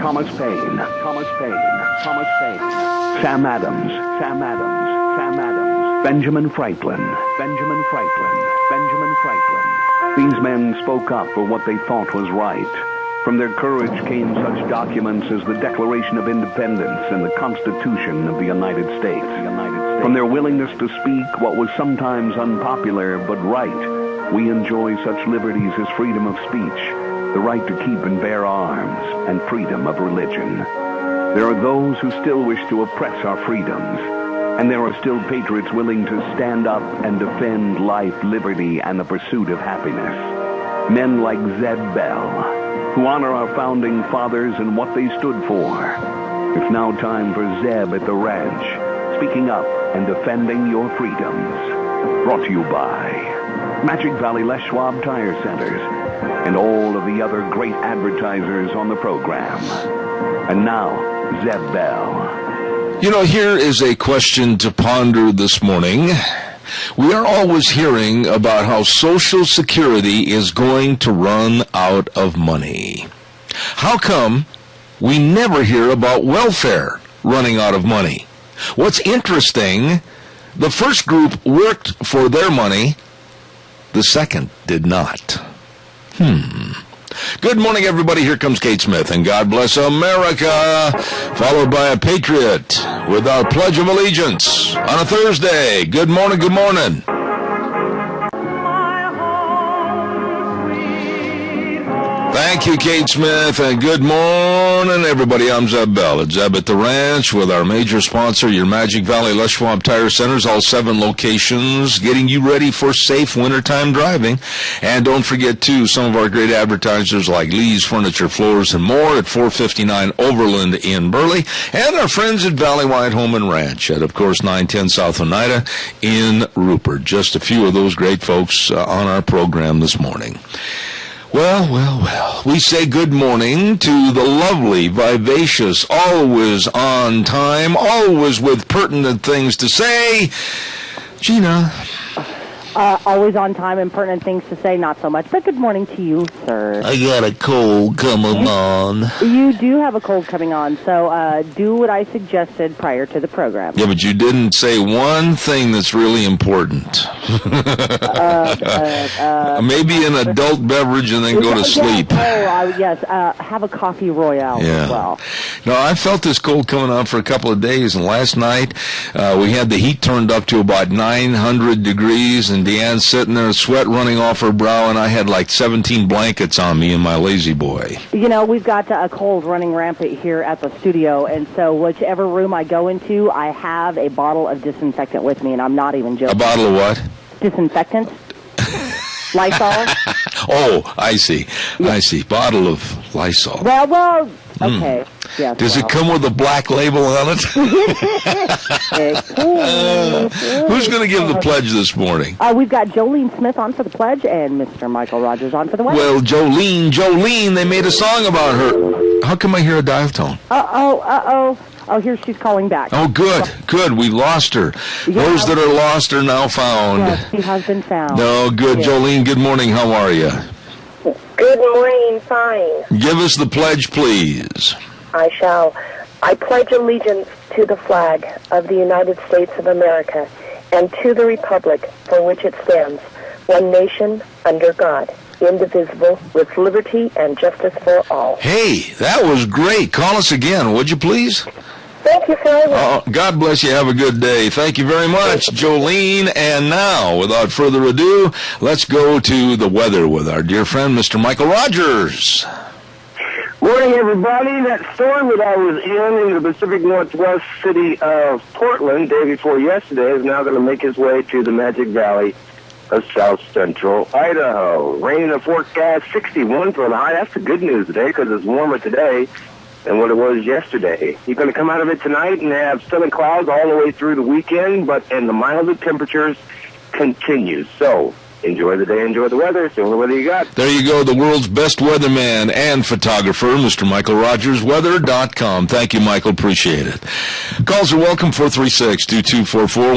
Thomas Paine, Sam Adams, Benjamin Franklin. These men spoke up for what they thought was right. From their courage came such documents as the Declaration of Independence and the Constitution of the United States. From their willingness to speak what was sometimes unpopular but right, we enjoy such liberties as freedom of speech, the right to keep and bear arms, and freedom of religion. There are those who still wish to oppress our freedoms, and there are still patriots willing to stand up and defend life, liberty, and the pursuit of happiness. Men like Zeb Bell, who honor our founding fathers and what they stood for. It's now time for Zeb at the ranch, speaking up and defending your freedoms. Brought to you by Magic Valley Les Schwab Tire Centers and all of the other great advertisers on the program. And now, Zeb Bell. You know, here is a question to ponder this morning. We are always hearing about how Social Security is going to run out of money. How come we never hear about welfare running out of money? What's interesting, the first group worked for their money, the second did not. Good morning, everybody. Here comes Kate Smith, and God bless America, followed by a patriot with our Pledge of Allegiance on a Thursday. Good morning, good morning. Thank you, Kate Smith, and good morning, everybody. I'm Zeb Bell at Zeb at the Ranch with our major sponsor, your Magic Valley Les Schwab Tire Centers, all 7 locations, getting you ready for safe wintertime driving. And don't forget, too, some of our great advertisers like Lee's Furniture, Floors, and more at 459 Overland in Burley, and our friends at Valley-Wide Home and Ranch at, of course, 910 South Oneida in Rupert. Just a few of those great folks on our program this morning. Well, we say good morning to the lovely, vivacious, always on time, always with pertinent things to say, Gina. Always on time and pertinent things to say, not so much, but good morning to you, sir. I got a cold coming on. You do have a cold coming on, so do what I suggested prior to the program. Yeah, but you didn't say one thing that's really important. Maybe an adult beverage and then go to sleep. Yes, have a coffee royale as well. No, I felt this cold coming on for a couple of days, and last night we had the heat turned up to about 900 degrees, and Deanne's sitting there, sweat running off her brow, and I had like 17 blankets on me in my lazy boy. You know, we've got a cold running rampant here at the studio, and so whichever room I go into, I have a bottle of disinfectant with me, and I'm not even joking. A bottle of what? Disinfectant. Lysol. Oh, I see. Yeah. I see. Bottle of Lysol. Well, okay. Yes, Does it come with a black label on it? Who's going to give the pledge this morning? We've got Jolene Smith on for the pledge and Mr. Michael Rogers on for the weather. Well, Jolene, they made a song about her. How come I hear a dial tone? Oh, here she's calling back. Oh, good. We lost her. Yeah. Those that are lost are now found. Yes, she has been found. No, good. Yes. Jolene, good morning. How are you? Good morning, fine. Give us the pledge, please. I shall. I pledge allegiance to the flag of the United States of America and to the republic for which it stands, one nation, under God, indivisible, with liberty and justice for all. Hey, that was great. Call us again, would you please? Thank you very much. God bless you. Have a good day. Thank you very much, Jolene. And now, without further ado, let's go to the weather with our dear friend, Mr. Michael Rogers. Morning, everybody. That storm that I was in the Pacific Northwest city of Portland day before yesterday is now going to make its way to the Magic Valley of South Central Idaho. Rain in the forecast, 61 for the high. That's the good news today because it's warmer today than what it was yesterday. You're going to come out of it tonight and have sunny clouds all the way through the weekend, and the milder temperatures continue. So enjoy the day, enjoy the weather. It's the only weather you got. There you go, the world's best weatherman and photographer, Mr. Michael Rogers, weather.com. Thank you, Michael. Appreciate it. Calls are welcome, 436-2244,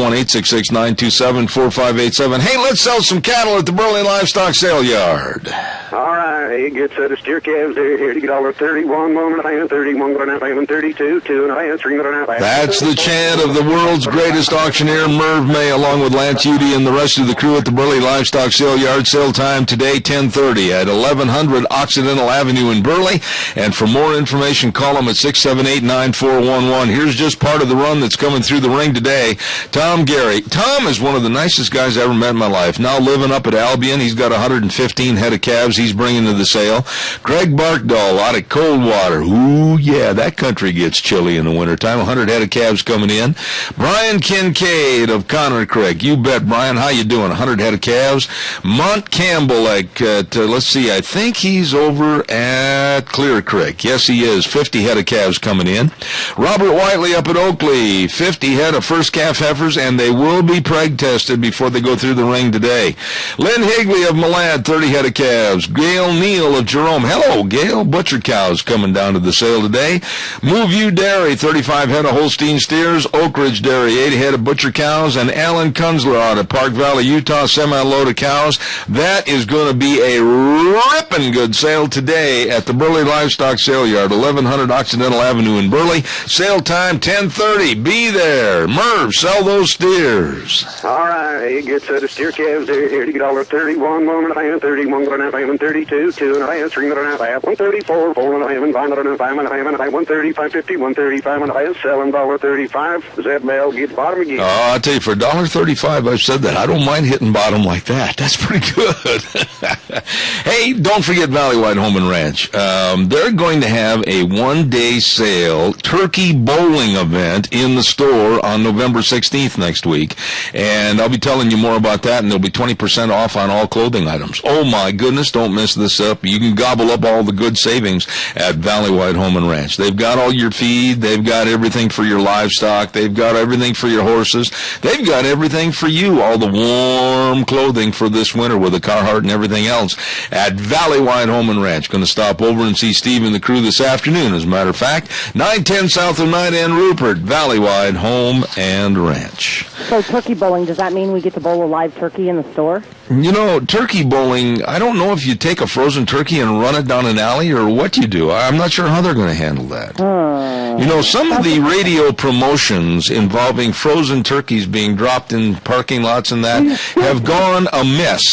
1-866-927-4587. Hey, let's sell some cattle at the Burley Livestock Sale Yard. All right. right, good set of steer calves there. Here to get $1.31, 1.5, 31, 1.5, and 32, 2.5, 3.5. That's the chant of the world's greatest auctioneer, Merv May, along with Lance Udy and the rest of the crew at the Burley Livestock Sale Yard. Sale time today, 10:30 at 1100 Occidental Avenue in Burley. And for more information, call them at 678-9411. Here's just part of the run that's coming through the ring today. Tom Gary. Tom is one of the nicest guys I ever met in my life. Now living up at Albion. He's got 115 head of calves he's bringing to the sale. Greg Barkdahl out at Coldwater. Ooh, yeah, that country gets chilly in the wintertime. 100 head of calves coming in. Brian Kincaid of Connor Creek. You bet, Brian. How you doing? 100 head of calves. Mont Campbell at, let's see, I think he's over at Clear Creek. Yes, he is. 50 head of calves coming in. Robert Whiteley up at Oakley. 50 head of first calf heifers, and they will be preg tested before they go through the ring today. Lynn Higley of Malad, 30 head of calves. Gail Neal of Jerome. Hello, Gail. Butcher cows coming down to the sale today. Move You Dairy, 35 head of Holstein steers. Oak Ridge Dairy, 80 head of butcher cows. And Alan Kunzler out of Park Valley, Utah, semi-load of cows. That is going to be a ripping good sale today at the Burley Livestock Sale Yard, 1100 Occidental Avenue in Burley. Sale time, 10:30. Be there. Merv, sell those steers. All right, good set of steer calves there. Here to get $1.31, 1.5, 31, 1.5, and 32, 2.5, 3.5, 134, 4.5, 5.5, 5.5, 135, 50, 135, and I sell them $1.35. Zeb Mel, get bottom again. Oh, I'll tell you, for $1.35, I've said that. I don't mind hitting bottom like that. That's pretty good. Hey, don't forget Valley White Home and Ranch. They're going to have a one-day sale turkey bowling event in the store on November 16th next week. And I'll be telling you more about that, and there'll be 20% off on all clothing items. Oh, my goodness, don't mess this up. You can gobble up all the good savings at Valley White Home and Ranch. They've got all your feed. They've got everything for your livestock. They've got everything for your horses. They've got everything for you, all the warm clothing for this winter with the Carhartt and everything else at Valley White Home and Ranch. Going to stop over and see Steve and the crew this afternoon, as a matter of fact. 910 South of 9 and Rupert, Valley White Home and Ranch. So turkey bowling, does that mean we get to bowl a live turkey in the store? You know, turkey bowling, I don't know if you take a frozen turkey and run it down an alley or what you do. I'm not sure how they're going to handle that. You know, some of the radio promotions involving frozen turkeys being dropped in parking lots and that have gone amiss.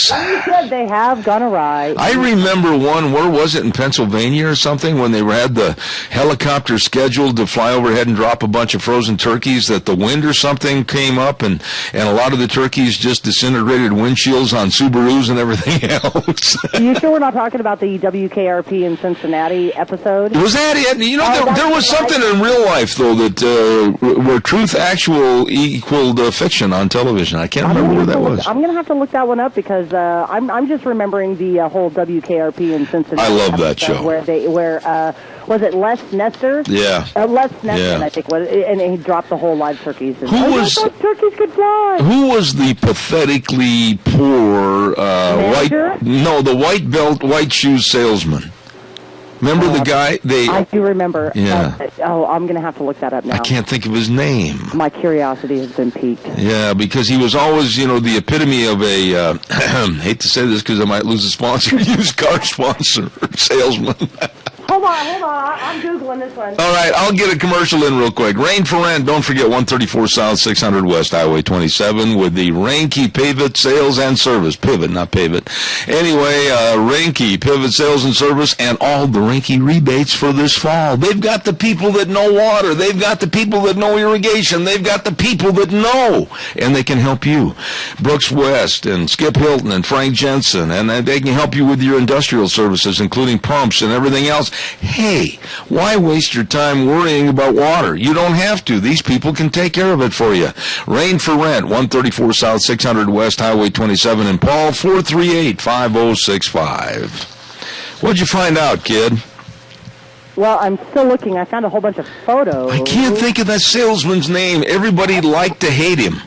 They have gone awry. I remember one, where was it, in Pennsylvania or something, when they had the helicopter scheduled to fly overhead and drop a bunch of frozen turkeys, that the wind or something came up and a lot of the turkeys just disintegrated windshields on Subarus and everything else. You sure we're not talking about the WKRP in Cincinnati episode? Was that it? You know, there was something in real life, though, that where truth actual equaled fiction on television. I can't remember where that was. I'm going to have to look that one up because I'm just remembering the whole WKRP in Cincinnati. I love that show. Where was it Les Nestor? Yeah. Les Nestor, yeah. I think, and he dropped the whole live turkeys. And Turkeys could fly. Who was the pathetically poor the white belt, white shoes salesman? Remember the guy? I do remember. Yeah. I'm going to have to look that up now. I can't think of his name. My curiosity has been piqued. Yeah, because he was always, the epitome of a, hate to say this because I might lose a sponsor, used car sponsor, salesman. Hold on. I'm Googling this one. All right, I'll get a commercial in real quick. Rain for Rent, don't forget 134 South, 600 West, Highway 27, with the Rainke Pivot Sales and Service. Pivot, not Pivot. Anyway, Rainke Pivot Sales and Service, and all the Rainke rebates for this fall. They've got the people that know water. They've got the people that know irrigation. They've got the people that know, and they can help you. Brooks West and Skip Hilton and Frank Jensen, and they can help you with your industrial services, including pumps and everything else. Hey, why waste your time worrying about water? You don't have to. These people can take care of it for you. Rain for Rent, 134 South, 600 West, Highway 27 in Paul, 438-5065. What'd you find out, kid? Well, I'm still looking. I found a whole bunch of photos. I can't think of that salesman's name. Everybody liked to hate him.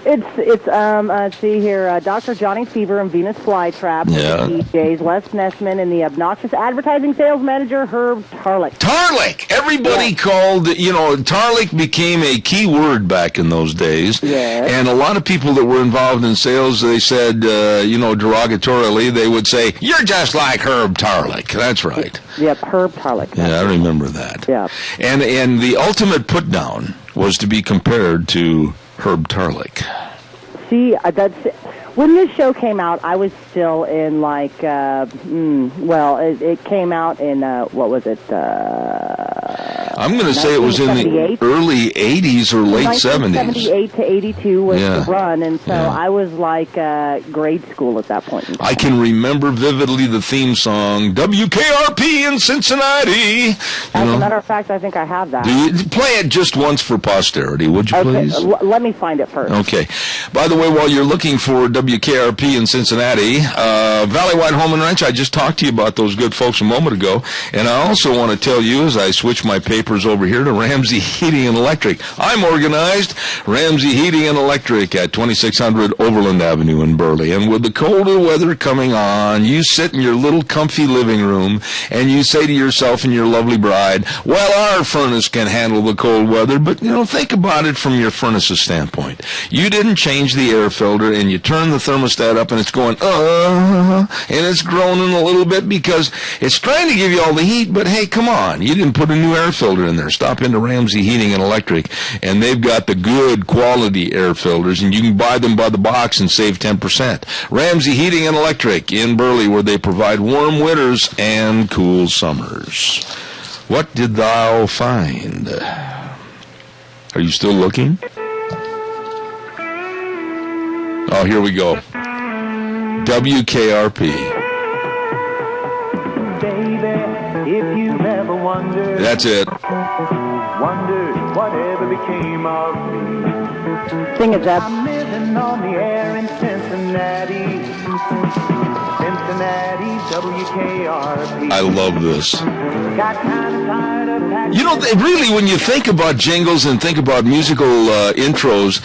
It's let's see here, Dr. Johnny Fever and Venus Flytrap, Yeah. the DJs, Les Nessman, and the obnoxious advertising sales manager, Herb Tarlick. Tarlick! Everybody called, Tarlick became a key word back in those days. Yes. And a lot of people that were involved in sales, they said, derogatorily, they would say, "You're just like Herb Tarlick." That's right. Yep, Herb Tarlick. Yeah, I remember that. Yeah. And the ultimate put down was to be compared to Herb Tarlick. See, when this show came out, I was still in it came out in, what was it? I'm going to say it was in the early 80s or late 70s. 1978 to 82 was Yeah. the run, and so Yeah. I was like grade school at that point in time. I can remember vividly the theme song, WKRP in Cincinnati. As a matter of fact, I think I have that. Do you play it just once for posterity, would you Okay, please? let me find it first. Okay. By the way, while you're looking for WKRP in Cincinnati, Valley White Home and Ranch, I just talked to you about those good folks a moment ago, and I also want to tell you, as I switch my papers over here to Ramsey Heating and Electric, I'm organized. Ramsey Heating and Electric at 2600 Overland Avenue in Burley. And with the colder weather coming on, you sit in your little comfy living room, and you say to yourself and your lovely bride, well, our furnace can handle the cold weather, but, think about it from your furnace's standpoint. You didn't change the air filter, and you turn the thermostat up, and it's going, and it's groaning a little bit because it's trying to give you all the heat, but hey, come on, you didn't put a new air filter in there. Stop into Ramsey Heating and Electric, and they've got the good quality air filters, and you can buy them by the box and save 10%. Ramsey Heating and Electric in Burley, where they provide warm winters and cool summers. What did thou find? Are you still looking? Oh, here we go. WKRP. Baby, if you've ever wondered, That's it. wondered whatever became of me. Sing it, Zeb. I'm living on the air in Cincinnati, WKRP. I love this. Got kind of tired of Really, when you think about jingles and think about musical intros,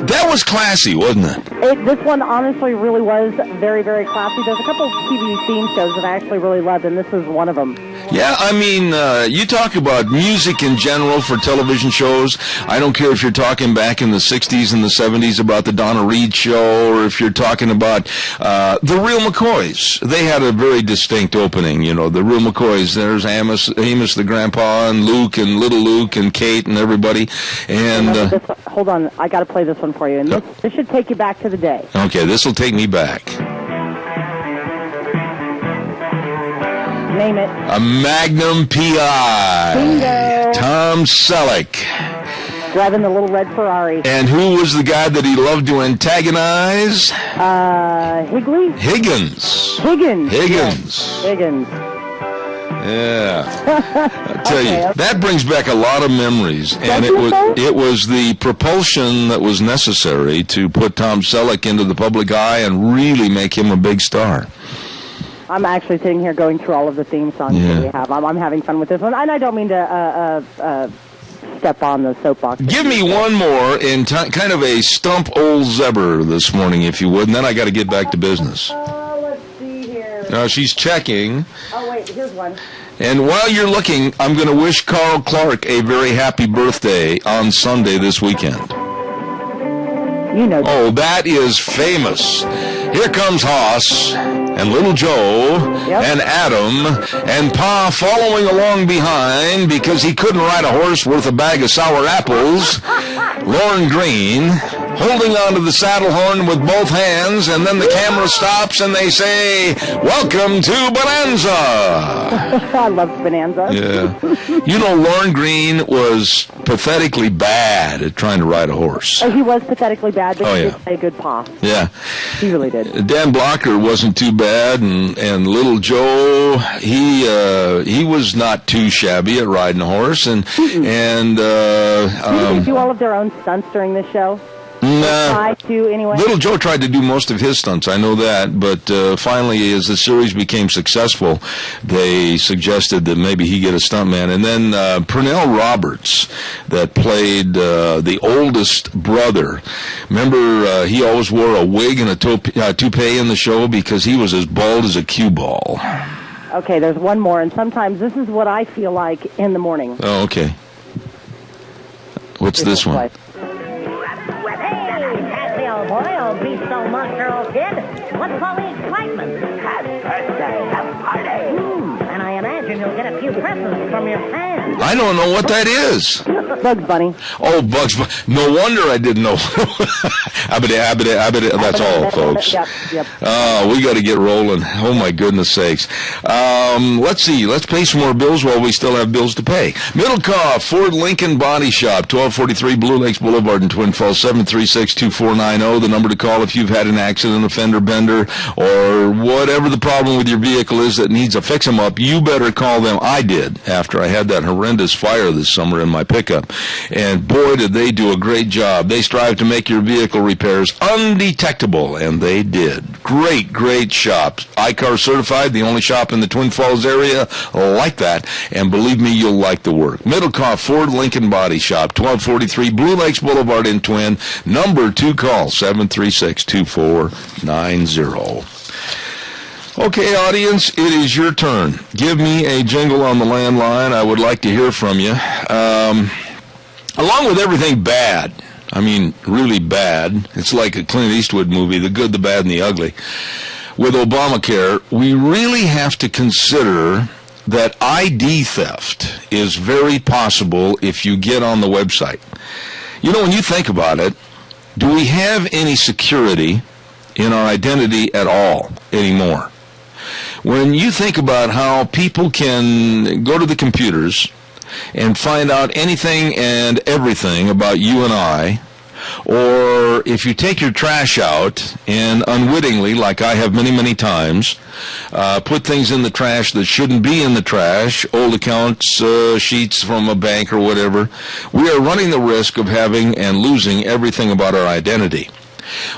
that was classy, wasn't it? This one honestly really was very, very classy. There's a couple of TV theme shows that I actually really loved, and this is one of them. Yeah, I mean, you talk about music in general for television shows. I don't care if you're talking back in the 60s and the 70s about the Donna Reed show, or if you're talking about the Real McCoys. They had a very distinct opening, the Real McCoys. There's Amos the grandpa, and Luke and little Luke and Kate and everybody. And hold on, I got to play this one for you. And this should take you back to the day. Okay, this will take me back. Name it. A Magnum P.I. Bingo. Tom Selleck. Driving the little red Ferrari. And who was the guy that he loved to antagonize? Higgins. Higgins. Higgins. Yeah. I tell you, that brings back a lot of memories, and Don't it was the propulsion that was necessary to put Tom Selleck into the public eye and really make him a big star. I'm actually sitting here going through all of the theme songs that we have. I'm having fun with this one, and I don't mean to step on the soapbox. Give me one more in kind of a stump old Zebber this morning, if you would, and then I got to get back to business. Let's see here. Now, she's checking. Oh, wait, here's one. And while you're looking, I'm going to wish Carl Clark a very happy birthday on Sunday this weekend. Oh, that is famous. Here comes Hoss and Little Joe and Adam and Pa following along behind because he couldn't ride a horse worth a bag of sour apples. Lorne Green holding onto the saddle horn with both hands, and then the camera stops and they say, "Welcome to Bonanza." I love Bonanza. Yeah. Lorne Green was pathetically bad at trying to ride a horse. Oh, he was pathetically bad, but he did play a good Pa. Yeah. He really did. Dan Blocker wasn't too bad, and Little Joe, he was not too shabby at riding a horse, and Did they do all of their own stunts during this show? no, Try to anyway. Little Joe tried to do most of his stunts, I know that, but finally, as the series became successful, they suggested that maybe he get a stuntman. And then Pernell Roberts, that played the oldest brother. Remember, he always wore a wig and a toupee in the show because he was as bald as a cue ball. Okay, there's one more, and sometimes this is what I feel like in the morning. Oh, okay. What's this one? Hey, old boy, old beast, old monster, old kid. What's all the excitement? Happy birthday, have a party. And I imagine you'll get a few presents from your fans. I don't know what that is. Bugs Bunny. Oh, Bugs Bunny. No wonder I didn't know. That's all, folks. Yep. We got to get rolling. Oh, my goodness sakes. Let's see. Let's pay some more bills while we still have bills to pay. Middlecoff, Ford Lincoln Body Shop, 1243 Blue Lakes Boulevard in Twin Falls, 736-2490. The number to call if you've had an accident, a fender bender, or whatever the problem with your vehicle is that needs a fix-em-up. You better call them. I did after I had that horrendous fire this summer in my pickup. And boy, did they do a great job. They strive to make your vehicle repairs undetectable, and they did. Great shop. iCar certified, the only shop in the Twin Falls area like that. And believe me, you'll like the work. Middlecoff Ford Lincoln Body Shop, 1243 Blue Lakes Boulevard in Twin. Number to call, 736-2490. Okay, audience, it is your turn. Give me a jingle on the landline. I would like to hear from you. Along with everything bad, I mean, really bad, it's like a Clint Eastwood movie, The Good, the Bad, and the Ugly. With Obamacare, we really have to consider that ID theft is very possible if you get on the website. You know, when you think about it, do we have any security in our identity at all anymore? When you think about how people can go to the computers and find out anything and everything about you and I, or if you take your trash out and unwittingly, like I have many times, put things in the trash that shouldn't be in the trash, old accounts, sheets from a bank or whatever, we are running the risk of having and losing everything about our identity.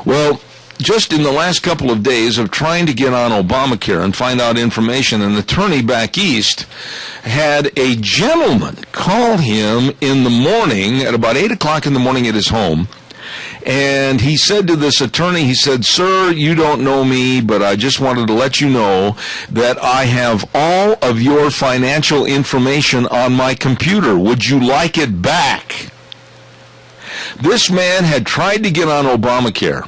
Well, just in the last couple of days of trying to get on Obamacare and find out information, an attorney back east had a gentleman call him in the morning at about 8 o'clock in the morning at his home. And he said to this attorney, he said, "Sir, you don't know me, but I just wanted to let you know that I have all of your financial information on my computer. Would you like it back?" This man had tried to get on Obamacare,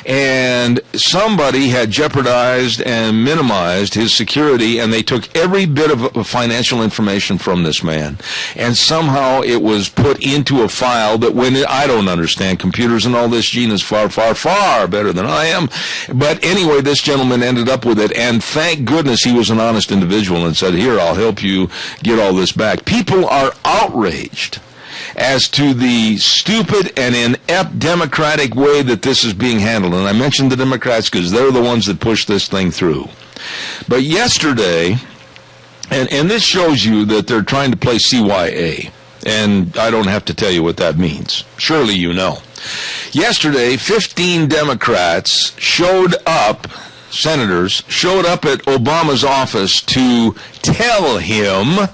and somebody had jeopardized and minimized his security, and they took every bit of financial information from this man, and somehow it was put into a file that I don't understand computers and all this. Gene is far better than I am. But anyway, this gentleman ended up with it, and thank goodness he was an honest individual and said, "Here, I'll help you get all this back." People are outraged as to the stupid and inept Democratic way that this is being handled. And I mentioned the Democrats because they're the ones that push this thing through. But yesterday, and this shows you that they're trying to play CYA, and I don't have to tell you what that means. Surely you know. Yesterday, 15 Democrats showed up, senators, showed up at Obama's office to tell him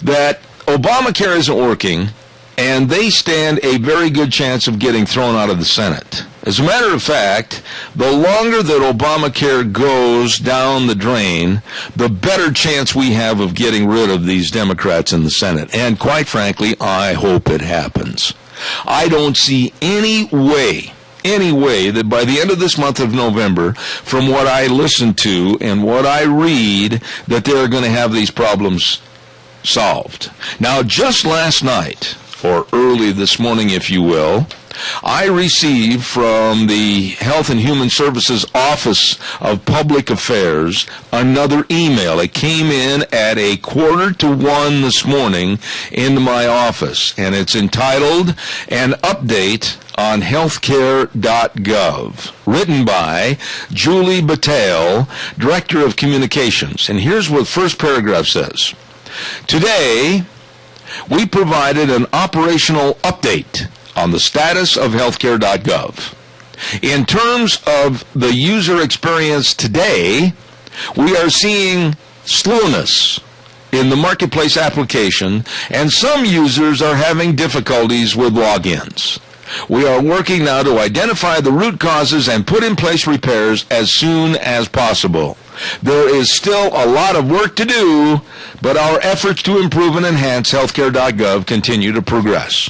that Obamacare isn't working, and they stand a very good chance of getting thrown out of the Senate. As a matter of fact, the longer that Obamacare goes down the drain, the better chance we have of getting rid of these Democrats in the Senate. And quite frankly, I hope it happens. I don't see any way that by the end of this month of November, from what I listen to and what I read, that they're going to have these problems solved. Now, just last night, or early this morning, if you will, I received from the Health and Human Services Office of Public Affairs another email. It came in at 1:45 this morning into my office, and it's entitled An Update on Healthcare.gov, written by Julie Battelle, Director of Communications. And here's what the first paragraph says. Today, we provided an operational update on the status of Healthcare.gov. In terms of the user experience today, we are seeing slowness in the marketplace application, and some users are having difficulties with logins. We are working now to identify the root causes and put in place repairs as soon as possible. There is still a lot of work to do, but our efforts to improve and enhance Healthcare.gov continue to progress.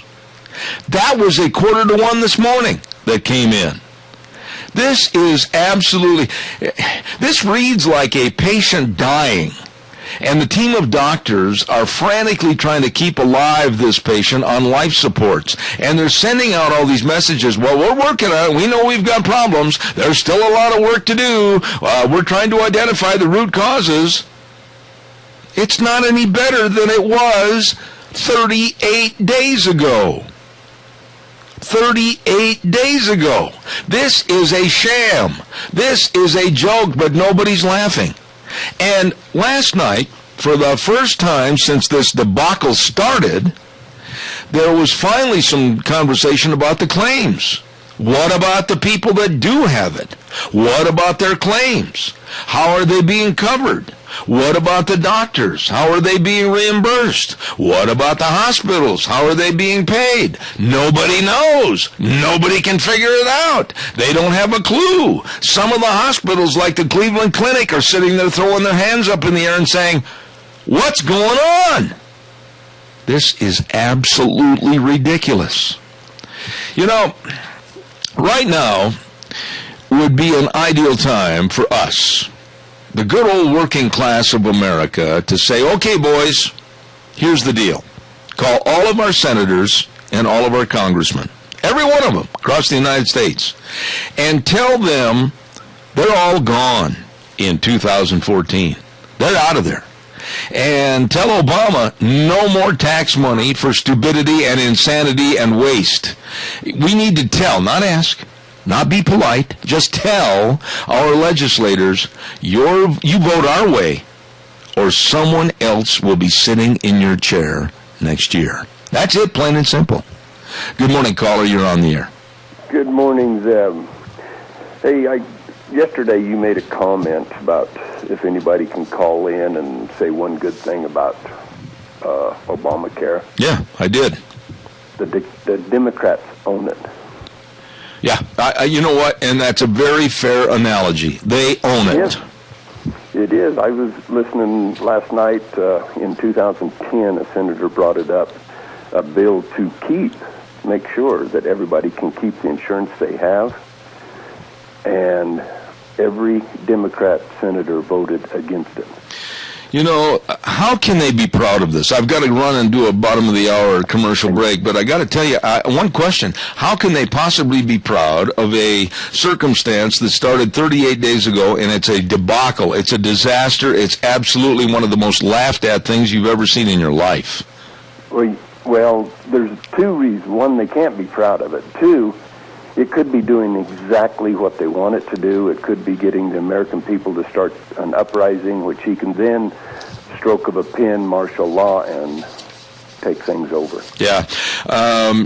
That was a 1:45 this morning that came in. This is absolutely, this reads like a patient dying. And the team of doctors are frantically trying to keep alive this patient on life supports. And they're sending out all these messages. Well, we're working on it. We know we've got problems. There's still a lot of work to do. We're trying to identify the root causes. It's not any better than it was 38 days ago. 38 days ago. This is a sham. This is a joke, but nobody's laughing. And last night, for the first time since this debacle started, there was finally some conversation about the claims. What about the people that do have it? What about their claims? How are they being covered? What about the doctors? How are they being reimbursed? What about the hospitals? How are they being paid? Nobody knows. Nobody can figure it out. They don't have a clue. Some of the hospitals, like the Cleveland Clinic, are sitting there throwing their hands up in the air and saying, "What's going on?" This is absolutely ridiculous. You know, right now would be an ideal time for us, the good old working class of America, to say, okay, boys, here's the deal. Call all of our senators and all of our congressmen, every one of them across the United States, and tell them they're all gone in 2014. They're out of there. And tell Obama no more tax money for stupidity and insanity and waste. We need to tell, not ask, not be polite, just tell our legislators, you vote our way, or someone else will be sitting in your chair next year. That's it, plain and simple. Good morning, caller. You're on the air. Good morning, Zeb. Hey, yesterday you made a comment about if anybody can call in and say one good thing about Obamacare. Yeah, I did. The Democrats own it. Yeah, you know what? And that's a very fair analogy. They own it. Yes, it is. I was listening last night in 2010. A senator brought it up, a bill to make sure that everybody can keep the insurance they have. And every Democrat senator voted against it. You know, how can they be proud of this? I've got to run and do a bottom of the hour commercial break, but I got to tell you, one question. How can they possibly be proud of a circumstance that started 38 days ago, and it's a debacle, it's a disaster, it's absolutely one of the most laughed at things you've ever seen in your life? Well, there's two reasons. One, they can't be proud of it. Two, it could be doing exactly what they want it to do. It could be getting the American people to start an uprising, which he can then, stroke of a pen, martial law, and take things over. Yeah.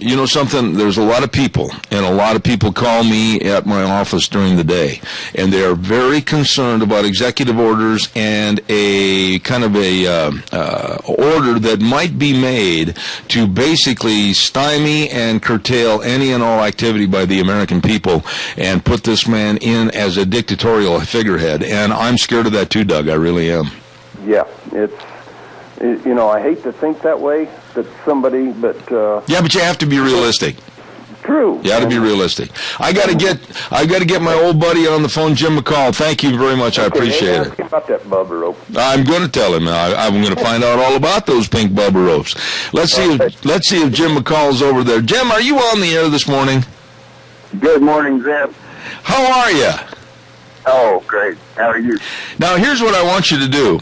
You know something? There's a lot of people, and a lot of people call me at my office during the day, and they are very concerned about executive orders and a kind of order that might be made to basically stymie and curtail any and all activity by the American people and put this man in as a dictatorial figurehead. And I'm scared of that too, Doug. I really am. Yeah, I hate to think that way, that somebody, but... Yeah, but you have to be realistic. True. You got to be realistic. I got to get my old buddy on the phone, Jim McCall. Thank you very much. I appreciate it. About that bubba rope. I'm going to tell him. I'm going to find out all about those pink bubba ropes. Let's see if Jim McCall's over there. Jim, are you on the air this morning? Good morning, Zeb. How are you? Oh, great. How are you? Now, here's what I want you to do.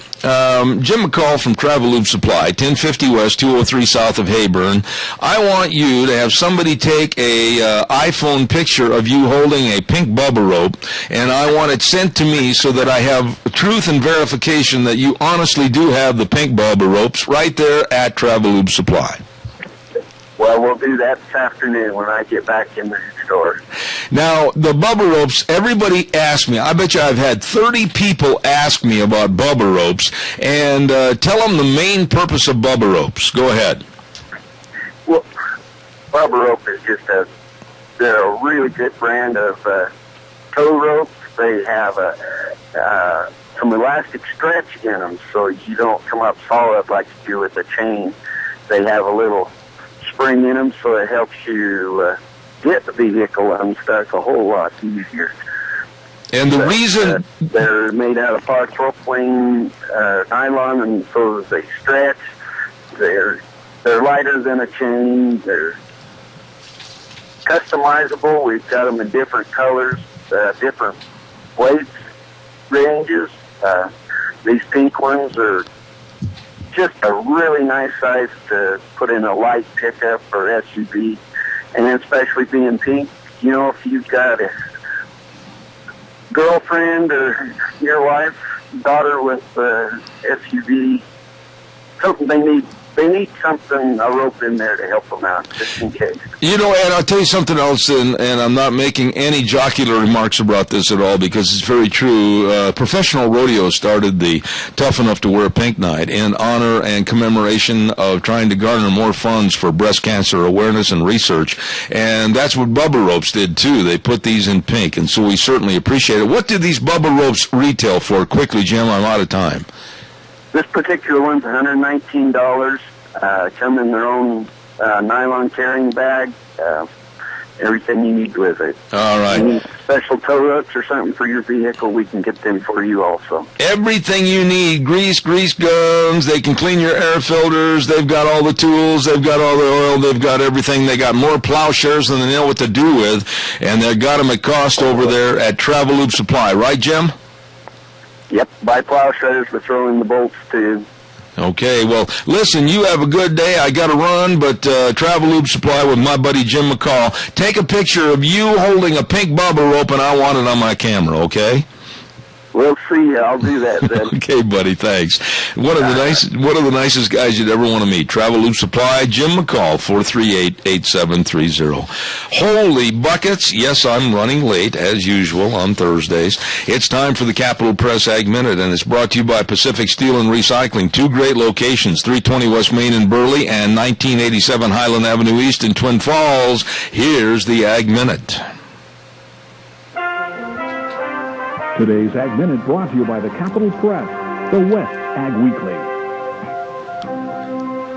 Jim McCall from Travelube Supply, 1050 West, 203 South of Hayburn. I want you to have somebody take a iPhone picture of you holding a pink bubba rope, and I want it sent to me so that I have truth and verification that you honestly do have the pink bubba ropes right there at Travelube Supply. Well, we'll do that this afternoon when I get back in the store. Now, the Bubba ropes, everybody asks me. I bet you I've had 30 people ask me about Bubba ropes, and tell them the main purpose of Bubba ropes. Go ahead. Well, Bubba rope is just they're a really good brand of tow ropes. They have some elastic stretch in them, so you don't come up solid like you do with a chain. They have a little spring in them, so it helps you get the vehicle unstuck a whole lot easier. And the reason they're made out of polypropylene nylon, and so they stretch. They're lighter than a chain. They're customizable. We've got them in different colors, different weights ranges. These pink ones are just a really nice size to put in a light pickup or SUV, and especially being pink, you know, if you've got a girlfriend or your wife, daughter with SUV, something they need something, a rope in there to help them out, just in case. You know, and I'll tell you something else, and I'm not making any jocular remarks about this at all, because it's very true. Professional rodeo started the Tough Enough to Wear Pink Night in honor and commemoration of trying to garner more funds for breast cancer awareness and research, and that's what Bubba ropes did, too. They put these in pink, and so we certainly appreciate it. What did these Bubba ropes retail for? Quickly, Jim, I'm out of time. This particular one's $119. Come in their own nylon carrying bag. Everything you need with it. All right. You need special tow hooks or something for your vehicle, we can get them for you also. Everything you need. Grease guns. They can clean your air filters. They've got all the tools. They've got all the oil. They've got everything. They got more plowshares than they know what to do with. And they've got them at cost over there at Travel Loop Supply. Right, Jim? Yep. Buy plowshares, but throw in the bolts, too. Okay, well, listen, you have a good day. I got to run, but Travel Loop Supply with my buddy Jim McCall. Take a picture of you holding a pink Bubba rope, and I want it on my camera, okay? We'll see. I'll do that then. Okay, buddy, thanks. One of the nicest guys you'd ever want to meet. Travel Loop Supply, Jim McCall, 438-8730. Holy buckets. Yes, I'm running late, as usual, on Thursdays. It's time for the Capital Press Ag Minute, and it's brought to you by Pacific Steel and Recycling. Two great locations, 320 West Main in Burley and 1987 Highland Avenue East in Twin Falls. Here's the Ag Minute. Today's Ag Minute brought to you by the Capital Press, the West Ag Weekly.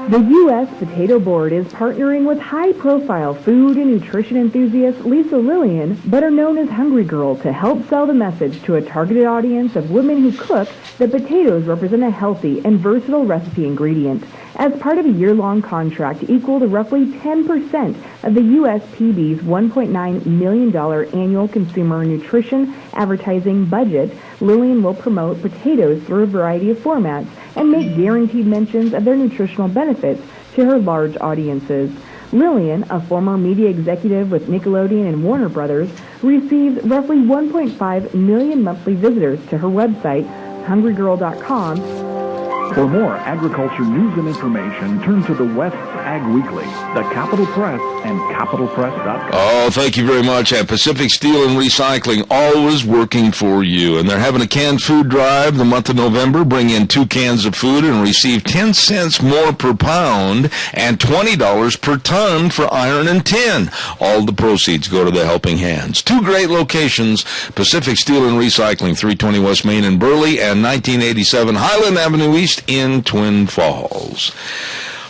The U.S. Potato Board is partnering with high-profile food and nutrition enthusiast Lisa Lillian, better known as Hungry Girl, to help sell the message to a targeted audience of women who cook that potatoes represent a healthy and versatile recipe ingredient. As part of a year-long contract equal to roughly 10% of the USPB's $1.9 million annual consumer nutrition advertising budget, Lillian will promote potatoes through a variety of formats and make guaranteed mentions of their nutritional benefits to her large audiences. Lillian, a former media executive with Nickelodeon and Warner Brothers, receives roughly 1.5 million monthly visitors to her website, HungryGirl.com. For more agriculture news and information, turn to the West Ag Weekly, the Capital Press, and CapitalPress.com. Oh, thank you very much. At Pacific Steel and Recycling, always working for you. And they're having a canned food drive the month of November. Bring in 2 cans of food and receive 10 cents more per pound and $20 per ton for iron and tin. All the proceeds go to the Helping Hands. 2 great locations, Pacific Steel and Recycling, 320 West Main in Burley and 1987 Highland Avenue East in Twin Falls.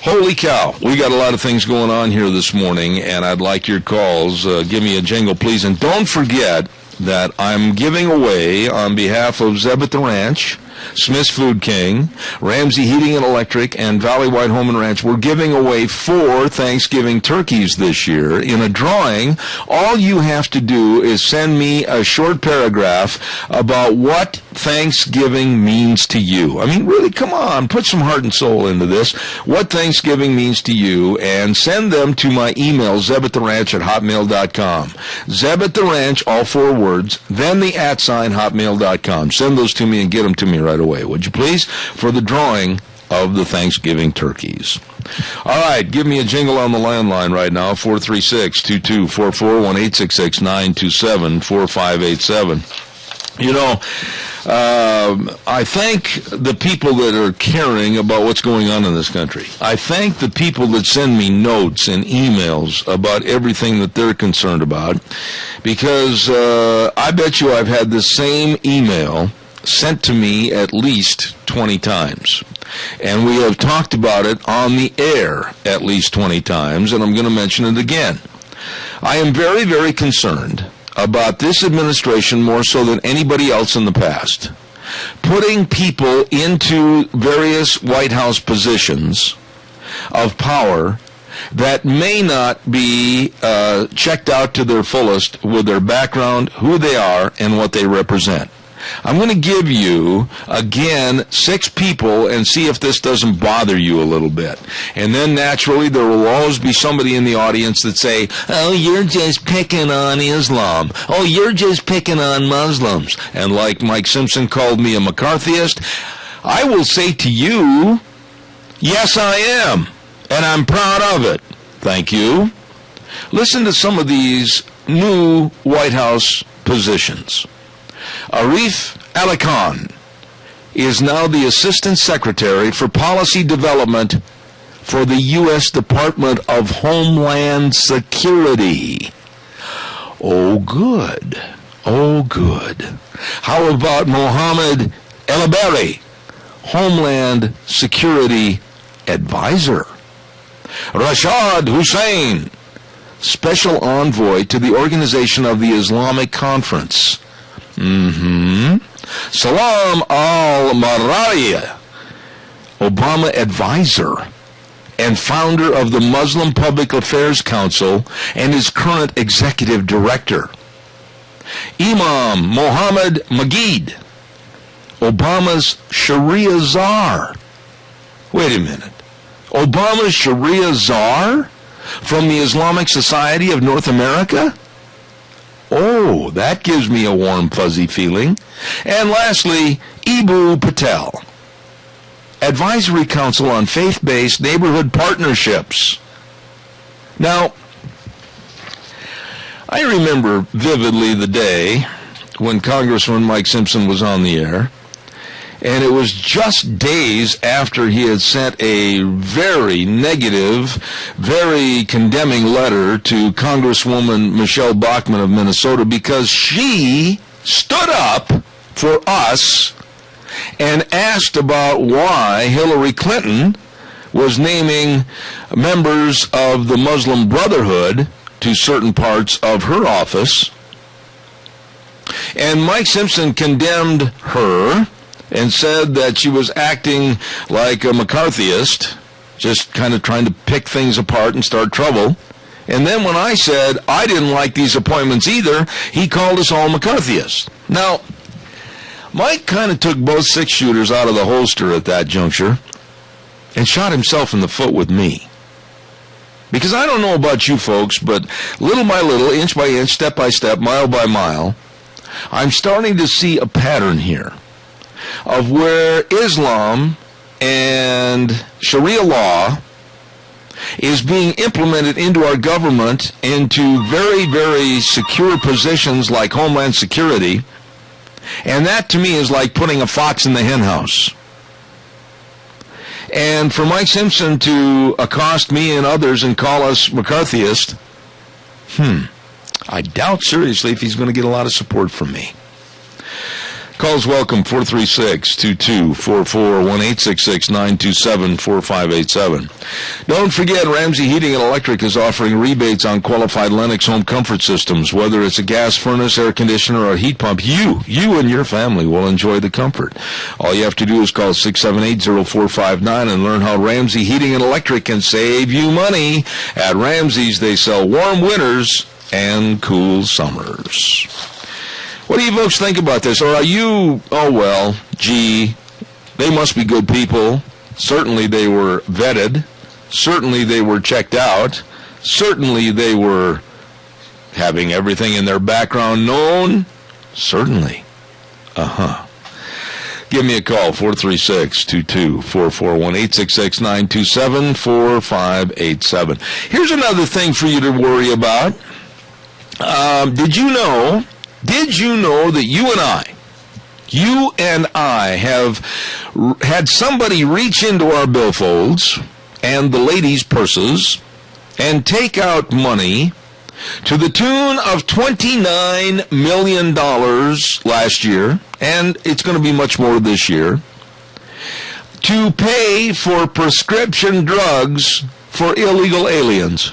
Holy cow, we got a lot of things going on here this morning, and I'd like your calls. Give me a jingle, please. And don't forget that I'm giving away, on behalf of Zeb at the Ranch, Smith's Food King, Ramsey Heating and Electric, and Valley White Home and Ranch, we're giving away 4 Thanksgiving turkeys this year in a drawing. All you have to do is send me a short paragraph about what Thanksgiving means to you. I mean, really, come on, put some heart and soul into this. What Thanksgiving means to you, and send them to my email, zebattheranch@hotmail.com. Zeb at the Ranch, all 4 words, then the @ hotmail.com. Send those to me and get them to me right away, would you please? For the drawing of the Thanksgiving turkeys. All right, give me a jingle on the landline right now, 436-2244, 1-866-927-4587. You know, I thank the people that are caring about what's going on in this country. I thank the people that send me notes and emails about everything that they're concerned about, because I bet you I've had the same email sent to me at least 20 times. And we have talked about it on the air at least 20 times, and I'm going to mention it again. I am very, very concerned about this administration more so than anybody else in the past, putting people into various White House positions of power that may not be checked out to their fullest with their background, who they are, and what they represent. I'm going to give you, again, 6 people and see if this doesn't bother you a little bit. And then, naturally, there will always be somebody in the audience that say, oh, you're just picking on Islam. Oh, you're just picking on Muslims. And like Mike Simpson called me a McCarthyist, I will say to you, yes, I am. And I'm proud of it. Thank you. Listen to some of these new White House positions. Arif Ali Khan is now the Assistant Secretary for Policy Development for the U.S. Department of Homeland Security. Oh, good. Oh, good. How about Mohammed El-Abari, Homeland Security Advisor? Rashad Hussain, Special Envoy to the Organization of the Islamic Conference. Salam al-Maraya, Obama advisor and founder of the Muslim Public Affairs Council and his current executive director. Imam Mohammed Magid, Obama's Sharia czar. Wait a minute. Obama's Sharia czar from the Islamic Society of North America? Oh, that gives me a warm, fuzzy feeling. And lastly, Ibu Patel, Advisory Council on Faith-Based Neighborhood Partnerships. Now, I remember vividly the day when Congressman Mike Simpson was on the air, and it was just days after he had sent a very negative, very condemning letter to Congresswoman Michelle Bachmann of Minnesota because she stood up for us and asked about why Hillary Clinton was naming members of the Muslim Brotherhood to certain parts of her office. And Mike Simpson condemned her and said that she was acting like a McCarthyist, just kind of trying to pick things apart and start trouble. And then when I said I didn't like these appointments either, he called us all McCarthyists. Now, Mike kind of took both 6-shooters out of the holster at that juncture and shot himself in the foot with me. Because I don't know about you folks, but little by little, inch by inch, step by step, mile by mile, I'm starting to see a pattern here of where Islam and Sharia law is being implemented into our government into very, very secure positions like Homeland Security, and that to me is like putting a fox in the hen house. And for Mike Simpson to accost me and others and call us McCarthyist, I doubt seriously if he's going to get a lot of support from me. Calls welcome, 436-2244, 1-866-927-4587. Don't forget, Ramsey Heating and Electric is offering rebates on qualified Lennox home comfort systems. Whether it's a gas furnace, air conditioner, or a heat pump, you and your family will enjoy the comfort. All you have to do is call 678-0459 and learn how Ramsey Heating and Electric can save you money. At Ramsey's, they sell warm winters and cool summers. What do you folks think about this? Or are you, oh well, gee, they must be good people. Certainly they were vetted. Certainly they were checked out. Certainly they were having everything in their background known. Certainly. Give me a call, 436-2244, 1-866-927-4587. Here's another thing for you to worry about. Did you know that you and I have had somebody reach into our billfolds and the ladies' purses and take out money to the tune of $29 million last year, and it's going to be much more this year, to pay for prescription drugs for illegal aliens?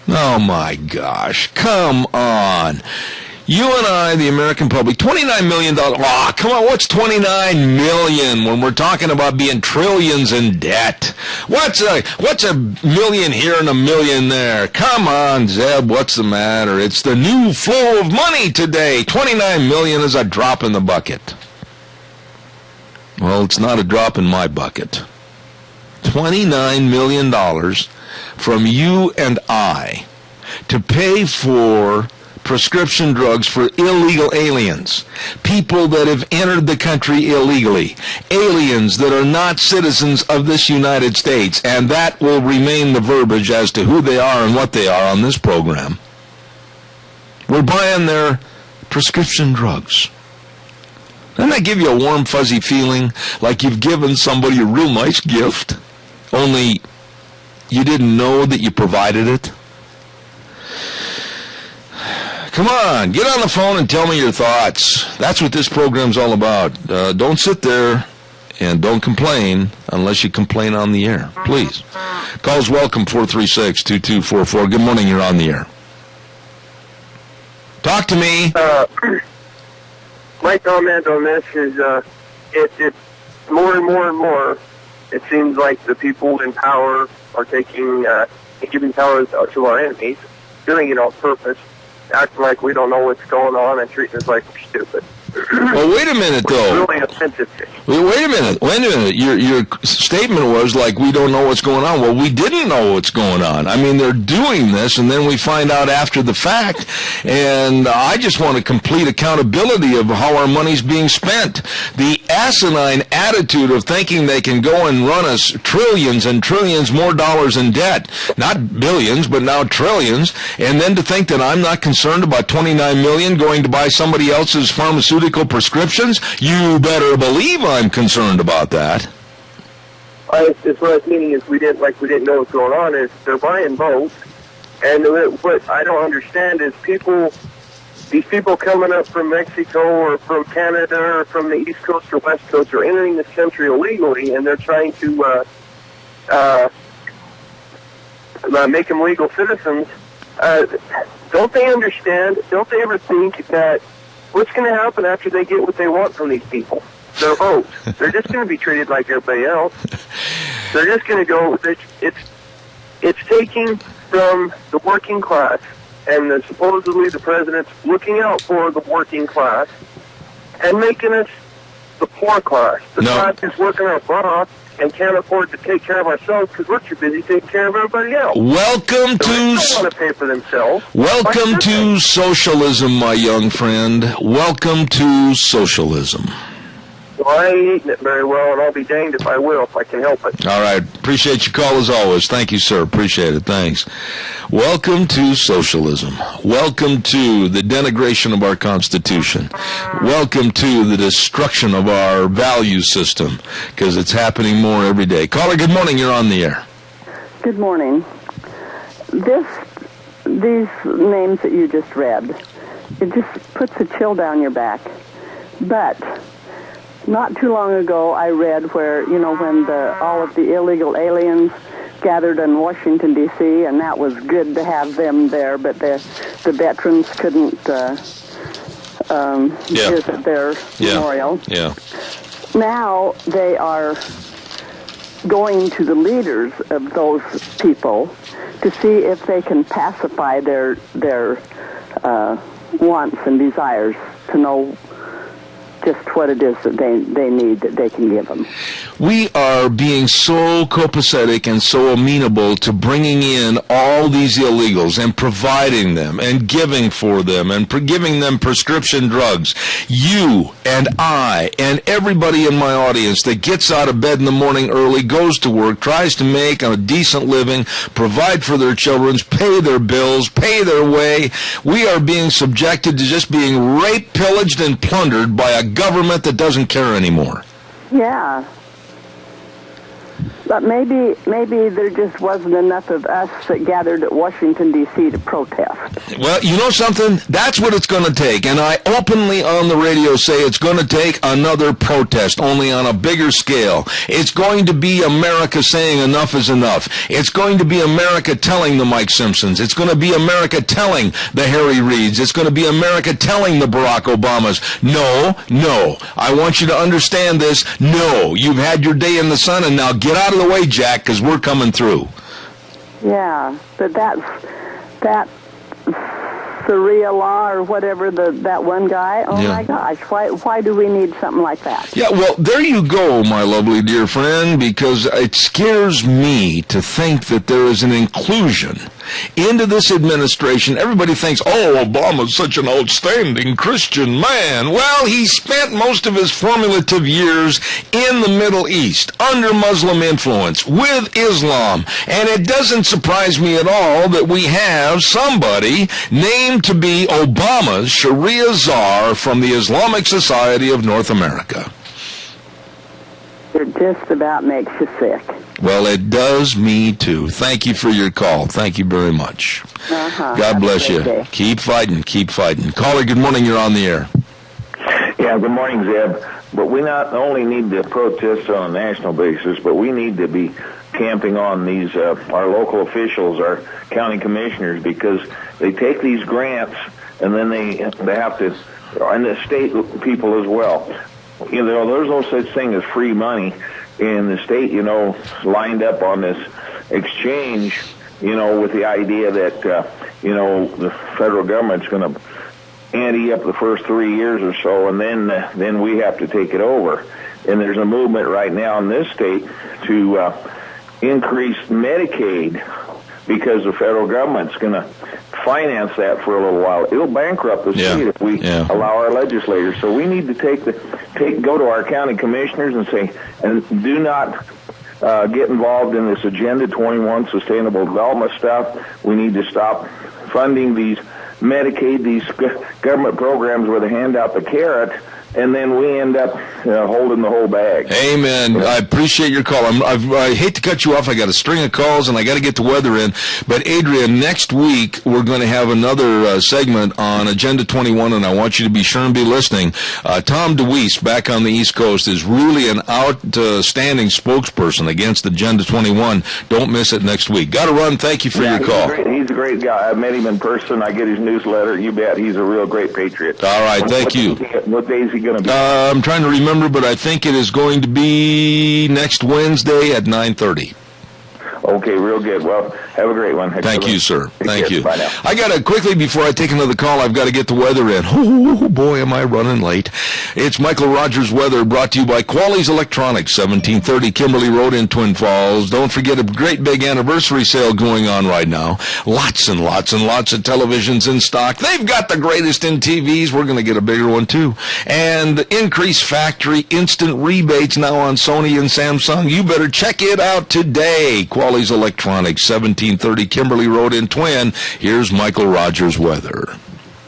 Oh my gosh, come on. You and I, the American public, $29 million. Oh, come on, what's $29 million when we're talking about being trillions in debt? What's a million here and a million there? Come on, Zeb, what's the matter? It's the new flow of money today. $29 million is a drop in the bucket. Well, it's not a drop in my bucket. $29 million from you and I to pay for prescription drugs for illegal aliens, people that have entered the country illegally, aliens that are not citizens of this United States, and that will remain the verbiage as to who they are and what they are on this program. We're buying their prescription drugs. Doesn't that give you a warm, fuzzy feeling like you've given somebody a real nice gift, only you didn't know that you provided it? Come on, get on the phone and tell me your thoughts. That's what this program's all about. Don't sit there and don't complain unless you complain on the air. Please. Calls welcome, 436-2244. Good morning, you're on the air. Talk to me. My comment on this is it's more and more and more, it seems like the people in power are taking giving power to our enemies, doing it on purpose, acting like we don't know what's going on and treating us like we're stupid. Well, wait a minute, though. It's really offensive. Wait a minute. Your statement was like we don't know what's going on. Well, we didn't know what's going on. I mean, they're doing this, and then we find out after the fact. And I just want a complete accountability of how our money's being spent. The asinine attitude of thinking they can go and run us trillions and trillions more dollars in debt, not billions, but now trillions, and then to think that I'm not concerned about $29 million going to buy somebody else's pharmaceutical prescriptions, you better believe I'm concerned about that. What I was meaning is we didn't know what's going on. Is they're buying votes, and what I don't understand is these people coming up from Mexico or from Canada or from the East Coast or West Coast are entering this country illegally, and they're trying to make them legal citizens. Don't they understand? Don't they ever think that what's going to happen after they get what they want from these people? Their votes. They're just going to be treated like everybody else. They're just going to go. It's taking from the working class, and supposedly the president's looking out for the working class and making us the poor class. The class is working our butt off and can't afford to take care of ourselves because we're too busy taking care of everybody else. Welcome so they don't want to pay for themselves. Welcome to socialism, my young friend. Welcome to socialism. Well, I ain't eating it very well, and I'll be danged if I will, if I can help it. All right. Appreciate your call as always. Thank you, sir. Appreciate it. Thanks. Welcome to socialism. Welcome to the denigration of our Constitution. Welcome to the destruction of our value system, because it's happening more every day. Caller, good morning. You're on the air. Good morning. These names that you just read, it just puts a chill down your back. But not too long ago, I read where, when all of the illegal aliens gathered in Washington, D.C., and that was good to have them there, but the veterans couldn't visit their memorial. Yeah. Now they are going to the leaders of those people to see if they can pacify their wants and desires, to know just what it is that they need that they can give them. We are being so copacetic and so amenable to bringing in all these illegals and providing them and giving for them and giving them prescription drugs. You and I and everybody in my audience that gets out of bed in the morning early, goes to work, tries to make a decent living, provide for their children, pay their bills, pay their way. We are being subjected to just being raped, pillaged, and plundered by a government that doesn't care anymore. Yeah. But maybe there just wasn't enough of us that gathered at Washington, D.C. to protest. Well, you know something? That's what it's going to take. And I openly on the radio say it's going to take another protest, only on a bigger scale. It's going to be America saying enough is enough. It's going to be America telling the Mike Simpsons. It's going to be America telling the Harry Reids. It's going to be America telling the Barack Obamas, no, I want you to understand this. No, you've had your day in the sun, and now get out of the way, Jack, because we're coming through. Yeah, but that Sharia law or whatever, that one guy, my gosh, why do we need something like that? Yeah, well, there you go, my lovely dear friend, because it scares me to think that there is an inclusion into this administration. Everybody thinks, Obama's such an outstanding Christian man. Well, he spent most of his formative years in the Middle East, under Muslim influence, with Islam. And it doesn't surprise me at all that we have somebody named to be Obama's Sharia czar from the Islamic Society of North America. It just about makes you sick. Well, it does me too. Thank you for your call. Thank you very much. God bless you. Day. Keep fighting. Caller, good morning. You're on the air. Yeah, good morning, Zeb. But we not only need to protest on a national basis, but we need to be camping on these our local officials, our county commissioners, because they take these grants and then they have to, and the state people as well. You know, there's no such thing as free money. In the state, lined up on this exchange, with the idea that, the federal government's going to ante up the first 3 years or so, and then we have to take it over. And there's a movement right now in this state to increase Medicaid because the federal government's going to finance that for a little while. It'll bankrupt the state if we allow our legislators. So we need to go to our county commissioners and say, and do not get involved in this Agenda 21 sustainable development stuff. We need to stop funding these Medicaid, these government programs where they hand out the carrot, and then we end up holding the whole bag. Amen. I appreciate your call. I hate to cut you off. I got a string of calls, and I got to get the weather in. But, Adrian, next week we're going to have another segment on Agenda 21, and I want you to be sure and be listening. Tom DeWeese, back on the East Coast, is really an outstanding spokesperson against Agenda 21. Don't miss it next week. Got to run. Thank you for your call. He's a great guy. I met him in person. I get his newsletter. You bet. He's a real great patriot. All right. Thank you. What day is he going to be? I'm trying to remember, but I think it is going to be next Wednesday at 9:30. Okay, real good. Well, have a great one. Thank you, sir. Thank you. Bye now. I got to quickly, before I take another call, I've got to get the weather in. Oh, boy, am I running late. It's Michael Rogers Weather, brought to you by Quali's Electronics, 1730 Kimberly Road in Twin Falls. Don't forget a great big anniversary sale going on right now. Lots and lots and lots of televisions in stock. They've got the greatest in TVs. We're going to get a bigger one, too. And increased factory instant rebates now on Sony and Samsung. You better check it out today. Quali's Electronics, 1730 Kimberly Road in Twin. Here's Michael Rogers Weather.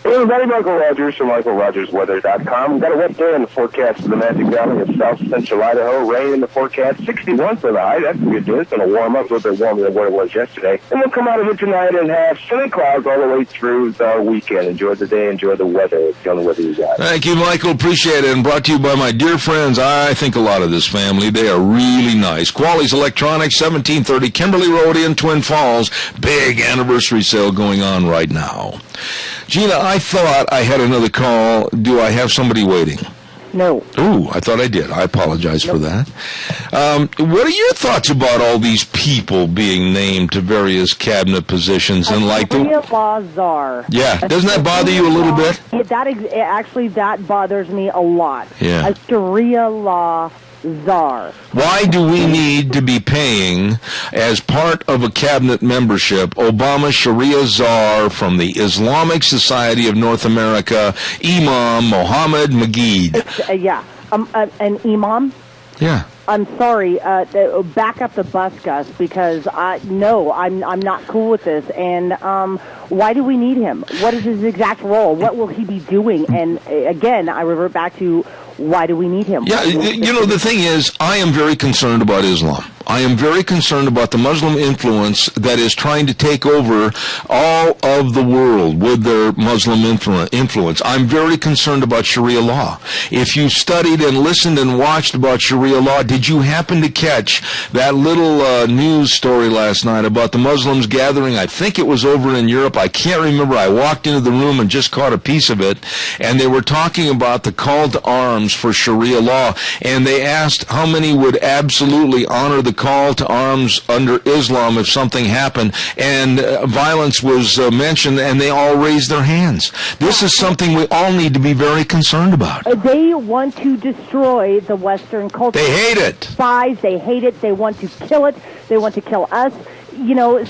Hey everybody, Michael Rogers from MichaelRogersWeather.com. We've got a wet day in the forecast for the Magic Valley of south central Idaho. Rain in the forecast, 61 for the high. That's good news. It's going to warm up a little bit warmer than what it was yesterday. And we'll come out of it tonight and have sunny clouds all the way through the weekend. Enjoy the day, enjoy the weather. It's the only weather you got. Thank you, Michael. Appreciate it. And brought to you by my dear friends. I think a lot of this family. They are really nice. Quali's Electronics, 1730 Kimberly Road in Twin Falls. Big anniversary sale going on right now. Gina, I thought I had another call. Do I have somebody waiting? No. Ooh, I thought I did. I apologize for that. What are your thoughts about all these people being named to various cabinet positions and like the Sharia law czar. Yeah, doesn't that bother you a little bit? That bothers me a lot. Yeah. A Sharia law czar. Why do we need to be paying, as part of a cabinet membership, Obama Sharia czar from the Islamic Society of North America, Imam Mohammed Magid? An imam? Yeah. I'm sorry. Back up the bus, Gus, because I'm not cool with this. And why do we need him? What is his exact role? What will he be doing? And again, I revert back to, why do we need him? Yeah, the thing is, I am very concerned about Islam. I am very concerned about the Muslim influence that is trying to take over all of the world with their Muslim influence. I'm very concerned about Sharia law. If you studied and listened and watched about Sharia law, did you happen to catch that little news story last night about the Muslims gathering? I think it was over in Europe. I can't remember. I walked into the room and just caught a piece of it, and they were talking about the call to arms for Sharia law, and they asked how many would absolutely honor the call to arms under Islam if something happened, and violence was mentioned, and they all raised their hands. This is something we all need to be very concerned about. They want to destroy the Western culture. They hate it. Spies, they hate it. They want to kill it. They want to kill us.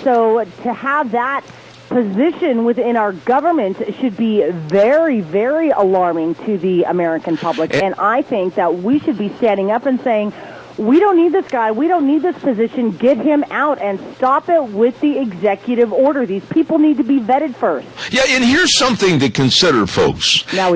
So to have that position within our government should be very, very alarming to the American public. And I think that we should be standing up and saying, we don't need this guy. We don't need this position. Get him out and stop it with the executive order. These people need to be vetted first. Yeah, and here's something to consider, folks. Now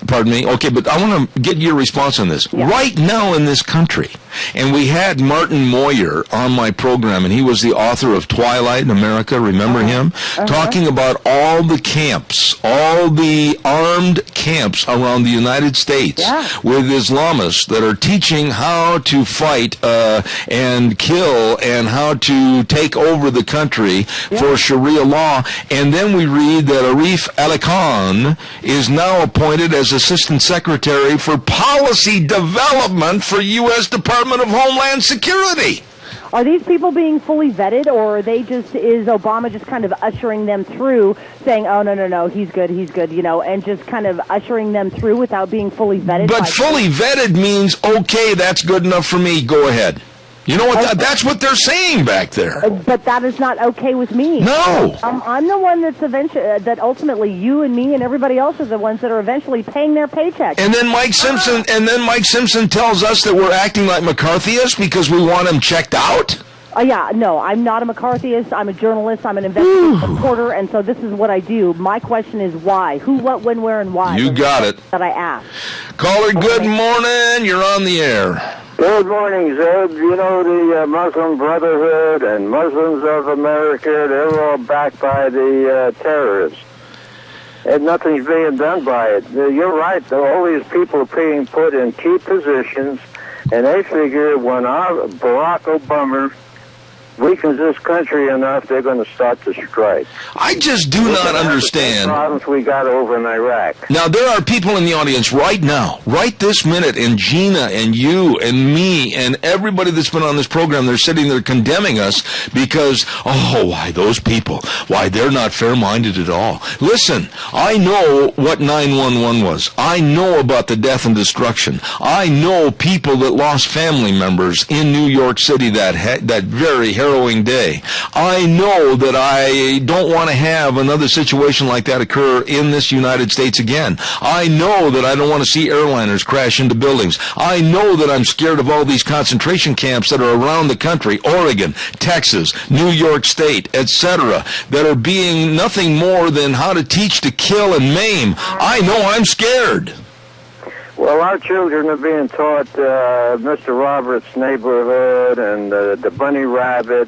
Pardon me. Okay, but I want to get your response on this. Yeah. Right now in this country, and we had Martin Moyer on my program, and he was the author of Twilight in America, remember him? Talking about all the camps, all the armed camps around the United States with Islamists that are teaching how to fight and kill and how to take over the country for Sharia law. And then we read that Arif Ali Khan is now appointed as Assistant Secretary for Policy Development for U.S. Department of Homeland Security. Are these people being fully vetted, or is Obama just kind of ushering them through, saying, oh, no, he's good, and just kind of ushering them through without being fully vetted? But fully vetted means, okay, that's good enough for me, go ahead. You know what? That's what they're saying back there. But that is not okay with me. No. I'm the one that ultimately you and me and everybody else are the ones that are eventually paying their paychecks. And then Mike Simpson tells us that we're acting like McCarthyists because we want him checked out. No, I'm not a McCarthyist. I'm a journalist. I'm an investigative reporter, and so this is what I do. My question is why? Who, what, when, where, and why? You got it. That I ask. Caller, good morning. You're on the air. Good morning, Zeb. You know, the Muslim Brotherhood and Muslims of America, they're all backed by the terrorists. And nothing's being done by it. You're right, though. All these people are being put in key positions, and they figure when our Barack Obama weakens this country enough, they're going to start to strike. I just do not understand the problems we got over in Iraq. Now, there are people in the audience right now, right this minute, and Gina and you and me and everybody that's been on this program, they're sitting there condemning us because, why those people? Why, they're not fair-minded at all. Listen, I know what 911 was. I know about the death and destruction. I know people that lost family members in New York City that very harrowing day. I know that I don't want to have another situation like that occur in this United States again. I know that I don't want to see airliners crash into buildings. I know that I'm scared of all these concentration camps that are around the country, Oregon, Texas, New York State, etc., that are being nothing more than how to teach to kill and maim. I know I'm scared. Well, our children are being taught Mr. Roberts' Neighborhood and the Bunny Rabbit,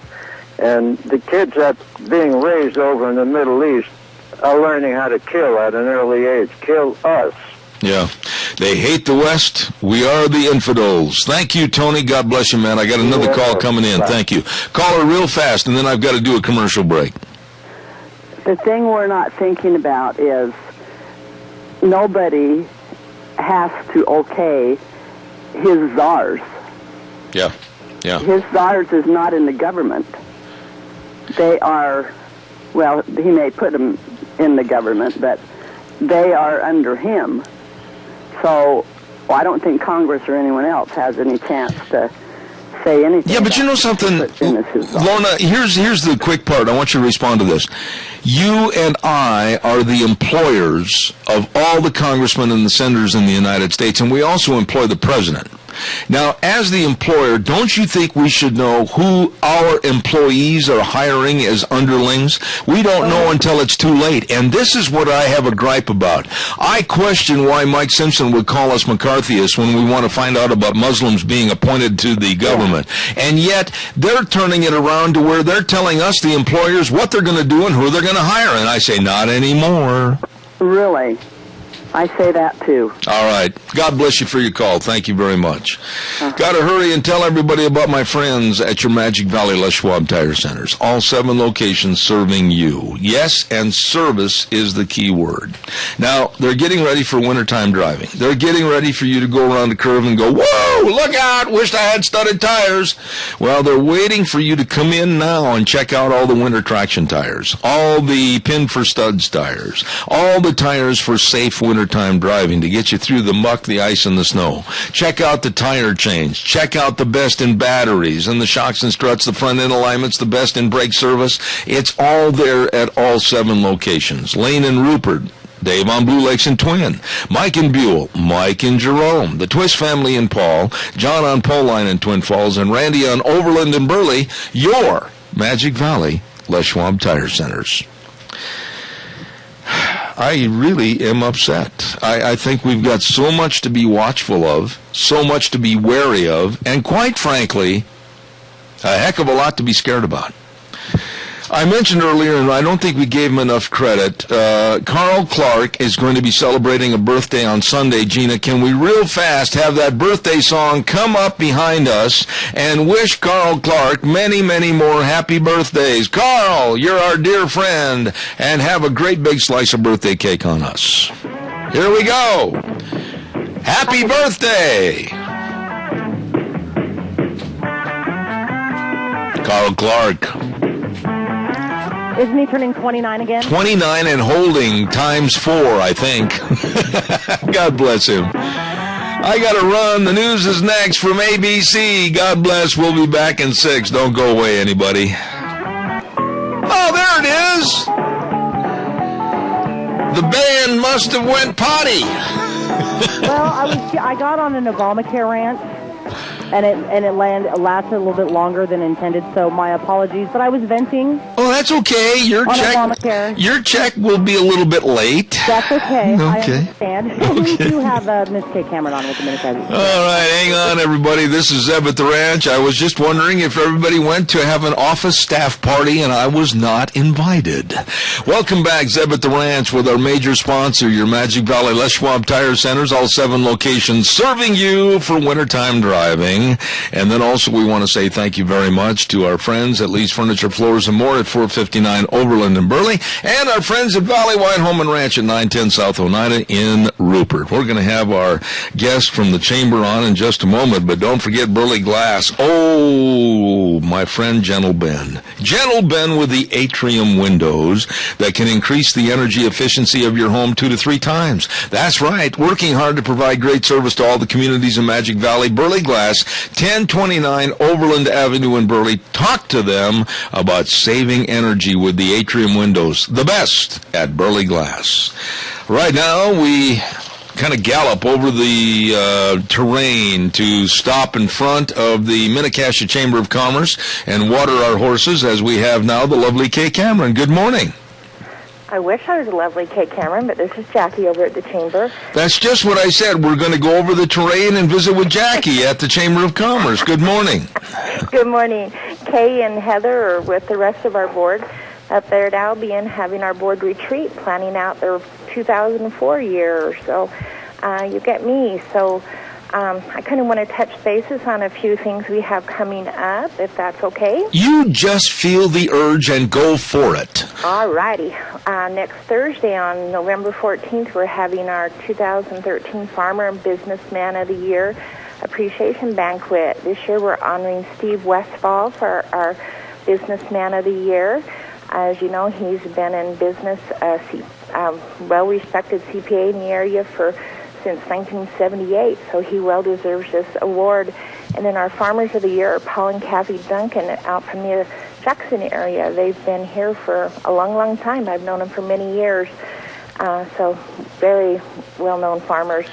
and the kids that being raised over in the Middle East are learning how to kill at an early age. Kill us. Yeah. They hate the West. We are the infidels. Thank you, Tony. God bless you, man. I got another call coming in. Thank you. Caller real fast, and then I've got to do a commercial break. The thing we're not thinking about is nobody has to okay his czars. Yeah. His czars is not in the government. They are, well, he may put them in the government, but they are under him. So I don't think Congress or anyone else has any chance to say anything. Yeah, but you know something, Lorna, here's the quick part. I want you to respond to this. You and I are the employers of all the congressmen and the senators in the United States, and we also employ the president. Now, as the employer, don't you think we should know who our employees are hiring as underlings? We don't know until it's too late, and this is what I have a gripe about. I question why Mike Simpson would call us McCarthyists when we want to find out about Muslims being appointed to the government. And yet, they're turning it around to where they're telling us, the employers, what they're going to do and who they're going to hire. And I say, not anymore. Really? I say that too. All right. God bless you for your call. Thank you very much. Got to hurry and tell everybody about my friends at your Magic Valley Les Schwab Tire Centers. All 7 locations serving you. Yes, and service is the key word. Now, they're getting ready for wintertime driving. They're getting ready for you to go around the curve and go, whoa, look out, wished I had studded tires. Well, they're waiting for you to come in now and check out all the winter traction tires, all the pin for studs tires, all the tires for safe winter time driving to get you through the muck, the ice, and the snow. Check out the tire change. Check out the best in batteries and the shocks and struts, the front end alignments, the best in brake service. It's all there at all 7 locations. Lane and Rupert, Dave on Blue Lakes and Twin, Mike and Buell, Mike and Jerome, the Twist family in Paul, John on Poline in Twin Falls, and Randy on Overland and Burley, your Magic Valley Les Schwab Tire Centers. I really am upset. I think we've got so much to be watchful of, so much to be wary of, and quite frankly, a heck of a lot to be scared about. I mentioned earlier, and I don't think we gave him enough credit, Carl Clark is going to be celebrating a birthday on Sunday. Gina, can we real fast have that birthday song come up behind us and wish Carl Clark many, many more happy birthdays? Carl, you're our dear friend, and have a great big slice of birthday cake on us. Here we go. Happy birthday! Carl Clark. Isn't he turning 29 again? 29 and holding times 4, I think. God bless him. I got to run. The news is next from ABC. God bless. We'll be back in 6. Don't go away, anybody. Oh, there it is. The band must have went potty. Well, I got on an Obamacare rant, and it lasted a little bit longer than intended, so my apologies. But I was venting. Oh, that's okay. Your check will be a little bit late. That's okay. Okay. I understand. We do have Miss Kay Cameron on with the minute. All right, hang on, everybody. This is Zeb at the Ranch. I was just wondering if everybody went to have an office staff party, and I was not invited. Welcome back, Zeb at the Ranch, with our major sponsor, your Magic Valley Les Schwab Tire Centers, all 7 locations, serving you for wintertime driving. And then also we want to say thank you very much to our friends at Lee's Furniture, Floors, and More at 459 Overland and Burley, and our friends at Valley Wine Home and Ranch at 910 South Oneida in Rupert. We're going to have our guest from the chamber on in just a moment, but don't forget Burley Glass. Oh, my friend Gentle Ben. Gentle Ben with the atrium windows that can increase the energy efficiency of your home 2 to 3 times. That's right, working hard to provide great service to all the communities in Magic Valley. Burley Glass, 1029 Overland Avenue in Burley. Talk to them about saving energy with the atrium windows. The best at Burley Glass. Right now, we kind of gallop over the terrain to stop in front of the Minnecasia Chamber of Commerce and water our horses, as we have now the lovely Kay Cameron. Good morning. I wish I was a lovely Kay Cameron, but this is Jackie over at the Chamber. That's just what I said. We're going to go over the terrain and visit with Jackie at the Chamber of Commerce. Good morning. Good morning. Kay and Heather are with the rest of our board up there at Albion having our board retreat, planning out their 2004 year or so. You get me. So I kind of want to touch bases on a few things we have coming up, if that's okay. You just feel the urge and go for it. All righty. Next Thursday on November 14th, we're having our 2013 Farmer and Businessman of the Year Appreciation Banquet. This year we're honoring Steve Westfall for our Businessman of the Year. As you know, he's been in business, well-respected CPA in the area since 1978, so he well deserves this award. And then our Farmers of the Year are Paul and Kathy Duncan out from the Jackson area. They've been here for a long, long time. I've known them for many years, so very well-known farmers.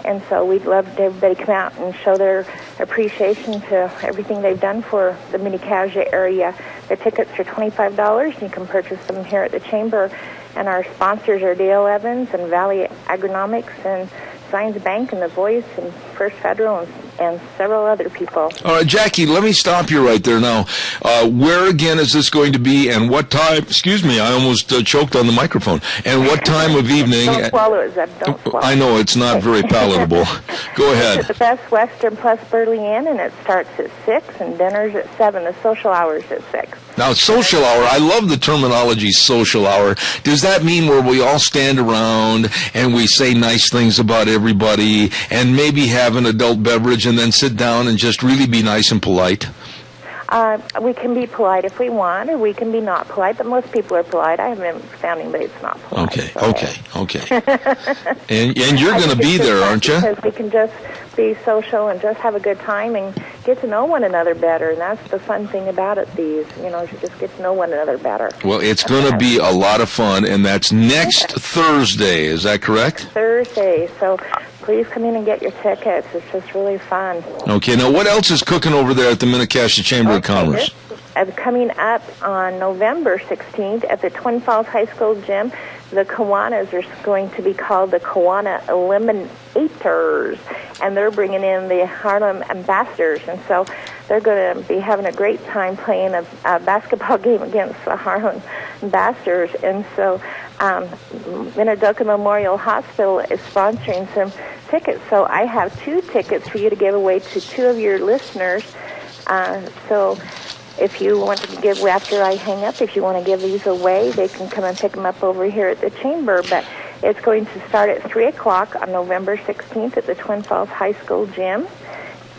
And so we'd love to everybody come out and show their appreciation to everything they've done for the Mini-Cassia area. The tickets are $25, and you can purchase them here at the Chamber. And our sponsors are Dale Evans and Valley Agronomics and Science Bank and The Voice and First Federal and several other people. All right, Jackie, let me stop you right there now. Where again is this going to be, and what time? Excuse me, I almost choked on the microphone. And what time of evening? Don't swallow it, Zeb. Don't swallow it. I know, it's not very palatable. Go ahead. It's at the Best Western Plus Burley Inn, and it starts at 6, and dinner's at 7. The social hour's at 6. Now, social hour, I love the terminology social hour. Does that mean where we all stand around and we say nice things about everybody and maybe have an adult beverage and then sit down and just really be nice and polite? We can be polite if we want, or we can be not polite, but most people are polite. I haven't found anybody that's not polite. Okay. And you're going to be there, aren't you? Because we can just be social and just have a good time and get to know one another better, and that's the fun thing about it, you just get to know one another better. Well, it's going to be a lot of fun, and that's next Thursday, is that correct? Thursday, so please come in and get your tickets. It's just really fun. Okay, now what else is cooking over there at the Mini-Cassia Chamber of Commerce? Coming up on November 16th at the Twin Falls High School gym, the Kiwanis are going to be called the Kiwana Eliminators, and they're bringing in the Harlem Ambassadors, and so they're going to be having a great time playing a basketball game against the Harlem Ambassadors, and so Minidoka Memorial Hospital is sponsoring some tickets, so I have 2 tickets for you to give away to 2 of your listeners, so if you want to give, after I hang up, if you want to give these away, they can come and pick them up over here at the Chamber. But it's going to start at 3 o'clock on November 16th at the Twin Falls High School gym.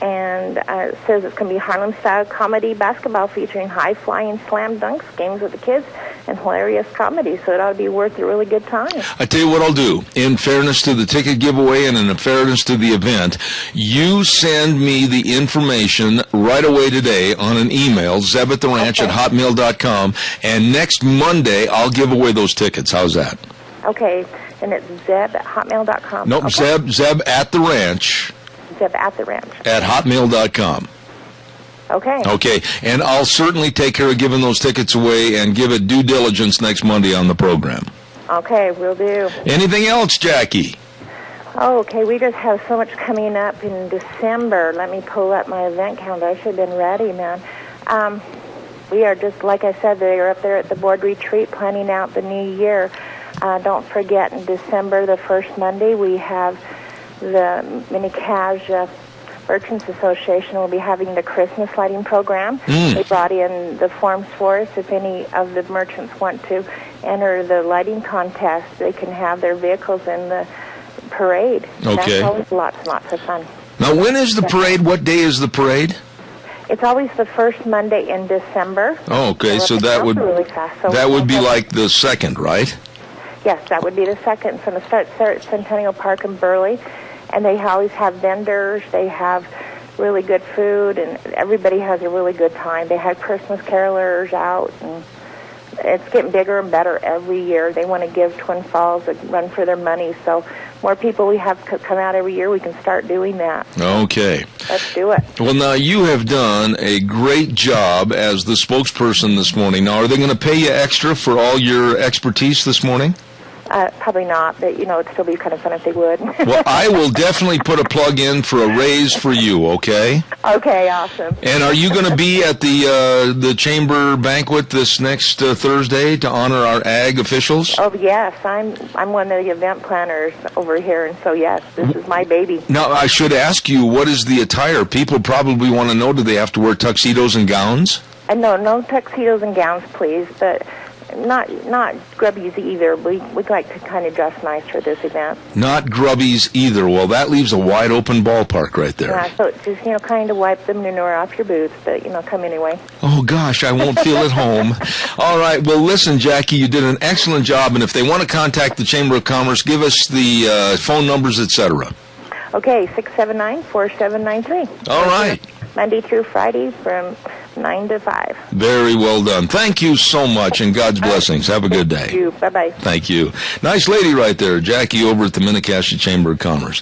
And it says it's going to be Harlem-style comedy basketball featuring high-flying slam dunks, games with the kids, and hilarious comedy. So it ought to be worth a really good time. I tell you what I'll do. In fairness to the ticket giveaway and in fairness to the event, you send me the information right away today on an email, zeb@theranch@hotmail.com, and next Monday I'll give away those tickets. How's that? Okay, and it's zeb@hotmail.com. Nope, okay. Zeb@theranch. At hotmail.com. Okay. Okay, and I'll certainly take care of giving those tickets away and give it due diligence next Monday on the program. Okay, will do. Anything else, Jackie? Oh, okay, we just have so much coming up in December. Let me pull up my event calendar. I should have been ready, man. We are just, like I said, they are up there at the board retreat planning out the new year. Don't forget, in December, the first Monday, we have the Mini-Cassia Merchants Association will be having the Christmas lighting program. They brought in the forms for us. If any of the merchants want to enter the lighting contest, they can have their vehicles in the parade. Okay. That's always lots and lots of fun. Now, when is the parade? What day is the parade? It's always the first Monday in December. Oh, okay, so that would really fast. So that would be like the 2nd, right? Yes, that would be the 2nd. So it starts there at Centennial Park in Burley. And they always have vendors. They have really good food, and everybody has a really good time. They have Christmas carolers out, and it's getting bigger and better every year. They want to give Twin Falls a run for their money, so more people we have come out every year, we can start doing that. Okay. Let's do it. Well, now, you have done a great job as the spokesperson this morning. Now, are they going to pay you extra for all your expertise this morning? Probably not, but, it'd still be kind of fun if they would. Well, I will definitely put a plug in for a raise for you, okay? Okay, awesome. And are you going to be at the chamber banquet this next Thursday to honor our ag officials? Oh, yes. I'm one of the event planners over here, and so, yes, this is my baby. Now, I should ask you, what is the attire? People probably want to know, do they have to wear tuxedos and gowns? No tuxedos and gowns, please, but not grubbies either. We'd like to kind of dress nice for this event. Not grubbies either. Well, that leaves a wide open ballpark right there. Yeah, so just, kind of wipe the manure off your boots, but, come anyway. Oh, gosh, I won't feel at home. All right, well, listen, Jackie, you did an excellent job, and if they want to contact the Chamber of Commerce, give us the phone numbers, etc. Okay, 679-4793. All right. Monday through Friday from 9 to 5. Very well done. Thank you so much, and God's blessings. Have a good day. Thank you. Bye-bye. Thank you. Nice lady right there, Jackie over at the Minnecasia Chamber of Commerce.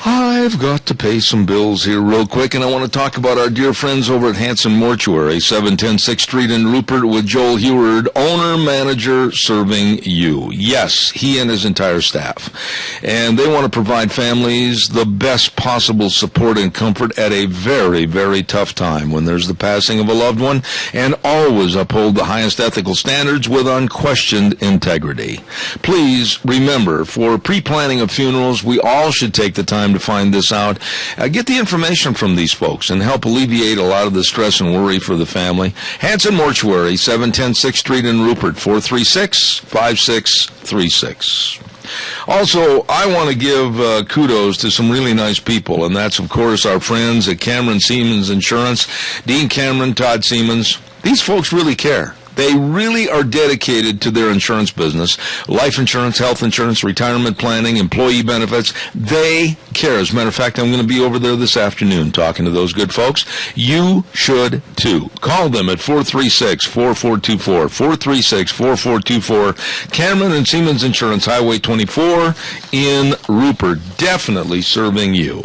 I've got to pay some bills here real quick, and I want to talk about our dear friends over at Hanson Mortuary, 710 6th Street in Rupert with Joel Heward, owner-manager serving you. Yes, he and his entire staff. And they want to provide families the best possible support and comfort at a very, very tough time when there's the passing of a loved one, and always uphold the highest ethical standards with unquestioned integrity. Please remember, for pre-planning of funerals, we all should take the time to find this out. Get the information from these folks and help alleviate a lot of the stress and worry for the family. Hanson Mortuary, 710 6th Street in Rupert, 436-5636. Also, I want to give kudos to some really nice people, and that's, of course, our friends at Cameron Siemens Insurance, Dean Cameron, Todd Siemens. These folks really care. They really are dedicated to their insurance business. Life insurance, health insurance, retirement planning, employee benefits. They care. As a matter of fact, I'm going to be over there this afternoon talking to those good folks. You should, too. Call them at 436-4424. 436-4424. Cameron and Siemens Insurance, Highway 24 in Rupert. Definitely serving you.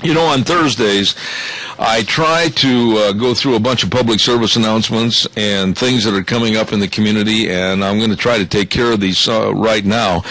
On Thursdays, I try to go through a bunch of public service announcements and things that are coming up in the community, and I'm going to try to take care of these right now.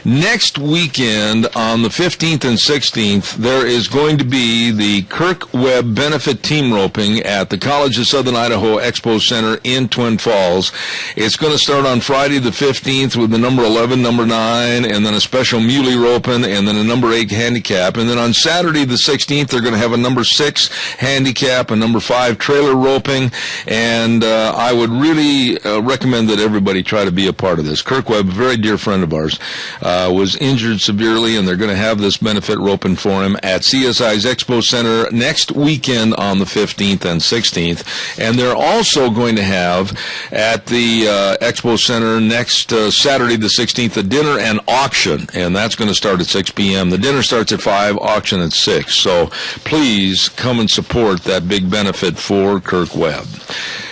Next weekend, on the 15th and 16th, there is going to be the Kirk Webb Benefit Team Roping at the College of Southern Idaho Expo Center in Twin Falls. It's going to start on Friday the 15th with the number 11, number 9, and then a special muley roping, and then a number 8 handicap. And then on Saturday the 16th, they're going to have a number 6 handicap, a number 5 trailer roping, and I would really recommend that everybody try to be a part of this. Kirk Webb, a very dear friend of ours, was injured severely, and they're going to have this benefit roping for him at CSI's Expo Center next weekend on the 15th and 16th, and they're also going to have at the Expo Center next Saturday the 16th a dinner and auction, and that's going to start at 6 p.m. The dinner starts at 5, auction at 6, so please come and support that big benefit for Kirk Webb.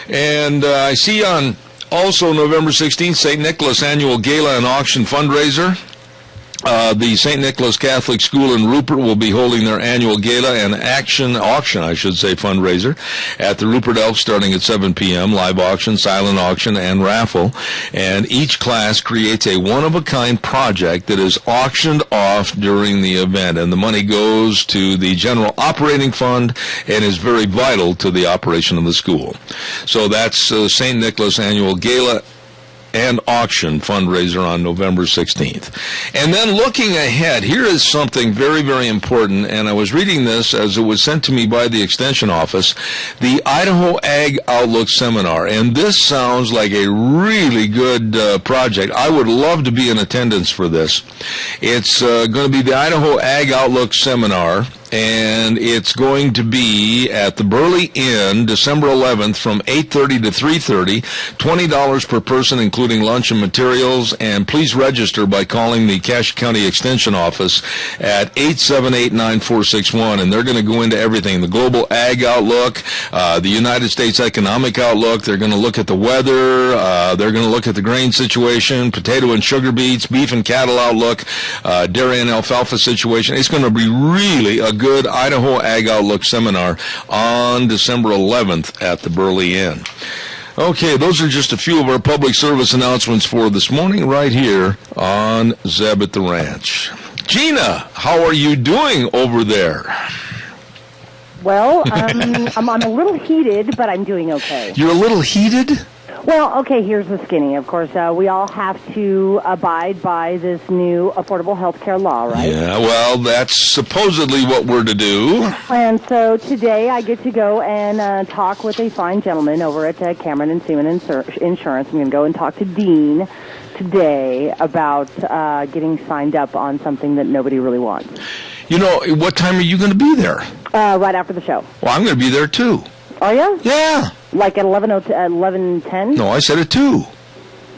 And I see on also November 16th, St. Nicholas Annual Gala and Auction Fundraiser. The St. Nicholas Catholic School in Rupert will be holding their annual gala and auction, fundraiser at the Rupert Elks starting at 7 p.m. Live auction, silent auction, and raffle. And each class creates a one-of-a-kind project that is auctioned off during the event. And the money goes to the general operating fund and is very vital to the operation of the school. So that's St. Nicholas Annual Gala and auction fundraiser on November 16th. And then looking ahead, here is something very, very important, and I was reading this as it was sent to me by the Extension Office, the Idaho Ag Outlook Seminar. And this sounds like a really good project. I would love to be in attendance for this. It's going to be the Idaho Ag Outlook Seminar, and it's going to be at the Burley Inn, December 11th from 8:30 to 3:30, $20 per person, including lunch and materials, and please register by calling the Cache County Extension Office at 878-9461, and they're going to go into everything, the global ag outlook, the United States economic outlook, they're going to look at the weather, they're going to look at the grain situation, potato and sugar beets, beef and cattle outlook, dairy and alfalfa situation. It's going to be really a good Idaho Ag Outlook Seminar on December 11th at the Burley Inn. Okay, those are just a few of our public service announcements for this morning right here on Zeb at the Ranch. Gina, how are you doing over there? Well, I'm a little heated, but I'm doing okay. You're a little heated? Well, okay, here's the skinny. Of course, we all have to abide by this new affordable health care law, right? Yeah, well, that's supposedly what we're to do. And so today I get to go and talk with a fine gentleman over at Cameron and Seaman Insurance. I'm going to go and talk to Dean today about getting signed up on something that nobody really wants. You know, what time are you going to be there? Right after the show. Well, I'm going to be there, too. Are you? Yeah. Like at 11:10? No, I said at 2.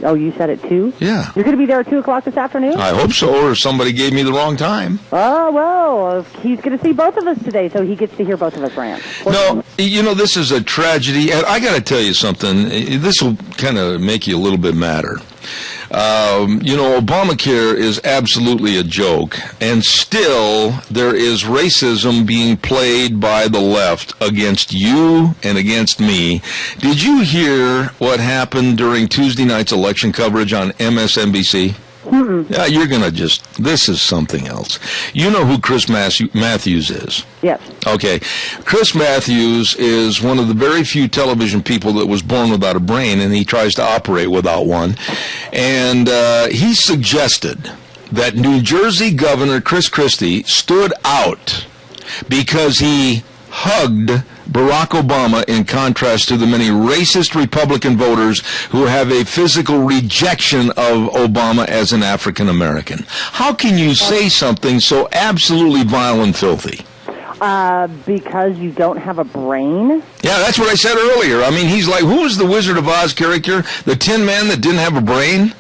Oh, you said at 2? Yeah. You're going to be there at 2 o'clock this afternoon? I hope so, or somebody gave me the wrong time. Oh, well, he's going to see both of us today, so he gets to hear both of us rant. No, you know, this is a tragedy, and I got to tell you something. This will kind of make you a little bit madder. You know, Obamacare is absolutely a joke, and still there is racism being played by the left against you and against me. Did you hear what happened during Tuesday night's election coverage on MSNBC? Mm-mm. Yeah, you're going to this is something else. You know who Chris Matthews is? Yes. Okay. Chris Matthews is one of the very few television people that was born without a brain, and he tries to operate without one. And he suggested that New Jersey Governor Chris Christie stood out because he hugged Barack Obama in contrast to the many racist Republican voters who have a physical rejection of Obama as an African American. How can you say something so absolutely vile and filthy? Because you don't have a brain? Yeah, that's what I said earlier. I mean, he's like, who was the Wizard of Oz character? The Tin Man that didn't have a brain?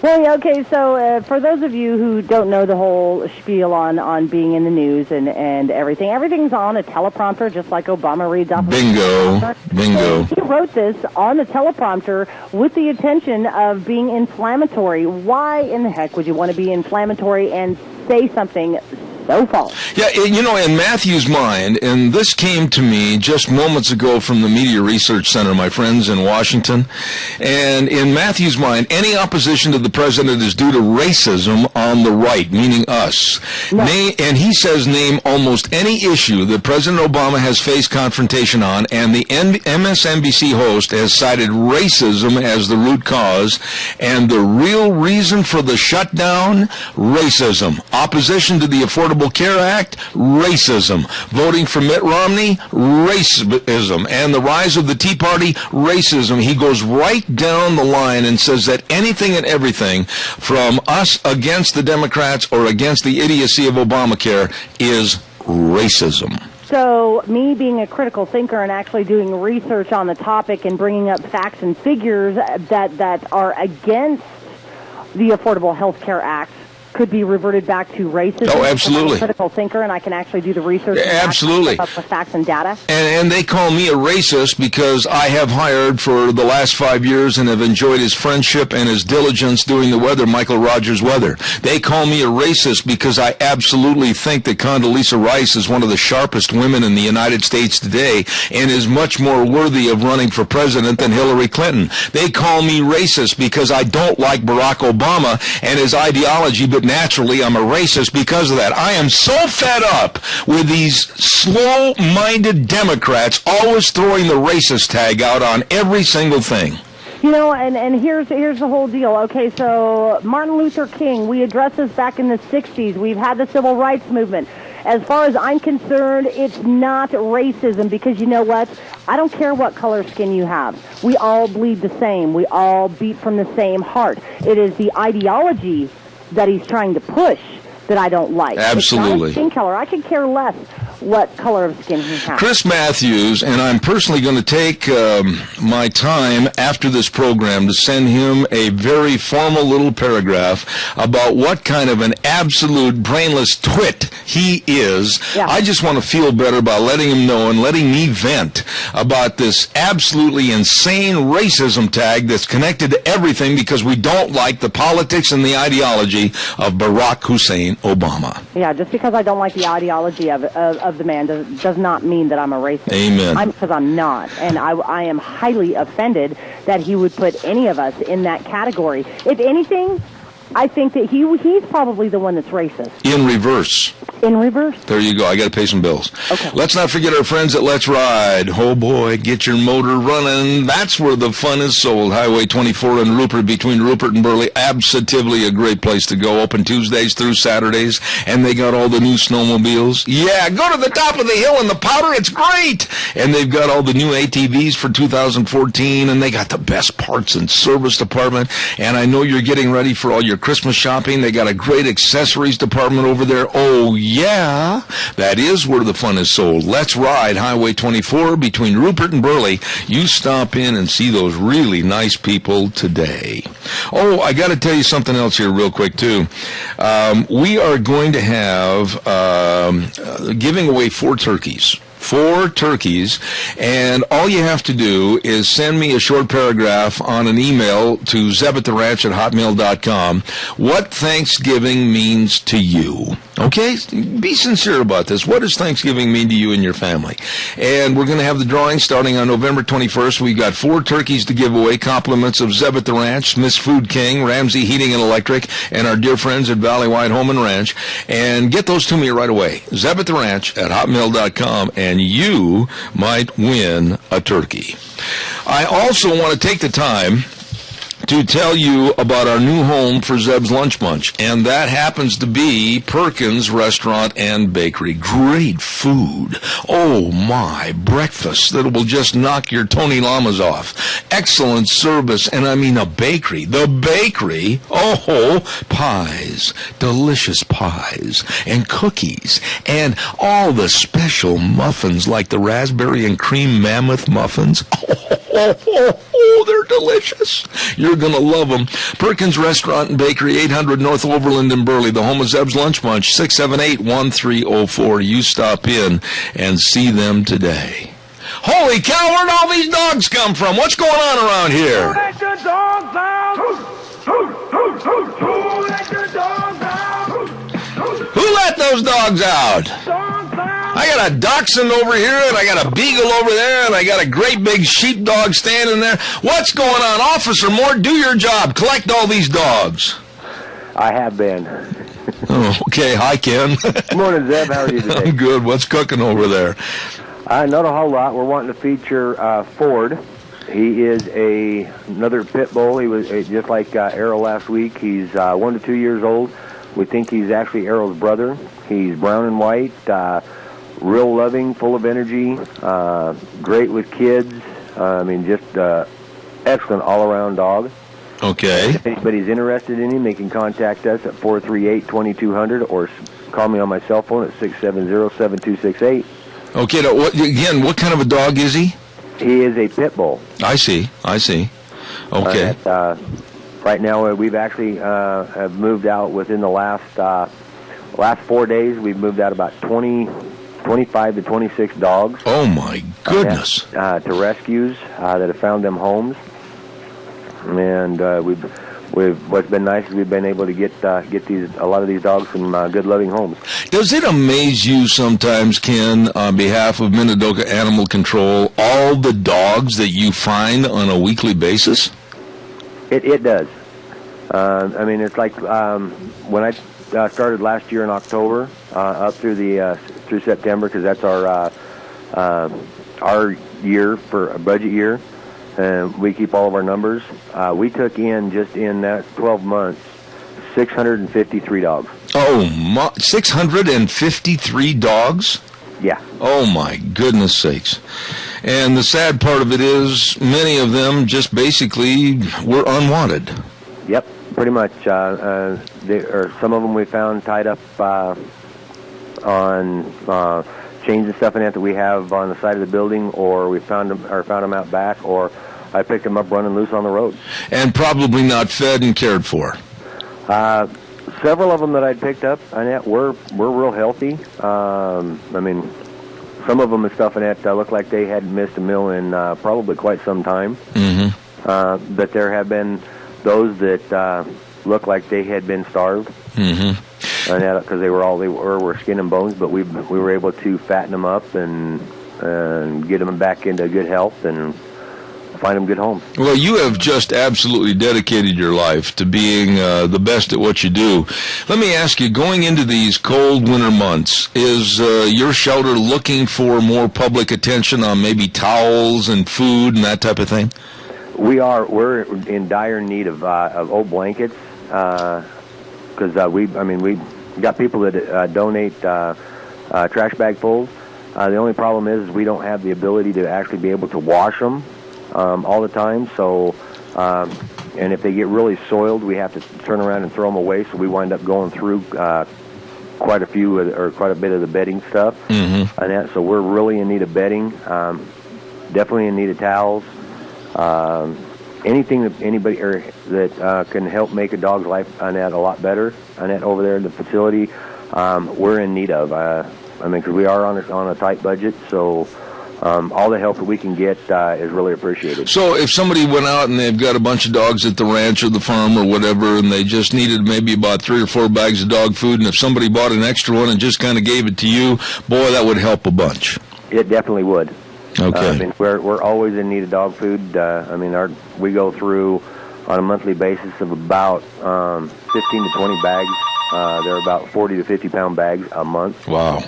Well, yeah, okay, so for those of you who don't know the whole spiel on being in the news and everything's on a teleprompter, just like Obama reads off. Bingo. So he wrote this on the teleprompter with the intention of being inflammatory. Why in the heck would you want to be inflammatory and say something so false? Yeah, you know, in Matthew's mind, and this came to me just moments ago from the Media Research Center, my friends in Washington, and in Matthew's mind, any opposition to the president is due to racism on the right, meaning us. No. And he says name almost any issue that President Obama has faced confrontation on, and the MSNBC host has cited racism as the root cause, and the real reason for the shutdown, racism. Opposition to the Affordable Care Act, racism. Voting for Mitt Romney, racism. And the rise of the Tea Party, racism. He goes right down the line and says that anything and everything from us against the Democrats or against the idiocy of Obamacare is racism. So me being a critical thinker and actually doing research on the topic and bringing up facts and figures that are against the Affordable Health Care Act could be reverted back to racism. Oh, absolutely. I'm a critical thinker, and I can actually do the research. Absolutely. And with facts and data. And they call me a racist because I have hired for the last 5 years and have enjoyed his friendship and his diligence doing the weather, Michael Rogers Weather. They call me a racist because I absolutely think that Condoleezza Rice is one of the sharpest women in the United States today and is much more worthy of running for president than Hillary Clinton. They call me racist because I don't like Barack Obama and his ideology, but naturally I'm a racist because of that. I am so fed up with these slow-minded Democrats always throwing the racist tag out on every single thing. You know, and here's the whole deal. Okay, so Martin Luther King, we addressed this back in the 60s. We've had the civil rights movement. As far as I'm concerned, it's not racism because you know what? I don't care what color skin you have. We all bleed the same. We all beat from the same heart. It is the ideology that he's trying to push that I don't like. Absolutely. It's not skin color. I could care less what color of skin he has. Chris Matthews, and I'm personally going to take my time after this program to send him a very formal little paragraph about what kind of an absolute brainless twit he is. Yeah. I just want to feel better by letting him know and letting me vent about this absolutely insane racism tag that's connected to everything because we don't like the politics and the ideology of Barack Hussein Obama. Yeah, just because I don't like the ideology of of the man does not mean that I'm a racist. Amen. Because I'm not. And I am highly offended that he would put any of us in that category. If anything, I think that he's probably the one that's racist. In reverse. In reverse? There you go. I got to pay some bills. Okay. Let's not forget our friends at Let's Ride. Oh, boy, get your motor running. That's where the fun is sold. Highway 24 in Rupert, between Rupert and Burley. Absolutely a great place to go. Open Tuesdays through Saturdays. And they got all the new snowmobiles. Yeah, go to the top of the hill in the Powder. It's great. And they've got all the new ATVs for 2014. And they got the best parts and service department. And I know you're getting ready for all your Christmas shopping. They got a great accessories department over there. Oh, yeah, that is where the fun is sold. Let's Ride, Highway 24, between Rupert and Burley. You stop in and see those really nice people today. Oh, I got to tell you something else here real quick, too. We are going to have giving away 4 turkeys. 4 turkeys, and all you have to do is send me a short paragraph on an email to zebattheranch@hotmail.com what Thanksgiving means to you. Okay? Be sincere about this. What does Thanksgiving mean to you and your family? And we're going to have the drawing starting on November 21st. We've got 4 turkeys to give away, compliments of Zeb at the Ranch, Miss Food King, Ramsey Heating and Electric, and our dear friends at Valley White Home and Ranch. And get those to me right away. zebattheranch@hotmail.com, and you might win a turkey. I also want to take the time to tell you about our new home for Zeb's Lunch Bunch, and that happens to be Perkins Restaurant and Bakery. Great food. Oh, my. Breakfast that will just knock your Tony Lamas off. Excellent service, and I mean a bakery. The bakery, oh, pies, delicious pies, and cookies, and all the special muffins like the raspberry and cream mammoth muffins. Oh, they're delicious. You're going to love them. Perkins Restaurant and Bakery, 800 North Overland in Burley, the home of Zeb's Lunch Bunch, 678-1304. You stop in and see them today. Holy cow, where'd all these dogs come from? What's going on around here? Who let the dogs out? Who let the dogs out? Who let those dogs out? I got a dachshund over here, and I got a beagle over there, and I got a great big sheepdog standing there. What's going on? Officer Moore, do your job. Collect all these dogs. I have been. Oh, okay. Hi, Ken. Good morning, Zeb. How are you today? I'm good. What's cooking over there? Not a whole lot. We're wanting to feature Ford. He is another pit bull. He was just like Arrow last week. He's 1 to 2 years old. We think he's actually Arrow's brother. He's brown and white, real loving, full of energy, great with kids. Just excellent all-around dog. Okay. If anybody's interested in him, they can contact us at 438-2200 or call me on my cell phone at 670-7268. Okay. Now, what kind of a dog is he? He is a pit bull. I see. Okay. Right now, we've actually have moved out within the last 4 days. We've moved out about 25 to 26 dogs. Oh my goodness! To rescues that have found them homes, and what's been nice is we've been able to get a lot of these dogs from good, loving homes. Does it amaze you sometimes, Ken, on behalf of Minidoka Animal Control, all the dogs that you find on a weekly basis? It does. It's like when I started last year in October up through September, because that's our year for a budget year, and we keep all of our numbers. We took in just in that 12 months 653 dogs. Oh, 653 dogs? Yeah. Oh my goodness sakes. And the sad part of it is many of them just basically were unwanted. Yep, pretty much. Some of them we found tied up on chains and stuff in that we have on the side of the building, or we found them out back, or I picked them up running loose on the road. And probably not fed and cared for. Several of them that I'd picked up, Annette, were real healthy. Some of them and stuff in that looked like they hadn't missed a meal in probably quite some time. Mm-hmm. But there have been those that looked like they had been starved. Mm-hmm. because they were skin and bones, but we were able to fatten them up and get them back into good health and find them good homes. Well, you have just absolutely dedicated your life to being the best at what you do. Let me ask you, going into these cold winter months, is your shelter looking for more public attention on maybe towels and food and that type of thing? We're in dire need of old blankets because we got people that donate trash bag fulls. The only problem is we don't have the ability to actually be able to wash them all the time. So, and if they get really soiled, we have to turn around and throw them away. So we wind up going through quite a bit of the bedding stuff. Mm-hmm. And so we're really in need of bedding. Definitely in need of towels. Anything that anybody that can help make a dog's life on that a lot better on that over there in the facility, we're in need of. Because we are on a tight budget, so all the help that we can get is really appreciated. So if somebody went out and they've got a bunch of dogs at the ranch or the farm or whatever, and they just needed maybe about 3 or 4 bags of dog food, and if somebody bought an extra one and just kind of gave it to you, boy, that would help a bunch. It definitely would. Okay. We're always in need of dog food. We go through on a monthly basis of about 15 to 20 bags. They're about 40 to 50 pound bags a month. Wow.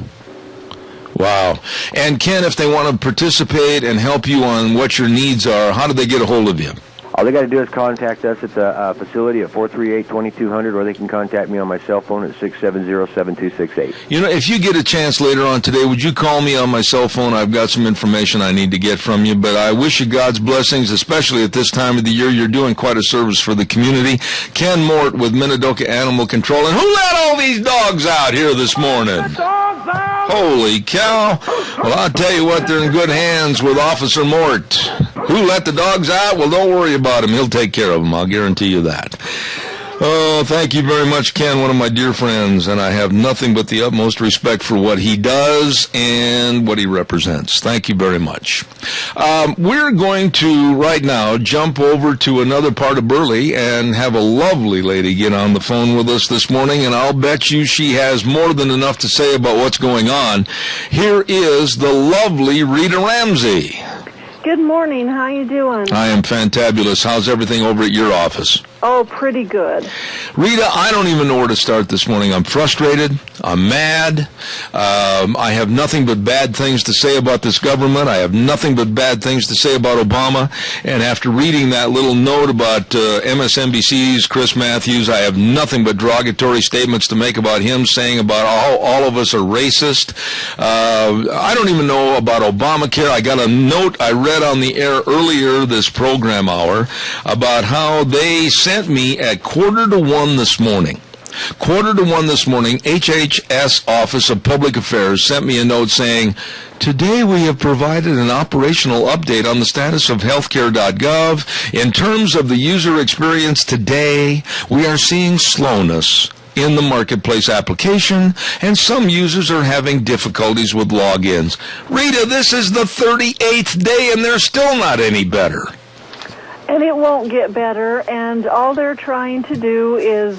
And Ken, if they want to participate and help you on what your needs are, how do they get a hold of you? All they got to do is contact us at the facility at 438-2200, or they can contact me on my cell phone at 670-7268. If you get a chance later on today, would you call me on my cell phone? I've got some information I need to get from you, but I wish you God's blessings, especially at this time of the year. You're doing quite a service for the community. Ken Mort with Minidoka Animal Control. And who let all these dogs out here this morning? Holy cow. Well, I'll tell you what, they're in good hands with Officer Mort. Who let the dogs out? Well, don't worry about him. He'll take care of them. I'll guarantee you that. Oh, thank you very much, Ken, one of my dear friends, and I have nothing but the utmost respect for what he does and what he represents. Thank you very much. We're going to, right now, jump over to another part of Burley and have a lovely lady get on the phone with us this morning, and I'll bet you she has more than enough to say about what's going on. Here is the lovely Rita Ramsey. Good morning. How you doing? I am fantabulous. How's everything over at your office? Oh, pretty good. Rita, I don't even know where to start this morning. I'm frustrated. I'm mad. I have nothing but bad things to say about this government. I have nothing but bad things to say about Obama. And after reading that little note about MSNBC's Chris Matthews, I have nothing but derogatory statements to make about him, saying about how all of us are racist. I don't even know about Obamacare. I got a note I read on the air earlier this program hour about how they sent me at 1:45 this morning. 1:45 this morning, HHS Office of Public Affairs sent me a note saying, today we have provided an operational update on the status of Healthcare.gov. In terms of the user experience today, we are seeing slowness in the marketplace application, and some users are having difficulties with logins. Rita, this is the 38th day, and they're still not any better. And it won't get better, and all they're trying to do is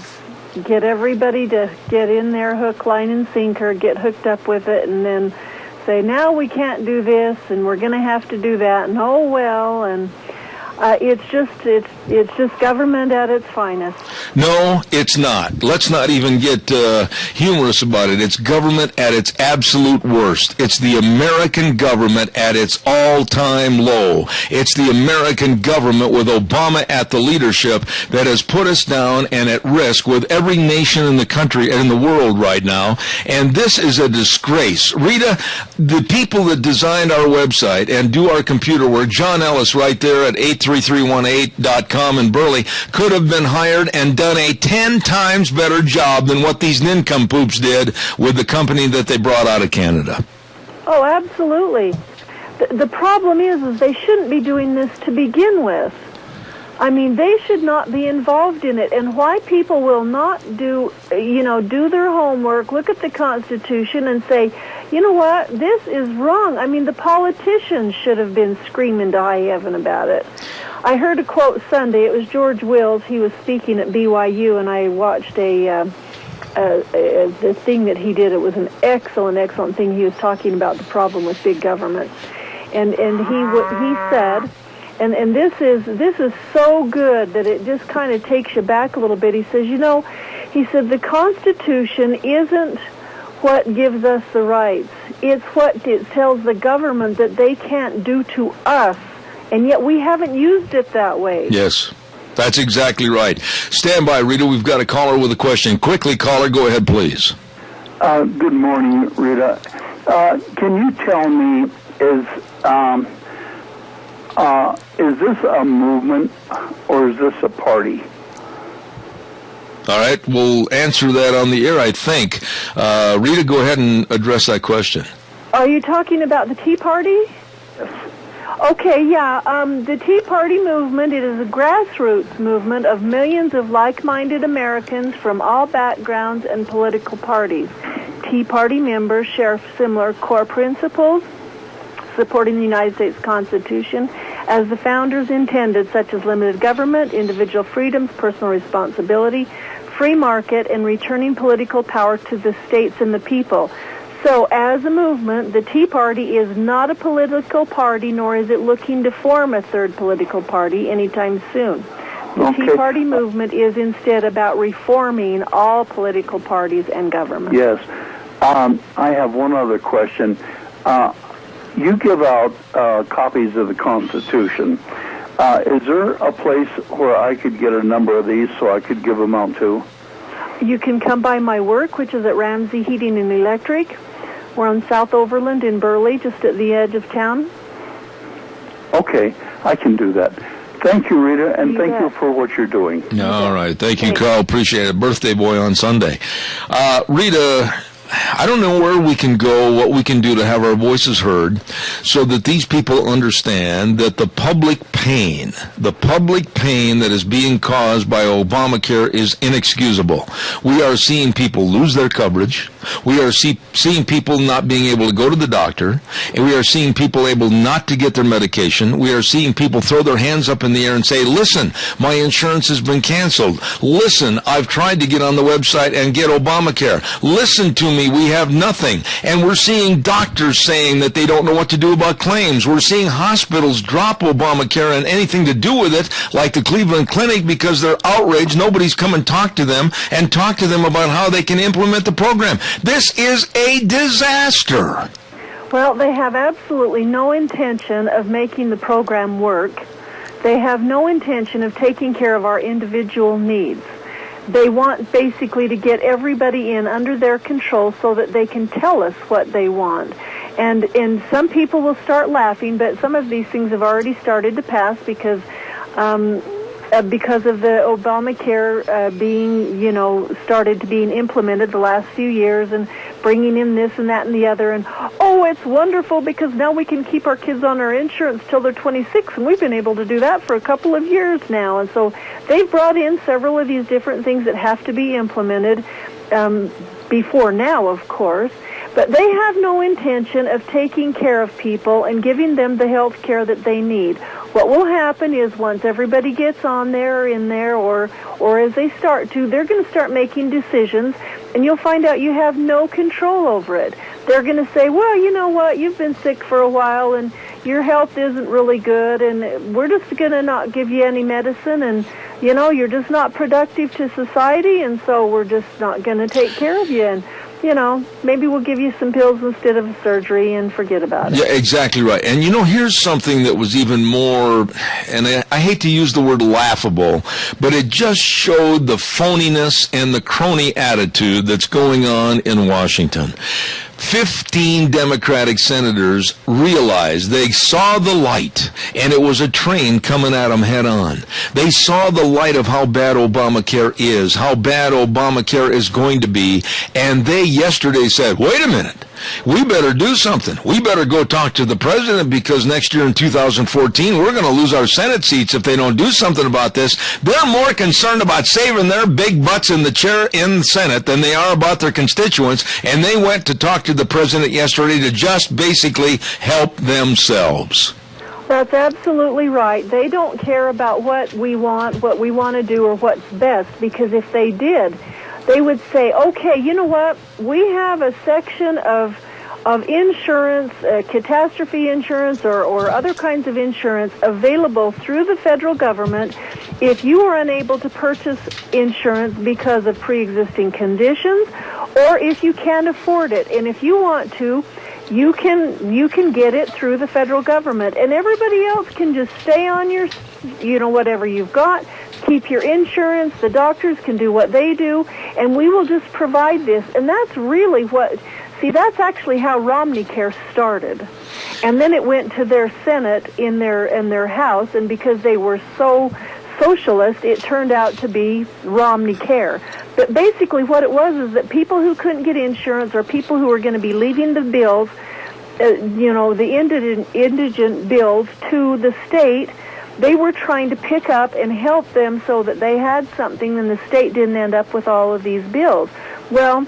get everybody to get in there hook, line, and sinker, get hooked up with it, and then say, now we can't do this, and we're going to have to do that, and oh well, and it's just government at its finest. No, it's not. Let's not even get humorous about it. It's government at its absolute worst. It's the American government at its all-time low. It's the American government with Obama at the leadership that has put us down and at risk with every nation in the country and in the world right now. And this is a disgrace. Rita, the people that designed our website and do our computer work, John Ellis right there at 83318.com in Burley, could have been hired and done a 10 times better job than what these nincompoops did with the company that they brought out of Canada. Oh, absolutely. The problem is they shouldn't be doing this to begin with. I mean, they should not be involved in it. And why people will not do their homework, look at the Constitution and say, you know what, this is wrong. I mean, the politicians should have been screaming to high heaven about it. I heard a quote Sunday. It was George Wills. He was speaking at BYU, and I watched a the thing that he did. It was an excellent thing. He was talking about the problem with big government, and he said, and this is so good that it just kind of takes you back a little bit. He says, he said the Constitution isn't what gives us the rights. It's what it tells the government that they can't do to us, and yet we haven't used it that way. Yes. That's exactly right. Stand by, Rita. We've got a caller with a question. Quickly, caller, go ahead, please. Good morning, Rita. Can you tell me, is this a movement or is this a party? All right, we'll answer that on the air, I think. Rita, go ahead and address that question. Are you talking about the Tea Party? Yes. Okay, yeah. The Tea Party movement, it is a grassroots movement of millions of like-minded Americans from all backgrounds and political parties. Tea Party members share similar core principles, supporting the United States Constitution as the founders intended, such as limited government, individual freedoms, personal responsibility, free market, and returning political power to the states and the people. So, as a movement, the Tea Party is not a political party, nor is it looking to form a third political party anytime soon. The Tea Party movement is instead about reforming all political parties and government. Yes. I have one other question. You give out copies of the Constitution. Is there a place where I could get a number of these so I could give them out too? You can come by my work, which is at Ramsey Heating and Electric. We're on South Overland in Burley, just at the edge of town. Okay, I can do that. Thank you, Rita, and thank you for what you're doing. All right. Thank you, Carl. Appreciate it. Birthday boy on Sunday. Rita, I don't know where we can go, what we can do to have our voices heard so that these people understand that the public pain that is being caused by Obamacare is inexcusable. We are seeing people lose their coverage. We are seeing people not being able to go to the doctor. And we are seeing people able not to get their medication. We are seeing people throw their hands up in the air and say, listen, my insurance has been canceled. Listen, I've tried to get on the website and get Obamacare. Listen to me, we have nothing. And we're seeing doctors saying that they don't know what to do about claims. We're seeing hospitals drop Obamacare and anything to do with it, like the Cleveland Clinic, because they're outraged. Nobody's come and talk to them about how they can implement the program. This is a disaster. Well, they have absolutely no intention of making the program work. They have no intention of taking care of our individual needs. They want basically to get everybody in under their control so that they can tell us what they want. And some people will start laughing, but some of these things have already started to pass because of the Obamacare being, started to being implemented the last few years and bringing in this and that and the other. And, oh, it's wonderful because now we can keep our kids on our insurance till they're 26, and we've been able to do that for a couple of years now. And so they've brought in several of these different things that have to be implemented before now, of course. But they have no intention of taking care of people and giving them the health care that they need. What will happen is once everybody gets on there, in there, or as they start to, they're going to start making decisions, and you'll find out you have no control over it. They're going to say, well, you know what, you've been sick for a while, and your health isn't really good, and we're just going to not give you any medicine, and, you're just not productive to society, and so we're just not going to take care of you. And maybe we'll give you some pills instead of surgery and forget about it. Yeah, exactly right. And here's something that was even more, and I hate to use the word laughable, but it just showed the phoniness and the crony attitude that's going on in Washington. 15 Democratic senators realized they saw the light, and it was a train coming at them head on. They saw the light of how bad Obamacare is, how bad Obamacare is going to be, and they yesterday said, wait a minute. We better do something. We better go talk to the president because next year in 2014, we're going to lose our Senate seats if they don't do something about this. They're more concerned about saving their big butts in the chair in the Senate than they are about their constituents, and they went to talk to the president yesterday to just basically help themselves. That's absolutely right. They don't care about what we want to do, or what's best, because if they did, they would say, okay, you know what, we have a section of insurance, catastrophe insurance or other kinds of insurance available through the federal government if you are unable to purchase insurance because of pre-existing conditions or if you can't afford it. And if you want to, you can get it through the federal government. And everybody else can just stay on your, whatever you've got, keep your insurance, the doctors can do what they do, and we will just provide this. And that's really that's actually how Romneycare started. And then it went to their Senate in their House, and because they were so socialist, it turned out to be Romneycare. But basically what it was is that people who couldn't get insurance or people who were going to be leaving the bills, the indigent bills to the state, they were trying to pick up and help them so that they had something and the state didn't end up with all of these bills. Well,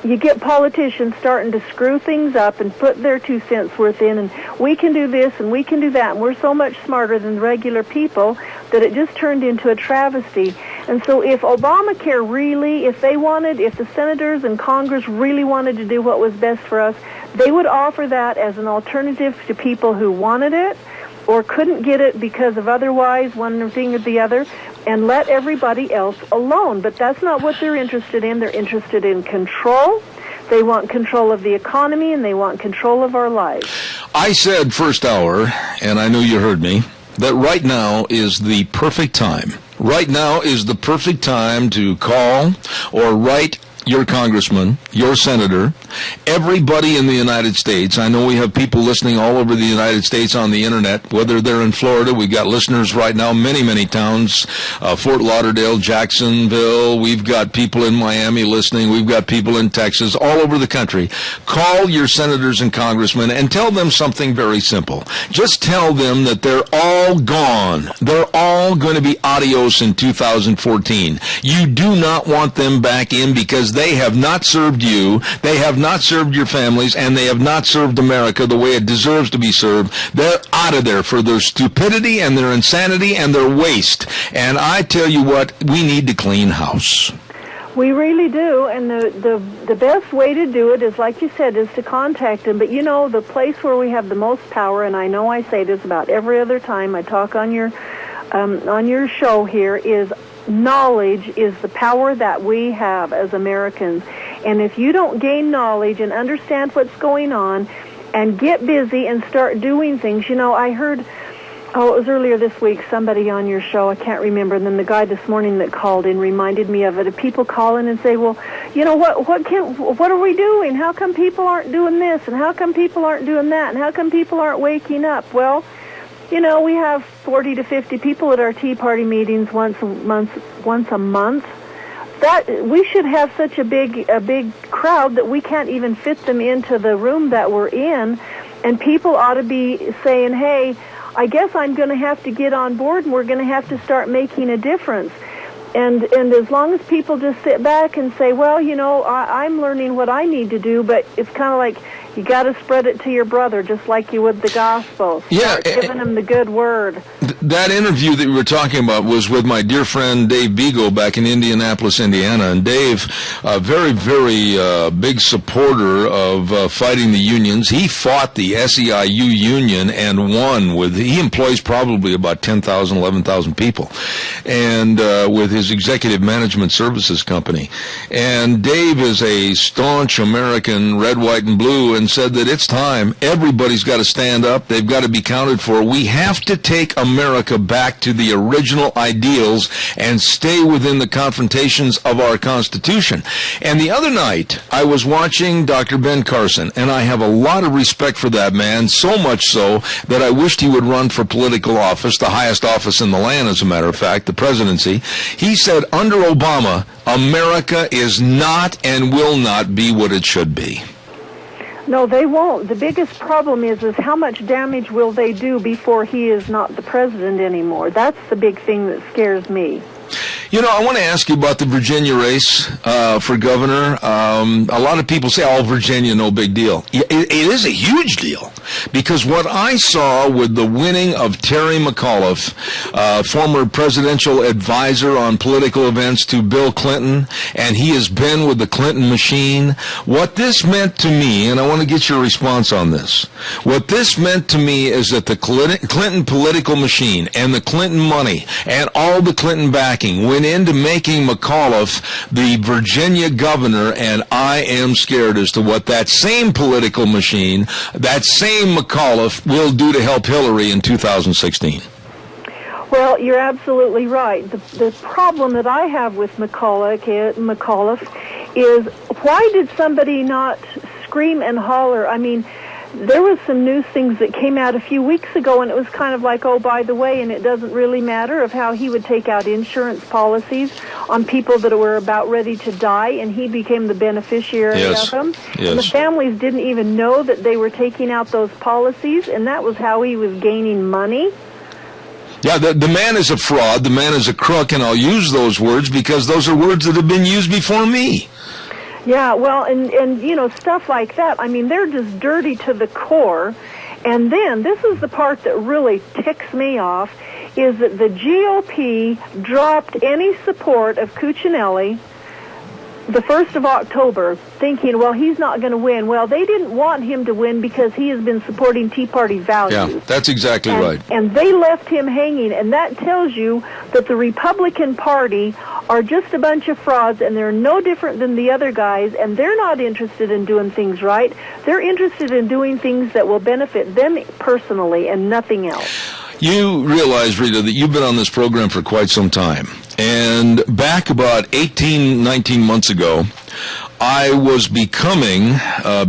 you get politicians starting to screw things up and put their 2 cents worth in, and we can do this and we can do that, and we're so much smarter than regular people that it just turned into a travesty. And so if Obamacare really, if the senators and Congress really wanted to do what was best for us, they would offer that as an alternative to people who wanted it or couldn't get it because of otherwise one thing or the other, and let everybody else alone. But that's not what they're interested in. They're interested in control. They want control of the economy, and they want control of our lives. I said first hour, and I know you heard me, that right now is the perfect time. Right now is the perfect time to call or write your congressman, your senator, everybody in the United States. I know we have people listening all over the United States on the internet, whether they're in Florida. We've got listeners right now, many, many towns, Fort Lauderdale, Jacksonville. We've got people in Miami listening. We've got people in Texas, all over the country. Call your senators and congressmen and tell them something very simple. Just tell them that they're all gone. They're all going to be adios in 2014. You do not want them back in because they have not served you, they have not served your families, and they have not served America the way it deserves to be served. They're out of there for their stupidity and their insanity and their waste. And I tell you what, we need to clean house. We really do, and the best way to do it is, like you said, is to contact them. But the place where we have the most power, and I know I say this about every other time I talk on your show here, is knowledge is the power that we have as Americans. And if you don't gain knowledge and understand what's going on and get busy and start doing things, I heard, it was earlier this week, somebody on your show, I can't remember, and then the guy this morning that called in reminded me of it. People call in and say, well, what are we doing? How come people aren't doing this? And how come people aren't doing that? And how come people aren't waking up? Well, we have 40 to 50 people at our Tea Party meetings once a month. That we should have such a big crowd that we can't even fit them into the room that we're in, and people ought to be saying, "Hey, I guess I'm going to have to get on board, and we're going to have to start making a difference." And as long as people just sit back and say, "Well, I'm learning what I need to do," but it's kind of like you got to spread it to your brother, just like you would the gospel. Start giving him the good word. That interview that we were talking about was with my dear friend Dave Beagle back in Indianapolis, Indiana. And Dave, a very, very big supporter of fighting the unions. He fought the SEIU union and won he employs probably about 10,000, 11,000 people, and with his executive management services company. And Dave is a staunch American, red, white, and blue, and said that it's time. Everybody's got to stand up. They've got to be counted for. We have to take America back to the original ideals and stay within the confrontations of our Constitution. And the other night, I was watching Dr. Ben Carson, and I have a lot of respect for that man, so much so that I wished he would run for political office, the highest office in the land, as a matter of fact, the presidency. He said, under Obama, America is not and will not be what it should be. No, they won't. The biggest problem is how much damage will they do before he is not the president anymore. That's the big thing that scares me. You know, I want to ask you about the Virginia race for governor. A lot of people say, oh, Virginia, no big deal. It is a huge deal, because what I saw with the winning of Terry McAuliffe, former presidential advisor on political events to Bill Clinton, and he has been with the Clinton machine, what this meant to me, and I want to get your response on this, what this meant to me is that the Clinton political machine and the Clinton money and all the Clinton backing went into making McAuliffe the Virginia governor, and I am scared as to what that same political machine, that same McAuliffe, will do to help Hillary in 2016. Well, you're absolutely right. The problem that I have with McAuliffe is, why did somebody not scream and holler? I mean, there was some news things that came out a few weeks ago, and it was kind of like, oh, by the way, and it doesn't really matter, of how he would take out insurance policies on people that were about ready to die, and he became the beneficiary of them. Yes. And the families didn't even know that they were taking out those policies, and that was how he was gaining money. Yeah, the man is a fraud, the man is a crook, and I'll use those words because those are words that have been used before me. Yeah, well, and you know, stuff like that, I mean, they're just dirty to the core. And then, this is the part that really ticks me off, is that the GOP dropped any support of Cuccinelli the 1st of October, thinking, well, he's not going to win. Well, they didn't want him to win because he has been supporting Tea Party values. Yeah, that's exactly right. And they left him hanging, and that tells you that the Republican Party are just a bunch of frauds, and they're no different than the other guys, and they're not interested in doing things right. They're interested in doing things that will benefit them personally and nothing else. You realize, Rita, that you've been on this program for quite some time. And back about 18, 19 months ago, I was becoming,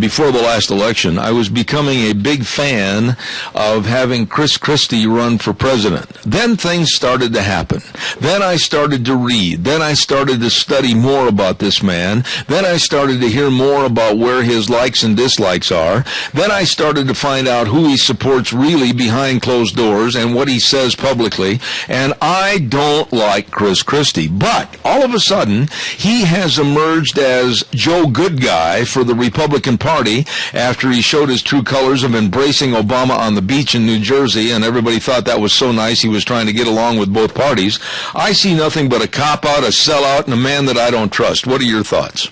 before the last election, I was becoming a big fan of having Chris Christie run for president. Then things started to happen. Then I started to read. Then I started to study more about this man. Then I started to hear more about where his likes and dislikes are. Then I started to find out who he supports really behind closed doors and what he says publicly. And I don't like Chris Christie. But all of a sudden, he has emerged as Joe Good Guy for the Republican Party after he showed his true colors of embracing Obama on the beach in New Jersey, and everybody thought that was so nice. He was trying to get along with both parties. I see nothing but a cop-out, a sellout, and a man that I don't trust. What are your thoughts?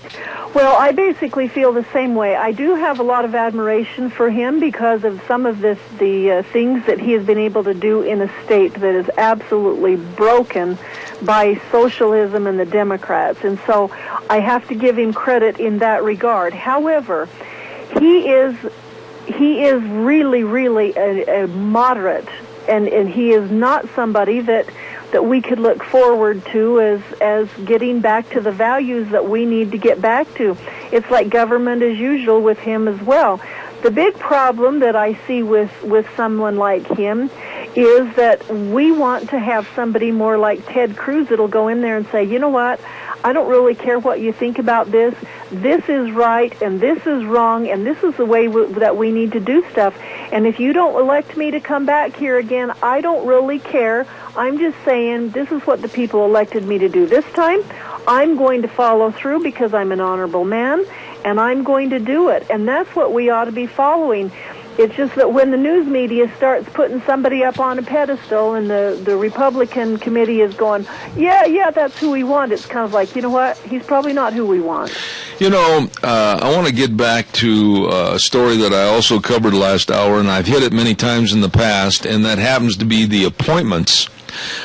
Well, I basically feel the same way. I do have a lot of admiration for him because of some of the things that he has been able to do in a state that is absolutely broken by socialism and the Democrats. And so I have to give him credit in that regard. However, he is really, really a moderate, and he is not somebody that we could look forward to as getting back to the values that we need to get back to. It's like government as usual with him as well. The big problem that I see with someone like him is that we want to have somebody more like Ted Cruz that'll go in there and say, you know what, I don't really care what you think about this. This is right, and this is wrong, and this is the way that we need to do stuff. And if you don't elect me to come back here again, I don't really care. I'm just saying this is what the people elected me to do this time. I'm going to follow through because I'm an honorable man, and I'm going to do it. And that's what we ought to be following. It's just that when the news media starts putting somebody up on a pedestal and the Republican committee is going, yeah, that's who we want, it's kind of like, you know what, he's probably not who we want. You know, I want to get back to a story that I also covered last hour, and I've hit it many times in the past, and that happens to be the appointments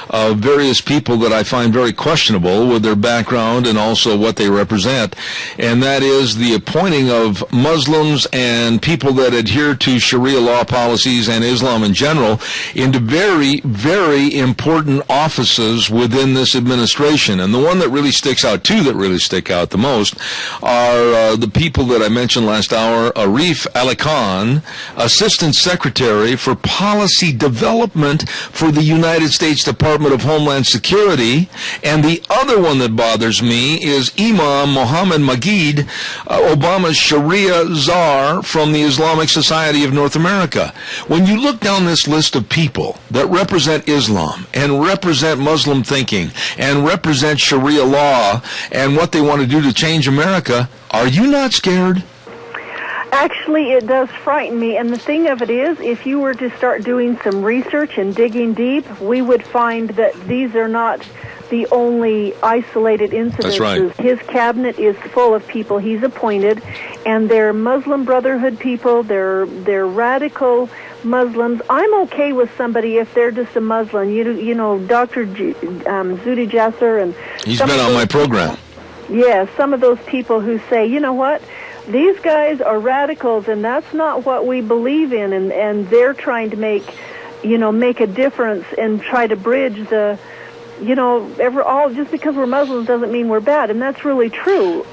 of various people that I find very questionable with their background and also what they represent, and that is the appointing of Muslims and people that adhere to Sharia law policies and Islam in general into very, very important offices within this administration. And the one that really sticks out, two that really stick out the most, are the people that I mentioned last hour, Arif Ali Khan, Assistant Secretary for Policy Development for the United States States Department of Homeland Security. And the other one that bothers me is Imam Mohammed Magid, Obama's Sharia czar from the Islamic Society of North America. When you look down this list of people that represent Islam and represent Muslim thinking and represent Sharia law and what they want to do to change America, are you not scared? Actually, it does frighten me, and the thing of it is, if you were to start doing some research and digging deep, we would find that these are not the only isolated incidences. That's right. His cabinet is full of people he's appointed, and they're Muslim Brotherhood people, they're radical Muslims. I'm okay with somebody if they're just a Muslim. You know, Dr. Zuhdi Jasser and... He's been on my program. Yeah, some of those people who say, you know what, these guys are radicals, and that's not what we believe in, and they're trying to make a difference and try to bridge the, just because we're Muslims doesn't mean we're bad, and that's really true.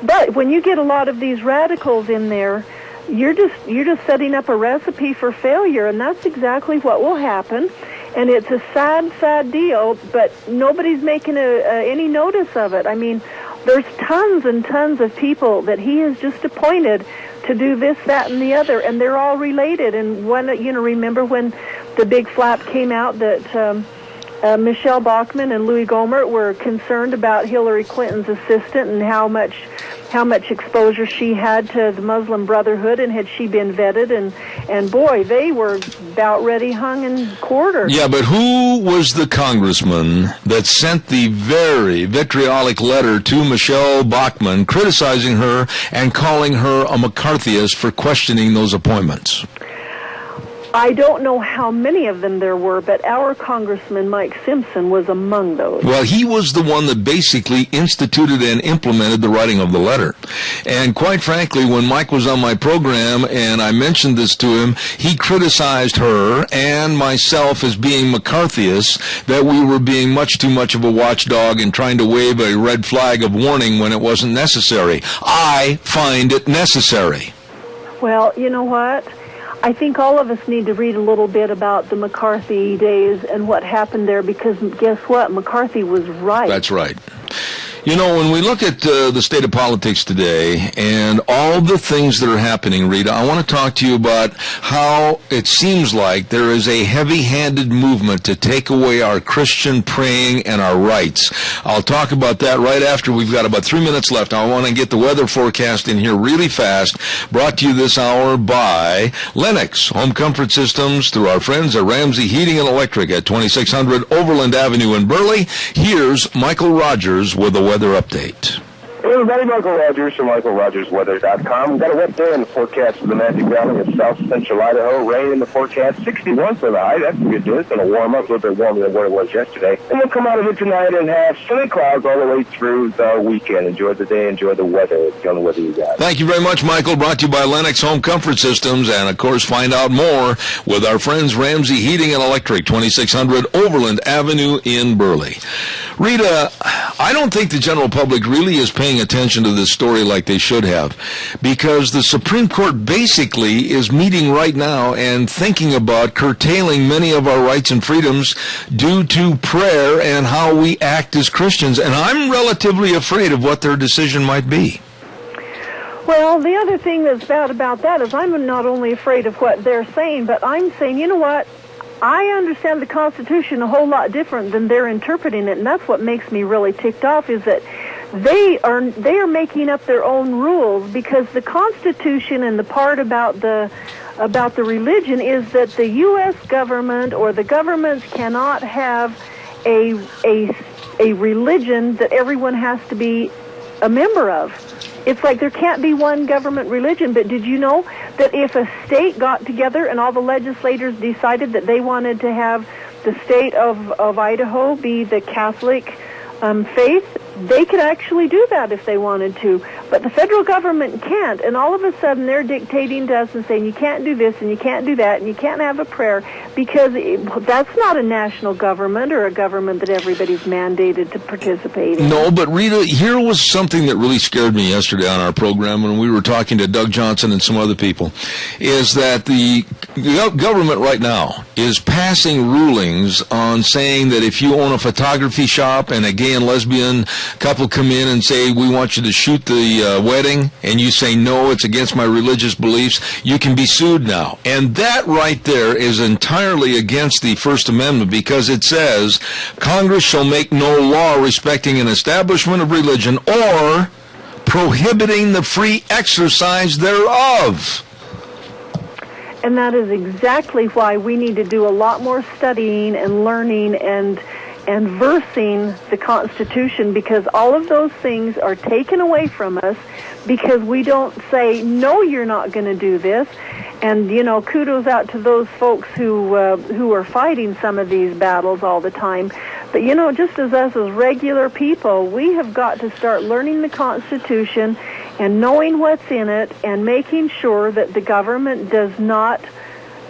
But when you get a lot of these radicals in there, you're just setting up a recipe for failure, and that's exactly what will happen. And it's a sad, sad deal, but nobody's making any notice of it. I mean, there's tons and tons of people that he has just appointed to do this, that, and the other, and they're all related. And remember when the big flap came out that Michelle Bachmann and Louis Gohmert were concerned about Hillary Clinton's assistant and how much exposure she had to the Muslim Brotherhood, and had she been vetted, and boy, they were about ready hung and quartered. Yeah, but who was the congressman that sent the very vitriolic letter to Michelle Bachmann criticizing her and calling her a McCarthyist for questioning those appointments? I don't know how many of them there were, but our Congressman Mike Simpson was among those. Well, he was the one that basically instituted and implemented the writing of the letter. And quite frankly, when Mike was on my program and I mentioned this to him, he criticized her and myself as being McCarthyists, that we were being much too much of a watchdog and trying to wave a red flag of warning when it wasn't necessary. I find it necessary. Well, you know what? I think all of us need to read a little bit about the McCarthy days and what happened there, because guess what? McCarthy was right. That's right. You know, when we look at the state of politics today and all the things that are happening, Rita, I want to talk to you about how it seems like there is a heavy-handed movement to take away our Christian praying and our rights. I'll talk about that right after. We've got about 3 minutes left. I want to get the weather forecast in here really fast, brought to you this hour by Lennox Home Comfort Systems through our friends at Ramsey Heating and Electric at 2600 Overland Avenue in Burley. Here's Michael Rogers with a weather update. Hey everybody, Michael Rogers from MichaelRogersWeather.com. We've got a wet day in the forecast for the Magic Valley of South Central Idaho. Rain in the forecast, 61 for the high. That's a good day. It's going to warm up a little bit warmer than what it was yesterday. And we'll come out of it tonight and have sunny clouds all the way through the weekend. Enjoy the day, enjoy the weather. It's the only weather you got. Thank you very much, Michael. Brought to you by Lennox Home Comfort Systems. And, of course, find out more with our friends Ramsey Heating and Electric, 2600 Overland Avenue in Burley. Rita, I don't think the general public really is paying attention to this story like they should have, because the Supreme Court basically is meeting right now and thinking about curtailing many of our rights and freedoms due to prayer and how we act as Christians. And I'm relatively afraid of what their decision might be. Well, the other thing that's bad about that is I'm not only afraid of what they're saying, but I'm saying, you know what? I understand the Constitution a whole lot different than they're interpreting it, and that's what makes me really ticked off, is that they are making up their own rules, because the Constitution and the part about the religion is that the U.S. government or the governments cannot have a religion that everyone has to be a member of. It's like there can't be one government religion, but did you know that if a state got together and all the legislators decided that they wanted to have the state of Idaho be the Catholic faith, they could actually do that if they wanted to, but the federal government can't, and all of a sudden they're dictating to us and saying you can't do this and you can't do that and you can't have a prayer, because that's not a national government or a government that everybody's mandated to participate in. No, but Rita, here was something that really scared me yesterday on our program when we were talking to Doug Johnson and some other people, is that the government right now is passing rulings on saying that if you own a photography shop and a gay and lesbian couple come in and say, we want you to shoot the wedding, and you say, no, it's against my religious beliefs, you can be sued now. And that right there is entirely against the First Amendment, because it says, Congress shall make no law respecting an establishment of religion or prohibiting the free exercise thereof. And that is exactly why we need to do a lot more studying and learning and versing the Constitution, because all of those things are taken away from us because we don't say, no, you're not going to do this. And, you know, kudos out to those folks who are fighting some of these battles all the time. But, you know, just as us as regular people, we have got to start learning the Constitution and knowing what's in it and making sure that the government does not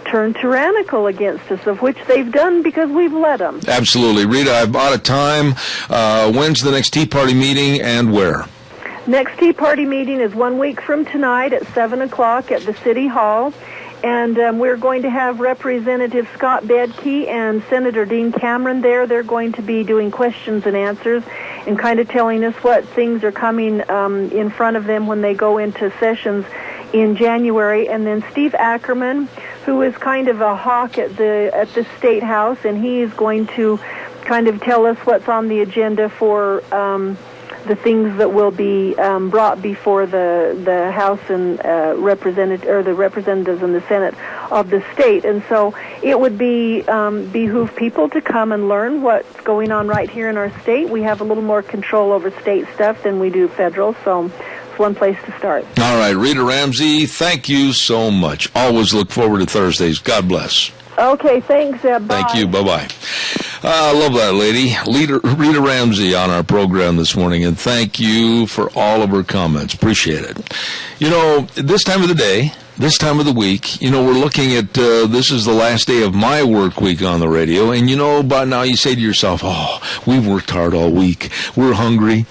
turn tyrannical against us, of which they've done because we've let them. Absolutely. Rita, I've bought a time. When's the next Tea Party meeting and where? Next Tea Party meeting is 1 week from tonight at 7 o'clock at the City Hall. And we're going to have Representative Scott Bedke and Senator Dean Cameron there. They're going to be doing questions and answers and kind of telling us what things are coming in front of them when they go into sessions in January. And then Steve Ackerman, who is kind of a hawk at the State House, and he is going to kind of tell us what's on the agenda for the things that will be brought before the House and the representatives and the Senate of the state. And so it would behoove people to come and learn what's going on right here in our state. We have a little more control over state stuff than we do federal, so it's one place to start. All right, Rita Ramsey, thank you so much. Always look forward to Thursdays. God bless. Okay, thanks, Zeb. Bye. Thank you. Bye-bye. I love that lady, Rita Ramsey, on our program this morning, and thank you for all of her comments. Appreciate it. You know, this time of the day, this time of the week, you know, we're looking at, this is the last day of my work week on the radio, and you know, by now you say to yourself, oh, we've worked hard all week, we're hungry,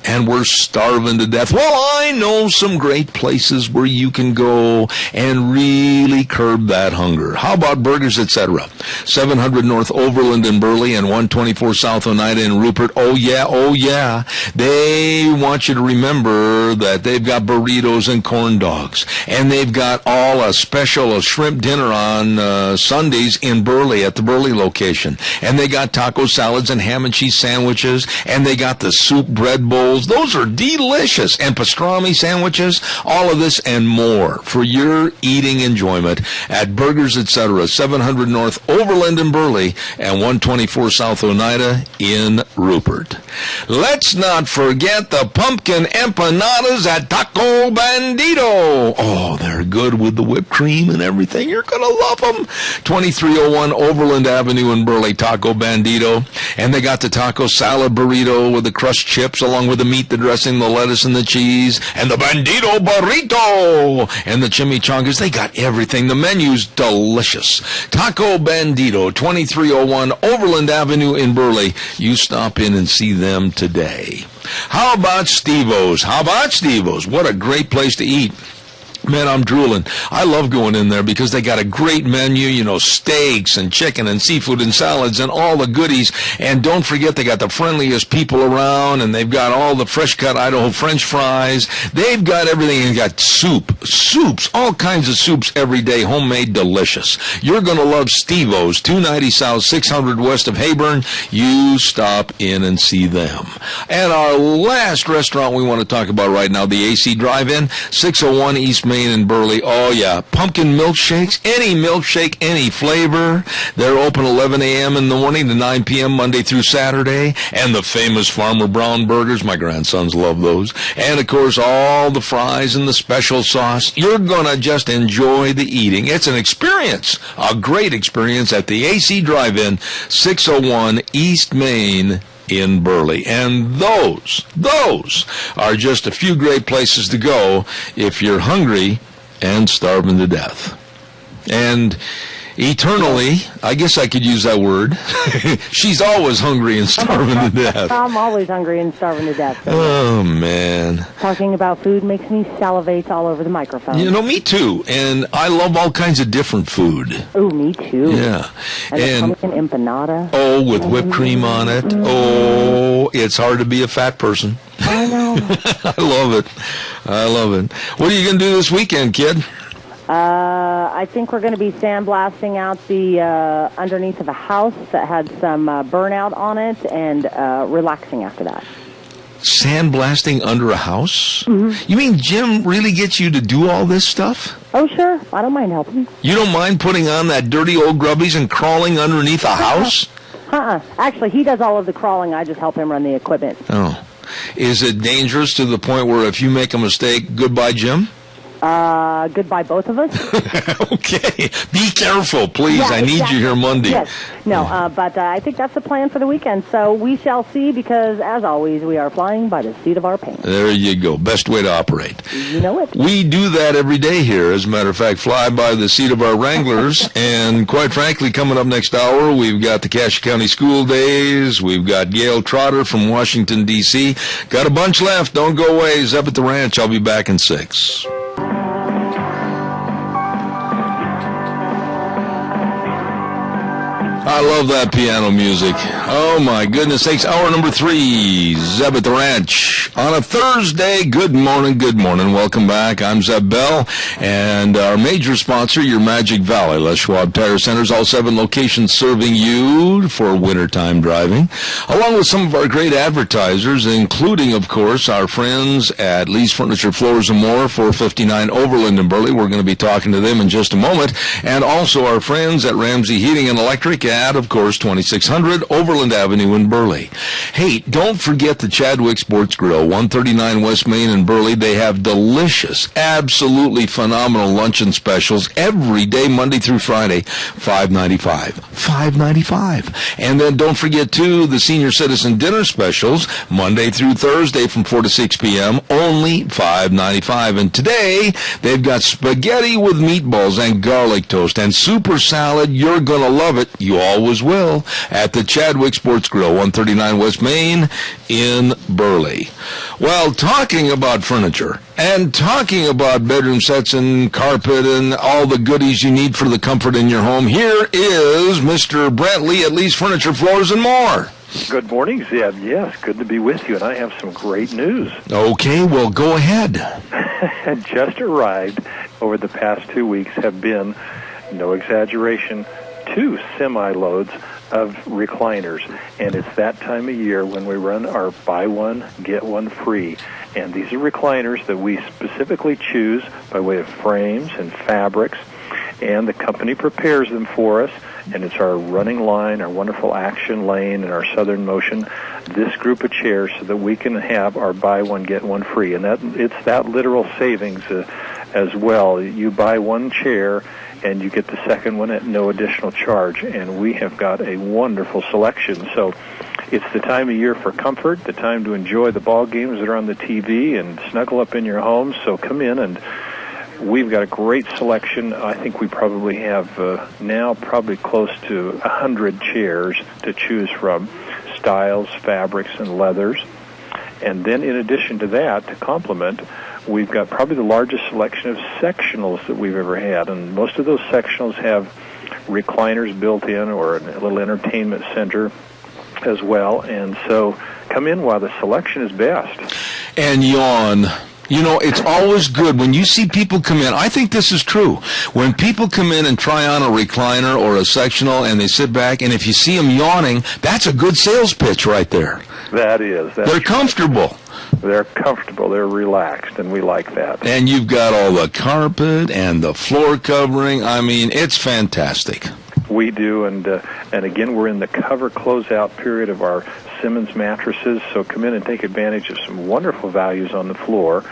and we're starving to death. Well, I know some great places where you can go and really curb that hunger. How about Burgers, etc.? 700 North Overland in Burley and 124 South Oneida in Rupert. Oh yeah. They want you to remember that they've got burritos and corn dogs, and they've got a shrimp dinner on Sundays in Burley at the Burley location. And they got taco salads and ham and cheese sandwiches, and they got the soup bread bowls. Those are delicious. And pastrami sandwiches, all of this and more for your eating enjoyment at Burgers, etc., 700 North Overland in Burley and 124 South Oneida in Rupert. Let's not forget the pumpkin empanadas at Taco Bandito. Oh, they're good with the whipped cream and everything. You're going to love them. 2301 Overland Avenue in Burley, Taco Bandito. And they got the taco salad burrito with the crushed chips along with the meat, the dressing, the lettuce, and the cheese. And the Bandito burrito. And the chimichangas. They got everything. The menu's delicious. Taco Bandito, 2301 Overland Avenue in Burley. You stop in and see them today. How about Steve-O's? What a great place to eat. Man, I'm drooling. I love going in there because they got a great menu, you know, steaks and chicken and seafood and salads and all the goodies. And don't forget, they got the friendliest people around, and they've got all the fresh-cut Idaho French fries. They've got everything. They got soups, all kinds of soups every day, homemade, delicious. You're going to love Steve-O's, 290 South, 600 west of Hayburn. You stop in and see them. And our last restaurant we want to talk about right now, the AC Drive-In, 601 East Main in Burley. Oh, yeah. Pumpkin milkshakes, any milkshake, any flavor. They're open 11 a.m. in the morning to 9 p.m. Monday through Saturday. And the famous Farmer Brown burgers. My grandsons love those. And, of course, all the fries and the special sauce. You're going to just enjoy the eating. It's an experience, a great experience at the AC Drive-In, 601 East Main in Burley. And those are just a few great places to go if you're hungry and starving to death. And eternally, I guess I could use that word. She's always hungry and starving to death. I'm always hungry and starving to death. Oh, man. Talking about food makes me salivate all over the microphone. You know, me too. And I love all kinds of different food. Oh, me too. Yeah. And pumpkin empanada. Oh, with whipped cream on it. Oh, it's hard to be a fat person. I know. I love it. I love it. What are you going to do this weekend, kid? I think we're going to be sandblasting out the underneath of a house that had some burnout on it and relaxing after that. Sandblasting under a house? Mm-hmm. You mean Jim really gets you to do all this stuff? Oh, sure. I don't mind helping. You don't mind putting on that dirty old grubbies and crawling underneath a house? Actually, he does all of the crawling. I just help him run the equipment. Oh. Is it dangerous to the point where if you make a mistake, goodbye, Jim? Goodbye, both of us. Okay. Be careful, please. Yeah, I need you here Monday. Yes. No, but I think that's the plan for the weekend. So we shall see because, as always, we are flying by the seat of our pants. There you go. Best way to operate. You know it. We do that every day here. As a matter of fact, fly by the seat of our Wranglers. And quite frankly, coming up next hour, we've got the Cache County School Days. We've got Gail Trotter from Washington, D.C. Got a bunch left. Don't go away. Zeb at the Ranch. I'll be back in 6. I love that piano music. Oh, my goodness sakes. Hour number 3, Zeb at the Ranch. On a Thursday, good morning. Welcome back. I'm Zeb Bell, and our major sponsor, your Magic Valley, Les Schwab Tire Centers, all 7 locations serving you for wintertime driving, along with some of our great advertisers, including, of course, our friends at Lee's Furniture, Floors and More, 459 Overland in Burley. We're going to be talking to them in just a moment, and also our friends at Ramsey Heating and Electric at, of course, 2600 Overland Avenue in Burley. Hey, don't forget the Chadwick Sports Grill, 139 West Main in Burley. They have delicious, absolutely phenomenal luncheon specials every day, Monday through Friday, $5.95. And then don't forget, too, the Senior Citizen Dinner specials, Monday through Thursday from 4 to 6 p.m., only $5.95. And today, they've got spaghetti with meatballs and garlic toast and super salad. You're going to love it. You always will, at the Chadwick Sports Grill, 139 West Main in Burley. Well, talking about furniture and talking about bedroom sets and carpet and all the goodies you need for the comfort in your home, here is Mr. Brent Lee at Lee's Furniture, Floors and More. Good morning, Zeb. Yes, good to be with you, and I have some great news. Okay, well, go ahead. Just arrived over the past 2 weeks have been, no exaggeration, 2 semi-loads of recliners, and it's that time of year when we run our buy one, get one free. And these are recliners that we specifically choose by way of frames and fabrics, and the company prepares them for us, and it's our running line, our wonderful Action Lane, and our Southern Motion, this group of chairs, so that we can have our buy one, get one free. And that it's that literal savings as well. You buy one chair, and you get the second one at no additional charge. And we have got a wonderful selection. So it's the time of year for comfort, the time to enjoy the ball games that are on the TV and snuggle up in your home. So come in, and we've got a great selection. I think we probably have now probably close to 100 chairs to choose from, styles, fabrics, and leathers. And then in addition to that, to complement, we've got probably the largest selection of sectionals that we've ever had. And most of those sectionals have recliners built in or a little entertainment center as well. And so come in while the selection is best. And yawn. You know, it's always good when you see people come in. I think this is true. When people come in and try on a recliner or a sectional and they sit back, and if you see them yawning, that's a good sales pitch right there. That is. They're comfortable. They're comfortable. They're relaxed, and we like that. And you've got all the carpet and the floor covering. I mean, it's fantastic. We do, and again, we're in the cover closeout period of our Simmons mattresses, so come in and take advantage of some wonderful values on the floor.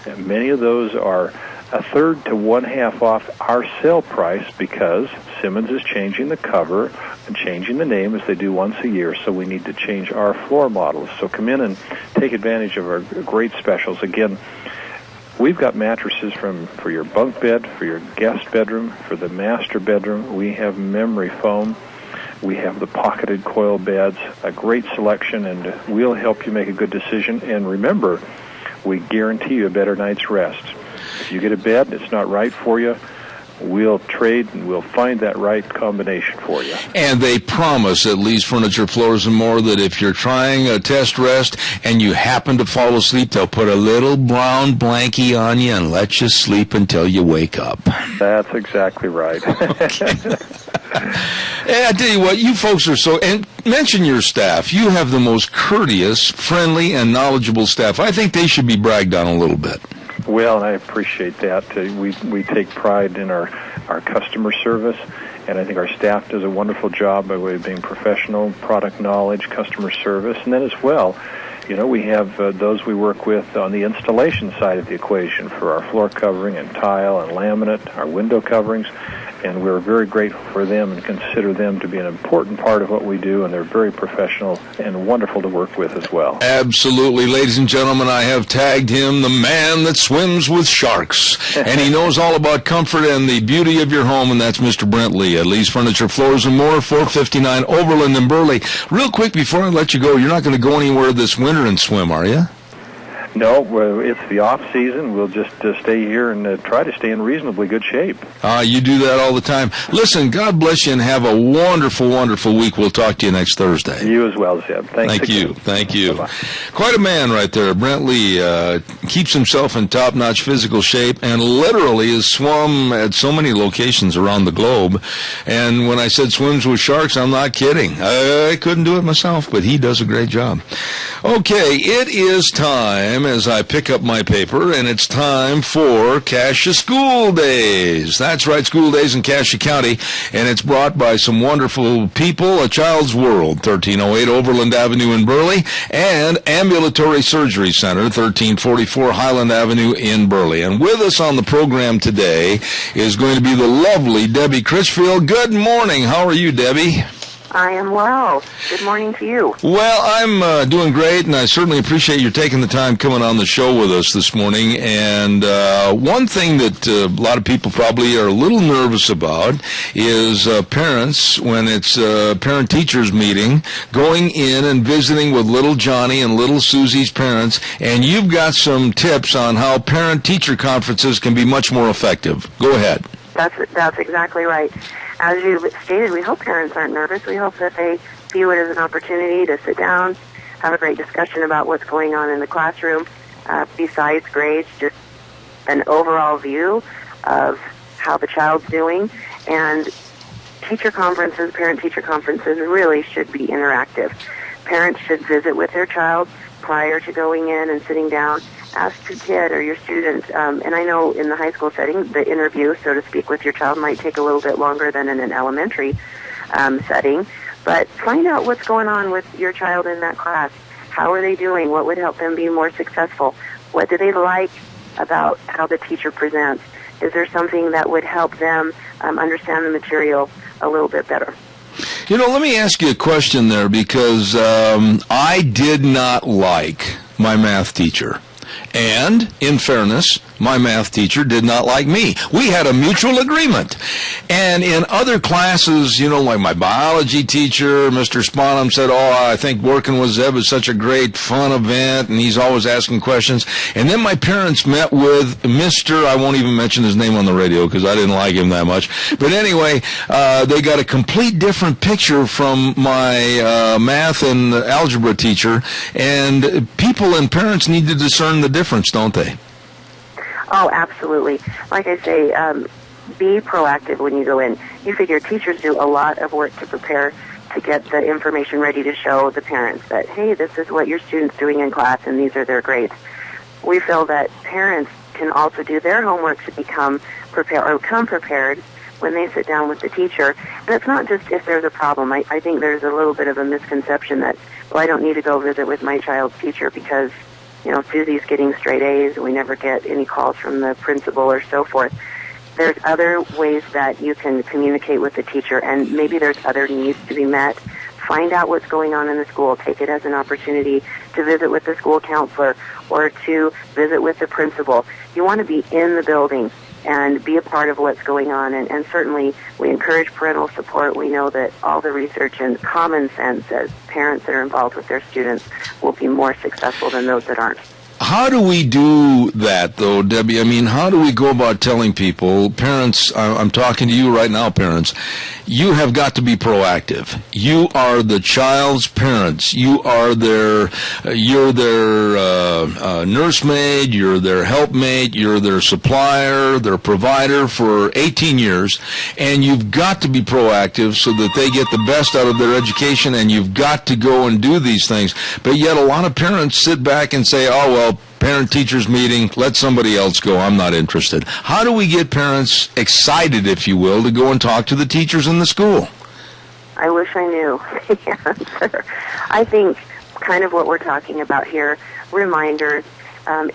And many of those are a third to one-half off our sale price because Simmons is changing the cover and changing the name as they do once a year, so we need to change our floor models. So come in and take advantage of our great specials. Again, we've got mattresses for your bunk bed, for your guest bedroom, for the master bedroom. We have memory foam. We have the pocketed coil beds, a great selection, and we'll help you make a good decision. And remember, we guarantee you a better night's rest. If you get a bed and it's not right for you, we'll trade and we'll find that right combination for you. And they promise at Lee's Furniture, Floors and More that if you're trying a test rest and you happen to fall asleep, they'll put a little brown blankie on you and let you sleep until you wake up. That's exactly right. Hey, I tell you what, you folks are so, and mention your staff. You have the most courteous, friendly, and knowledgeable staff. I think they should be bragged on a little bit. Well, and I appreciate that. We take pride in our customer service, and I think our staff does a wonderful job by way of being professional, product knowledge, customer service, and then as well, you know, we have those we work with on the installation side of the equation for our floor covering and tile and laminate, our window coverings, and we're very grateful for them and consider them to be an important part of what we do, and they're very professional and wonderful to work with as well. Absolutely. Ladies and gentlemen, I have tagged him the man that swims with sharks, and he knows all about comfort and the beauty of your home, and that's Mr. Brent Lee at Lee's Furniture, Floors and More, 459 Overland in Burley. Real quick before I let you go, you're not going to go anywhere this winter and swim, are you? No, well, it's the off season. We'll just stay here and try to stay in reasonably good shape. You do that all the time. Listen, God bless you and have a wonderful, wonderful week. We'll talk to you next Thursday. You as well, Zeb. Thank you. Thank you. Bye-bye. Quite a man right there. Brent Lee keeps himself in top-notch physical shape and literally has swum at so many locations around the globe. And when I said swims with sharks, I'm not kidding. I couldn't do it myself, but he does a great job. Okay, it is time as I pick up my paper, and it's time for Cassia School Days. That's right, School Days in Cassia County, and it's brought by some wonderful people, A Child's World, 1308 Overland Avenue in Burley, and Ambulatory Surgery Center, 1344 Highland Avenue in Burley. And with us on the program today is going to be the lovely Debbie Critchfield. Good morning. How are you, Debbie? I am well. Good morning to you. Well, I'm doing great, and I certainly appreciate you taking the time coming on the show with us this morning. And one thing that a lot of people probably are a little nervous about is parents, when it's a parent-teachers meeting, going in and visiting with little Johnny and little Susie's parents, and you've got some tips on how parent-teacher conferences can be much more effective. Go ahead. That's exactly right. As you stated, we hope parents aren't nervous. We hope that they view it as an opportunity to sit down, have a great discussion about what's going on in the classroom, besides grades, just an overall view of how the child's doing. And teacher conferences, parent-teacher conferences really should be interactive. Parents should visit with their child prior to going in and sitting down. Ask your kid or your student, and I know in the high school setting, the interview, so to speak, with your child might take a little bit longer than in an elementary setting, but find out what's going on with your child in that class. How are they doing? What would help them be more successful? What do they like about how the teacher presents? Is there something that would help them understand the material a little bit better? You know, let me ask you a question there, because I did not like my math teacher. And, in fairness, my math teacher did not like me. We had a mutual agreement. And in other classes, you know, like my biology teacher, Mr. Sponham, said, I think working with Zeb is such a great, fun event, and he's always asking questions. And then my parents met with Mr., I won't even mention his name on the radio because I didn't like him that much. But anyway, they got a complete different picture from my math and algebra teacher, and people and parents need to discern the difference, don't they? Oh, absolutely. Like I say, be proactive when you go in. You figure teachers do a lot of work to prepare to get the information ready to show the parents that, hey, this is what your student's doing in class and these are their grades. We feel that parents can also do their homework to become prepared or come prepared when they sit down with the teacher. And it's not just if there's a problem. I think there's a little bit of a misconception that, well, I don't need to go visit with my child's teacher because Susie's getting straight A's and we never get any calls from the principal or so forth. There's other ways that you can communicate with the teacher, and maybe there's other needs to be met. Find out what's going on in the school. Take it as an opportunity to visit with the school counselor or to visit with the principal. You want to be in the building and be a part of what's going on. And certainly we encourage parental support. We know that all the research and common sense as parents that are involved with their students will be more successful than those that aren't. How do we do that, though, Debbie? I mean, how do we go about telling people, parents, I'm talking to you right now, parents, you have got to be proactive. You are the child's parents. You're their nursemaid, you're their helpmate, you're their supplier, their provider for 18 years, and you've got to be proactive so that they get the best out of their education, and you've got to go and do these things. But yet a lot of parents sit back and say, oh, well, parent-teachers meeting, let somebody else go, I'm not interested. How do we get parents excited, if you will, to go and talk to the teachers in the school? I wish I knew the answer. I think kind of what we're talking about here, reminders,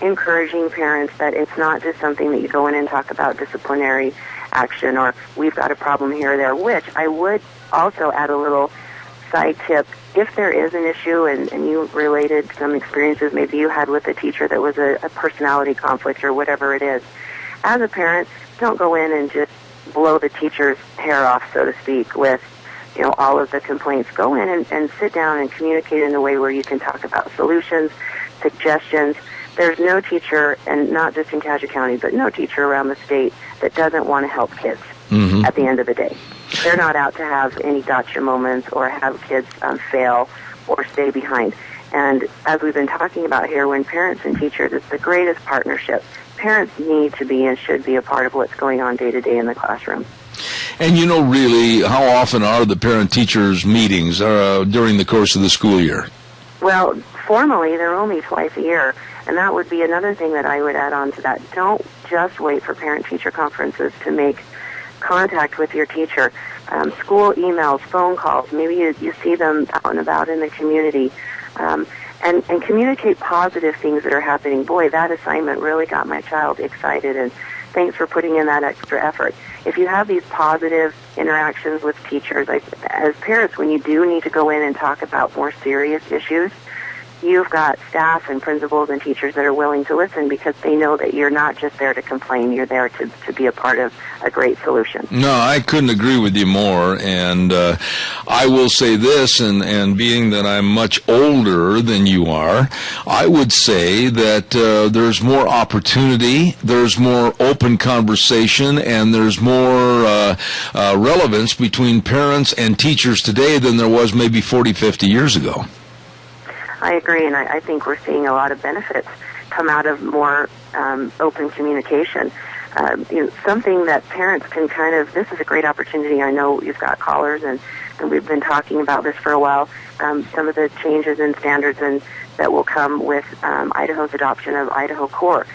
encouraging parents that it's not just something that you go in and talk about disciplinary action or we've got a problem here or there, which I would also add a little side tip. If there is an issue and you related some experiences maybe you had with a teacher that was a personality conflict or whatever it is, as a parent, don't go in and just blow the teacher's hair off, so to speak, with all of the complaints. Go in and sit down and communicate in a way where you can talk about solutions, suggestions. There's no teacher, and not just in Caddo County, but no teacher around the state that doesn't want to help kids at the end of the day. They're not out to have any gotcha moments or have kids fail or stay behind. And as we've been talking about here, when parents and teachers, it's the greatest partnership. Parents need to be and should be a part of what's going on day to day in the classroom. And really, how often are the parent-teachers meetings during the course of the school year? Well, formally, they're only twice a year. And that would be another thing that I would add on to that. Don't just wait for parent-teacher conferences to make contact with your teacher. School emails, phone calls, maybe you see them out and about in the community. And communicate positive things that are happening. Boy, that assignment really got my child excited, and thanks for putting in that extra effort. If you have these positive interactions with teachers, as parents, when you do need to go in and talk about more serious issues, you've got staff and principals and teachers that are willing to listen because they know that you're not just there to complain, you're there to be a part of a great solution. No, I couldn't agree with you more, and I will say this, and being that I'm much older than you are, I would say that there's more opportunity, there's more open conversation, and there's more relevance between parents and teachers today than there was maybe 40, 50 years ago. I agree, and I think we're seeing a lot of benefits come out of more open communication. Something that parents can this is a great opportunity. I know you've got callers, and we've been talking about this for a while, some of the changes in standards that will come with Idaho's adoption of Idaho Core.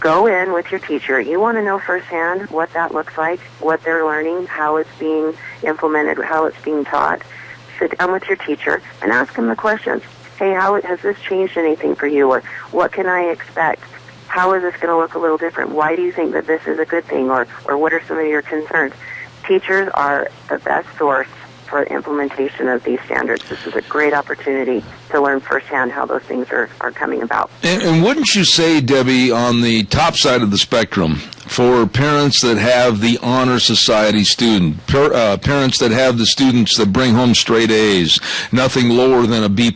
Go in with your teacher. You want to know firsthand what that looks like, what they're learning, how it's being implemented, how it's being taught. Sit down with your teacher and ask them the questions. Hey, how has this changed anything for you? Or what can I expect? How is this going to look a little different? Why do you think that this is a good thing? Or what are some of your concerns? Teachers are the best source for implementation of these standards. This is a great opportunity to learn firsthand how those things are coming about. And wouldn't you say, Debbie, on the top side of the spectrum, for parents that have the Honor Society student, parents that have the students that bring home straight A's, nothing lower than a B+,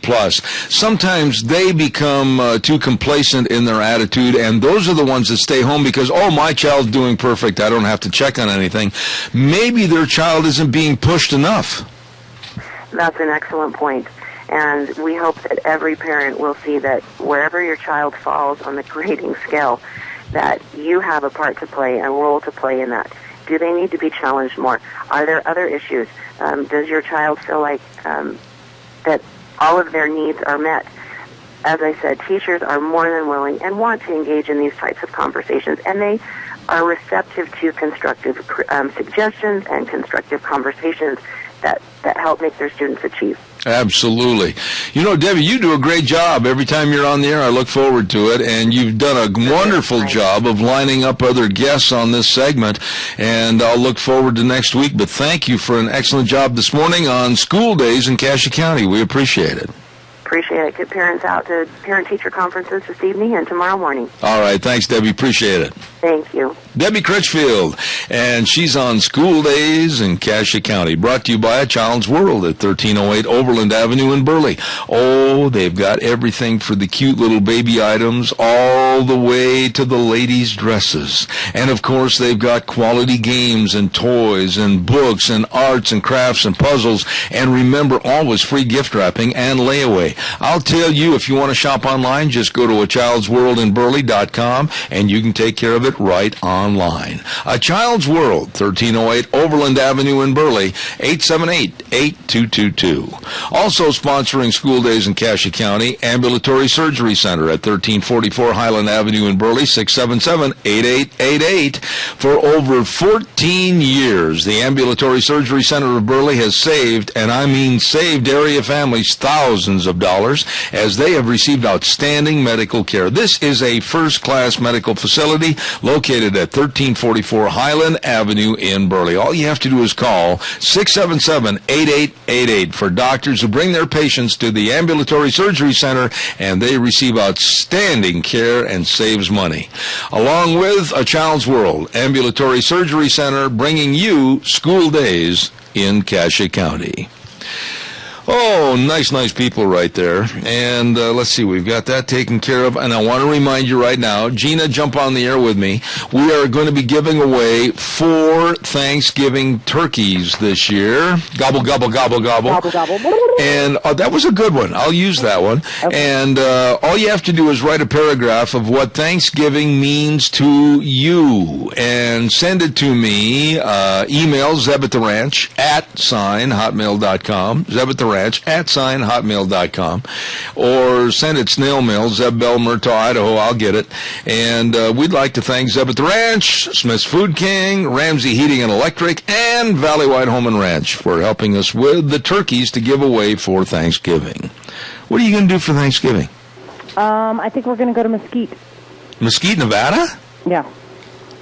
sometimes they become too complacent in their attitude, and those are the ones that stay home because, my child's doing perfect, I don't have to check on anything. Maybe their child isn't being pushed enough. That's an excellent point. And we hope that every parent will see that wherever your child falls on the grading scale, that you have a part to play, a role to play in that. Do they need to be challenged more? Are there other issues? Does your child feel like that all of their needs are met? As I said, teachers are more than willing and want to engage in these types of conversations, and they are receptive to constructive suggestions and constructive conversations that that help make their students achieve. Absolutely. You know, Debbie, you do a great job. Every time you're on the air, I look forward to it, and you've done a wonderful job of lining up other guests on this segment, and I'll look forward to next week. But thank you for an excellent job this morning on school days in Cassia County. We appreciate it. Appreciate it. Get parents out to parent-teacher conferences this evening and tomorrow morning. All right. Thanks, Debbie. Appreciate it. Thank you. Debbie Critchfield, and she's on School Days in Cassia County, brought to you by A Child's World at 1308 Overland Avenue in Burley. Oh, they've got everything for the cute little baby items, all the way to the ladies' dresses. And, of course, they've got quality games and toys and books and arts and crafts and puzzles. And remember, always free gift wrapping and layaway. I'll tell you, if you want to shop online, just go to achildsworldinburley.com, and you can take care of it right online. A Child's World, 1308 Overland Avenue in Burley, 878-8222. Also sponsoring School Days in Cassia County, Ambulatory Surgery Center at 1344 Highland Avenue in Burley, 677-8888. For over 14 years, the Ambulatory Surgery Center of Burley has saved, and I mean saved, area families thousands of dollars as they have received outstanding medical care. This is a first-class medical facility located at 1344 Highland Avenue in Burley. All you have to do is call 677-8888 for doctors who bring their patients to the Ambulatory Surgery Center, and they receive outstanding care and saves money. Along with A Child's World, Ambulatory Surgery Center, bringing you School Days in Cassia County. Oh, nice people right there. And let's see, we've got that taken care of. And I want to remind you right now, Gina, jump on the air with me. We are going to be giving away 4 Thanksgiving turkeys this year. Gobble, gobble, gobble, gobble. Gobble, gobble. And that was a good one. I'll use that one. Okay. And all you have to do is write a paragraph of what Thanksgiving means to you and send it to me. Email zebattheranch @hotmail.com. zebattheranch@hotmail.com. Or send it snail mail, Zeb Bell, Murtaugh, Idaho. I'll get it. And we'd like to thank Zeb at the Ranch, Smith's Food King, Ramsey Heating and Electric, and Valley White Home and Ranch for helping us with the turkeys to give away for Thanksgiving. What are you going to do for Thanksgiving? I think we're going to go to Mesquite. Mesquite, Nevada? Yeah.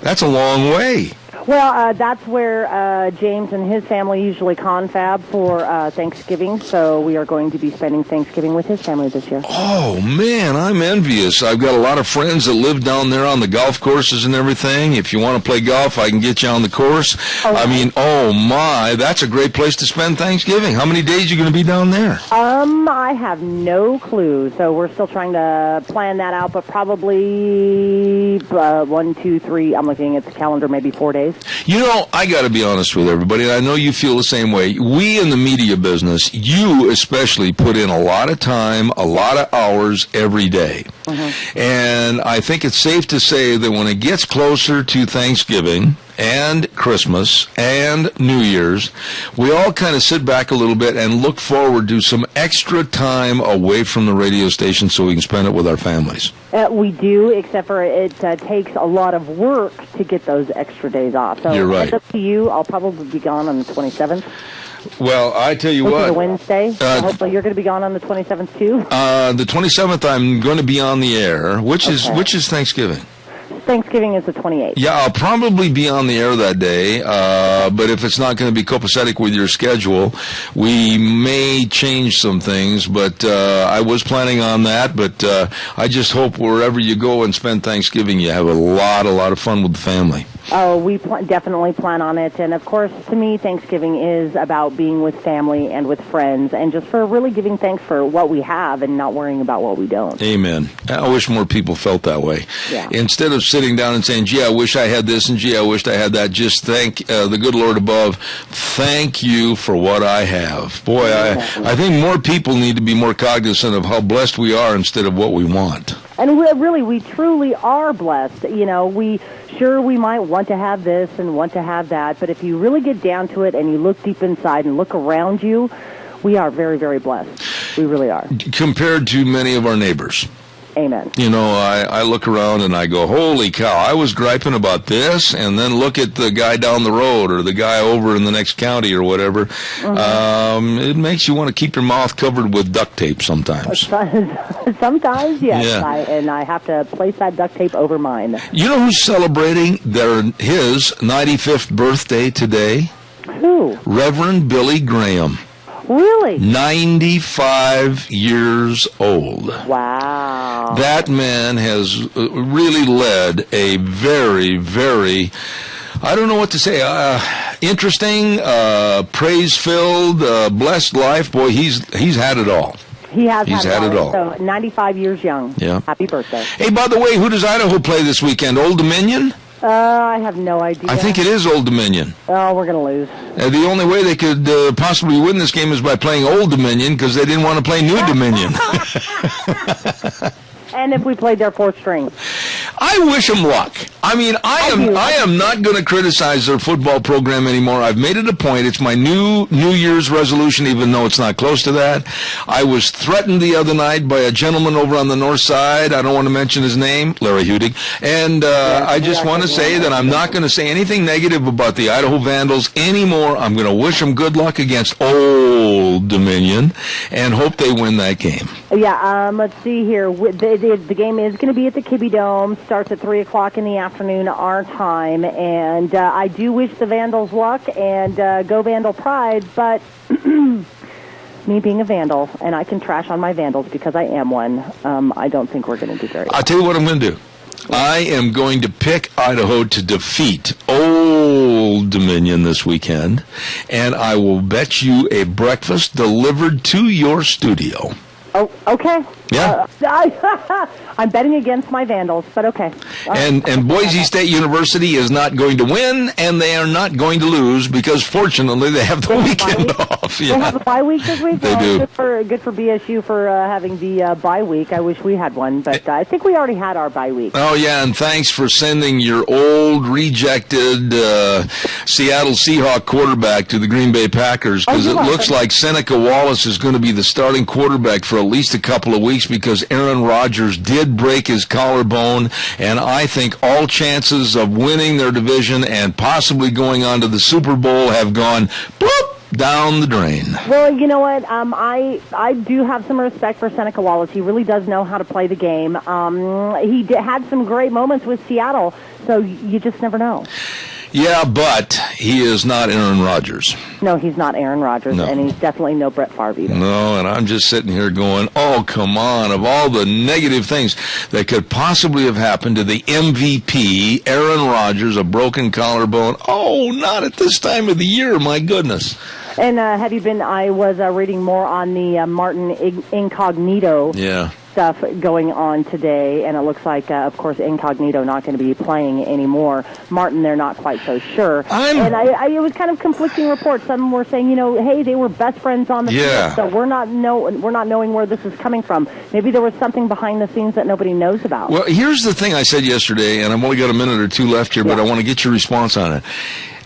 That's a long way. Well, that's where James and his family usually confab for Thanksgiving, so we are going to be spending Thanksgiving with his family this year. Oh, man, I'm envious. I've got a lot of friends that live down there on the golf courses and everything. If you want to play golf, I can get you on the course. Oh, I mean, oh, my, that's a great place to spend Thanksgiving. How many days are you going to be down there? I have no clue, so we're still trying to plan that out, but probably 1, 2, 3, I'm looking at the calendar, maybe 4 days. You know, I got to be honest with everybody, and I know you feel the same way. We in the media business, you especially, put in a lot of time, a lot of hours every day. Mm-hmm. And I think it's safe to say that when it gets closer to Thanksgiving and Christmas and New Year's, we all kind of sit back a little bit and look forward to some extra time away from the radio station so we can spend it with our families. We do, except for it takes a lot of work to get those extra days off. So you're right. It's up to you. I'll probably be gone on the 27th. Well, I tell you what. Which is a Wednesday. Hopefully you're going to be gone on the 27th, too. The 27th, I'm going to be on the air. Which is Thanksgiving? Thanksgiving is the 28th. Yeah, I'll probably be on the air that day, but if it's not going to be copacetic with your schedule, we may change some things, but I was planning on that, but I just hope wherever you go and spend Thanksgiving, you have a lot of fun with the family. Oh, we definitely plan on it. And, of course, to me, Thanksgiving is about being with family and with friends and just for really giving thanks for what we have and not worrying about what we don't. Amen. I wish more people felt that way. Yeah. Instead of sitting down and saying, gee, I wish I had this, and gee, I wished I had that, just thank the good Lord above. Thank you for what I have. Boy, I think more people need to be more cognizant of how blessed we are instead of what we want. And we truly are blessed. You know, we might want to have this and want to have that, but if you really get down to it and you look deep inside and look around you, we are very, very blessed. We really are. Compared to many of our neighbors. Amen. You know, I look around and I go, holy cow, I was griping about this, and then look at the guy down the road or the guy over in the next county or whatever. It makes you want to keep your mouth covered with duct tape sometimes. Sometimes, yes. Yeah. I have to place that duct tape over mine. You know who's celebrating his 95th birthday today? Who? Reverend Billy Graham. Really? 95 years old. Wow. That man has really led a very, very, I don't know what to say, interesting, praise-filled, blessed life. Boy, he's had it all. He's had it all. So 95 years young. Yeah. Happy birthday. Hey, by the way, who does Idaho play this weekend? Old Dominion? I have no idea. I think it is Old Dominion. Oh, we're going to lose. The only way they could possibly win this game is by playing Old Dominion because they didn't want to play New Dominion. And if we played their fourth string. I wish them luck. I mean, I am not going to criticize their football program anymore. I've made it a point. It's my New Year's resolution, even though it's not close to that. I was threatened the other night by a gentleman over on the north side. I don't want to mention his name, Larry Hudig. And I just want to say that I'm not going to say anything negative about the Idaho Vandals anymore. I'm going to wish them good luck against Old Dominion and hope they win that game. Yeah, let's see here. The game is going to be at the Kibbe Dome. Starts at 3 o'clock in the afternoon, our time. And I do wish the Vandals luck and go Vandal Pride, but me being a Vandal, and I can trash on my Vandals because I am one, I don't think we're going to do very well. I'll tell you what I'm going to do. I am going to pick Idaho to defeat Old Dominion this weekend, and I will bet you a breakfast delivered to your studio. Oh, okay. Yeah. I'm betting against my Vandals, but okay. And Boise State University is not going to win, and they are not going to lose because, fortunately, they have the weekend off. Yeah. They have a bye week this week? They do. Good for BSU for having the bye week. I wish we had one, but I think we already had our bye week. Oh, yeah, and thanks for sending your old, rejected Seattle Seahawk quarterback to the Green Bay Packers because it looks like Seneca Wallace is going to be the starting quarterback for at least a couple of weeks because Aaron Rodgers did break his collarbone, and I think all chances of winning their division and possibly going on to the Super Bowl have gone bloop down the drain. Well, you know what? I do have some respect for Seneca Wallace. He really does know how to play the game. He had some great moments with Seattle, so you just never know. Yeah, but he is not Aaron Rodgers. No, he's not Aaron Rodgers, and he's definitely no Brett Favre either. No, and I'm just sitting here going, oh, come on, of all the negative things that could possibly have happened to the MVP, Aaron Rodgers, a broken collarbone, oh, not at this time of the year, my goodness. And have you been, I was reading more on the Martin Incognito stuff going on today, and it looks like, of course, Incognito not going to be playing anymore. Martin, they're not quite so sure. And it was kind of conflicting reports. Some were saying, hey, they were best friends on the field, so we're not knowing where this is coming from. Maybe there was something behind the scenes that nobody knows about. Well, here's the thing I said yesterday, and I've only got a minute or two left here, but I want to get your response on it.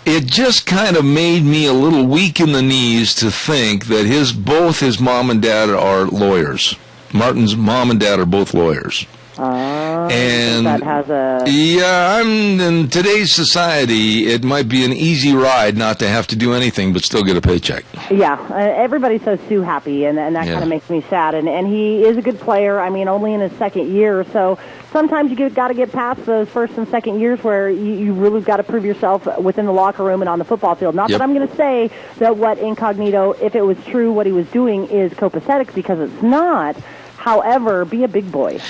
It just kind of made me a little weak in the knees to think that both his mom and dad are lawyers. Martin's mom and dad are both lawyers. And that has in today's society, it might be an easy ride not to have to do anything but still get a paycheck. Yeah, everybody's so Sue happy, and that kind of makes me sad. And he is a good player. I mean, only in his second year, so sometimes you got to get past those first and second years where you really got to prove yourself within the locker room and on the football field. Not that I'm going to say that what Incognito, if it was true, what he was doing is copacetic, because it's not. However, be a big boy.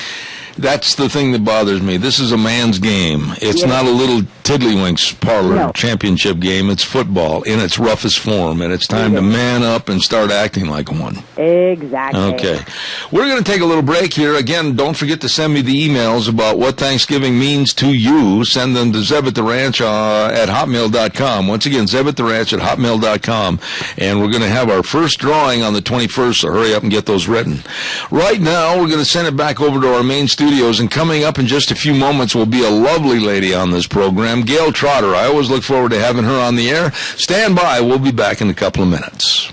That's the thing that bothers me. This is a man's game. It's not a little tiddlywinks parlor championship game. It's football in its roughest form, and it's time to man up and start acting like one. Exactly. Okay. We're going to take a little break here. Again, don't forget to send me the emails about what Thanksgiving means to you. Send them to ZebAtTheRanch at hotmail.com. Once again, ZebAtTheRanch at hotmail.com. And we're going to have our first drawing on the 21st, so hurry up and get those written. Right now, we're going to send it back over to our main studios, and coming up in just a few moments will be a lovely lady on this program, Gail Trotter. I always look forward to having her on the air. Stand by. We'll be back in a couple of minutes.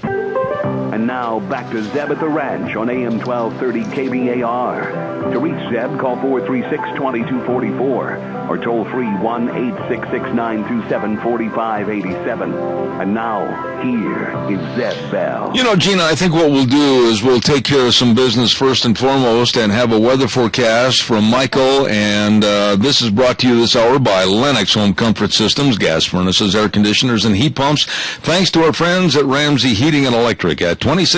And now, Now, back to Zeb at the Ranch on AM 1230 KBAR. To reach Zeb, call 436-2244 or toll free 1-866-927-4587. And now, here is Zeb Bell. You know, Gina, I think what we'll do is we'll take care of some business first and foremost and have a weather forecast from Michael. And this is brought to you this hour by Lennox Home Comfort Systems, gas furnaces, air conditioners, and heat pumps. Thanks to our friends at Ramsey Heating and Electric at 2600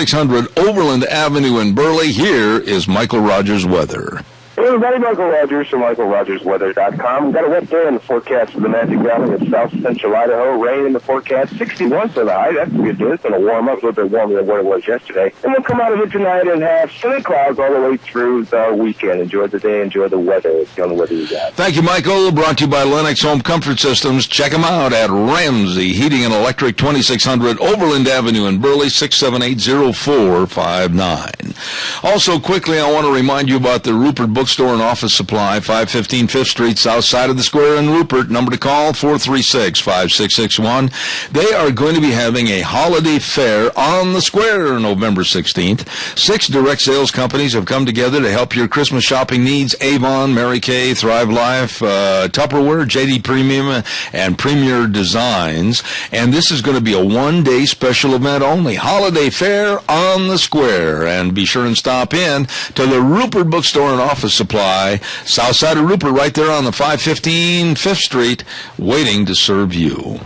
Overland Avenue in Burley. Here is Michael Rogers' weather. Hey everybody, Michael Rogers from MichaelRogersWeather.com. Got a wet day in the forecast for the Magic Valley of south central Idaho. Rain in the forecast, 61 for the high. That's a good day. It's going to warm up a little bit warmer than what it was yesterday. And we'll come out of it tonight and have sunny clouds all the way through the weekend. Enjoy the day, enjoy the weather. It's the only weather you got. Thank you, Michael. Brought to you by Lennox Home Comfort Systems. Check them out at Ramsey Heating and Electric, 2600 Overland Avenue in Burley, 678-0459. Also, quickly, I want to remind you about the Rupert Bookstore and Office Supply, 515 5th Street, south side of the square in Rupert. Number to call, 436-5661. They are going to be having a holiday fair on the square November 16th. 6 direct sales companies have come together to help your Christmas shopping needs. Avon, Mary Kay, Thrive Life, Tupperware, JD Premium, and Premier Designs. And this is going to be a one-day special event only. Holiday fair on the square. And be sure and stop in to the Rupert Bookstore and Office Supply, south side of Rupert, right there on the 515 5th Street, waiting to serve you.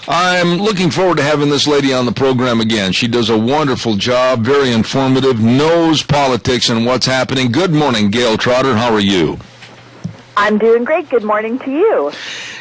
I'm looking forward to having this lady on the program again. She does a wonderful job, very informative, knows politics and what's happening. Good morning, Gail Trotter. How are you? I'm doing great. Good morning to you.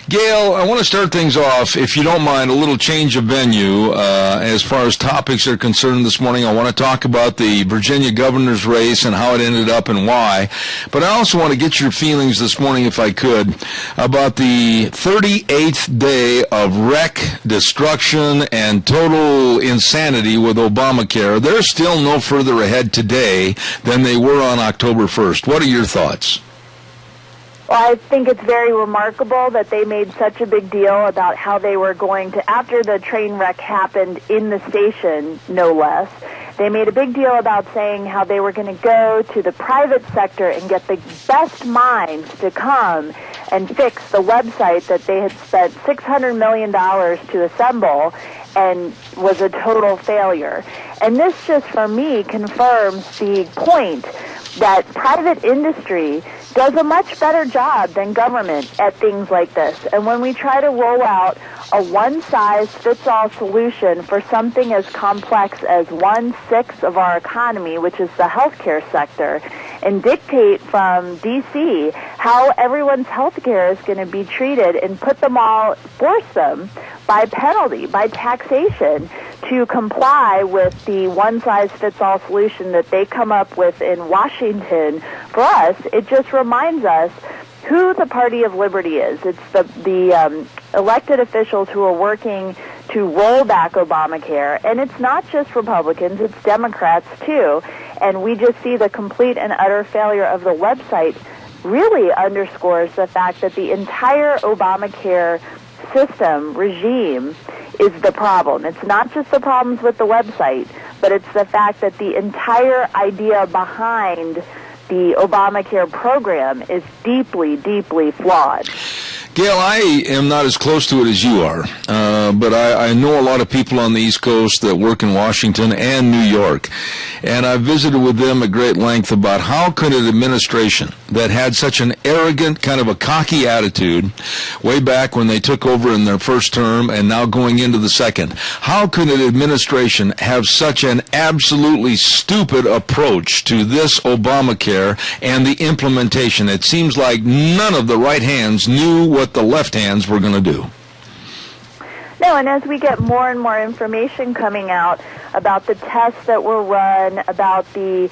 Gail, I want to start things off, if you don't mind, a little change of venue. As far as topics are concerned this morning, I want to talk about the Virginia governor's race and how it ended up and why. But I also want to get your feelings this morning, if I could, about the 38th day of wreck, destruction, and total insanity with Obamacare. They're still no further ahead today than they were on October 1st. What are your thoughts? Well, I think it's very remarkable that they made such a big deal about how they were going to, after the train wreck happened in the station, no less, they made a big deal about saying how they were going to go to the private sector and get the best minds to come and fix the website that they had spent $600 million to assemble and was a total failure. And this just, for me, confirms the point that private industry does a much better job than government at things like this. And when we try to roll out a one-size-fits-all solution for something as complex as 1/6 of our economy, which is the healthcare sector, and dictate from D.C. how everyone's healthcare is going to be treated and put them all, force them by penalty, by taxation, to comply with the one-size-fits-all solution that they come up with in Washington, for us, it just reminds us who the Party of Liberty is. It's the elected officials who are working to roll back Obamacare, and it's not just Republicans, it's Democrats too. And we just see the complete and utter failure of the website really underscores the fact that the entire Obamacare system, regime, is the problem. It's not just the problems with the website, but it's the fact that the entire idea behind the Obamacare program is deeply, deeply flawed. Gail, I am not as close to it as you are, but I know a lot of people on the East Coast that work in Washington and New York, and I visited with them at great length about how could an administration that had such an arrogant, kind of a cocky attitude way back when they took over in their first term and now going into the second, how could an administration have such an absolutely stupid approach to this Obamacare and the implementation? It seems like none of the right hands knew what the left hands were going to do. No, and as we get more and more information coming out about the tests that were run, about the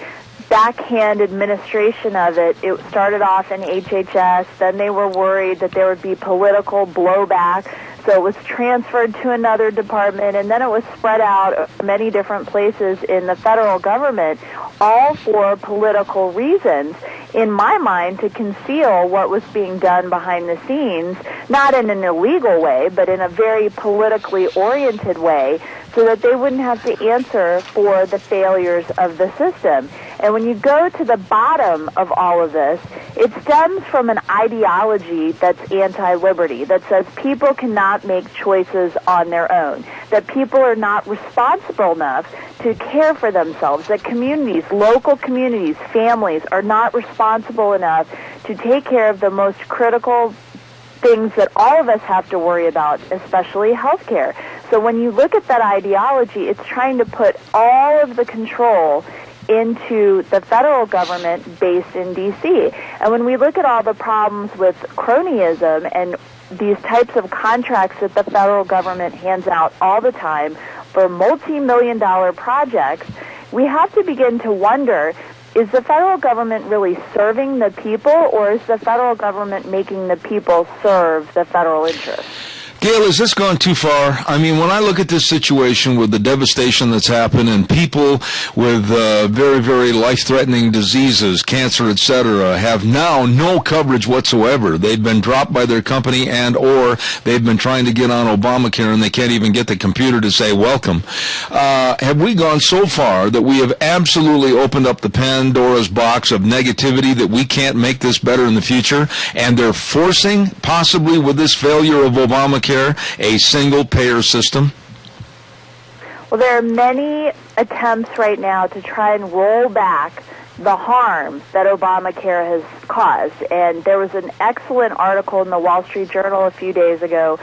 backhand administration of it, it started off in HHS, then they were worried that there would be political blowback, so it was transferred to another department, and then it was spread out many different places in the federal government, all for political reasons, in my mind, to conceal what was being done behind the scenes not in an illegal way, but in a very politically oriented way, so that they wouldn't have to answer for the failures of the system. And when you go to the bottom of all of this, it stems from an ideology that's anti-liberty, that says people cannot make choices on their own, that people are not responsible enough to care for themselves, that communities, local communities, families are not responsible enough to take care of the most critical things that all of us have to worry about, especially health care. So when you look at that ideology, it's trying to put all of the control into the federal government based in D.C. And when we look at all the problems with cronyism and these types of contracts that the federal government hands out all the time for multi-million-dollar projects, we have to begin to wonder, is the federal government really serving the people, or is the federal government making the people serve the federal interest? Gail, has this gone too far? I mean, when I look at this situation with the devastation that's happened and people with very, very life-threatening diseases, cancer, etc., have now no coverage whatsoever. They've been dropped by their company and or they've been trying to get on Obamacare and they can't even get the computer to say welcome. Have we gone so far that we have absolutely opened up the Pandora's box of negativity that we can't make this better in the future? And they're forcing, possibly with this failure of Obamacare, a single-payer system? Well, there are many attempts right now to try and roll back the harm that Obamacare has caused. And there was an excellent article in the Wall Street Journal a few days ago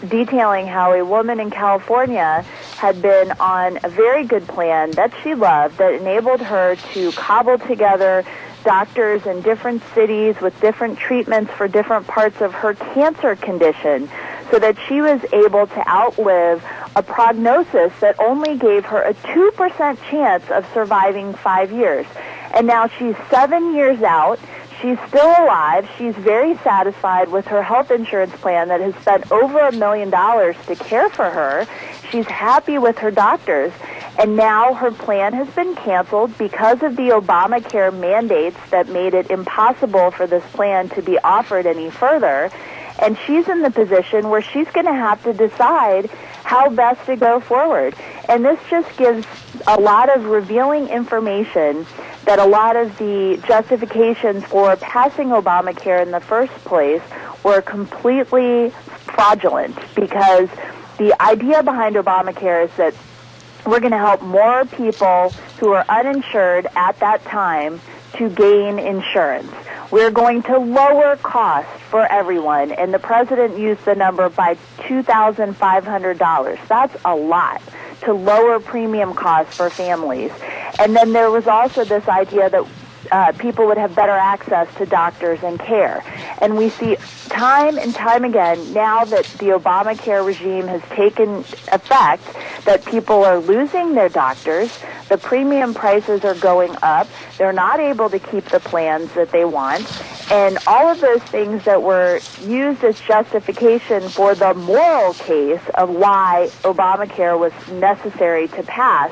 detailing how a woman in California had been on a very good plan that she loved that enabled her to cobble together doctors in different cities with different treatments for different parts of her cancer condition, so that she was able to outlive a prognosis that only gave her a 2% chance of surviving 5 years. And now she's 7 years out. She's still alive. She's very satisfied with her health insurance plan that has spent over $1 million to care for her. She's happy with her doctors. And now her plan has been canceled because of the Obamacare mandates that made it impossible for this plan to be offered any further. And she's in the position where she's going to have to decide how best to go forward. And this just gives a lot of revealing information that a lot of the justifications for passing Obamacare in the first place were completely fraudulent, because the idea behind Obamacare is that we're going to help more people who are uninsured at that time to gain insurance. We're going to lower costs for everyone, and the president used the number by $2,500. That's a lot to lower premium costs for families. And then there was also this idea that people would have better access to doctors and care. And we see time and time again, now that the Obamacare regime has taken effect, that people are losing their doctors, the premium prices are going up, they're not able to keep the plans that they want, and all of those things that were used as justification for the moral case of why Obamacare was necessary to pass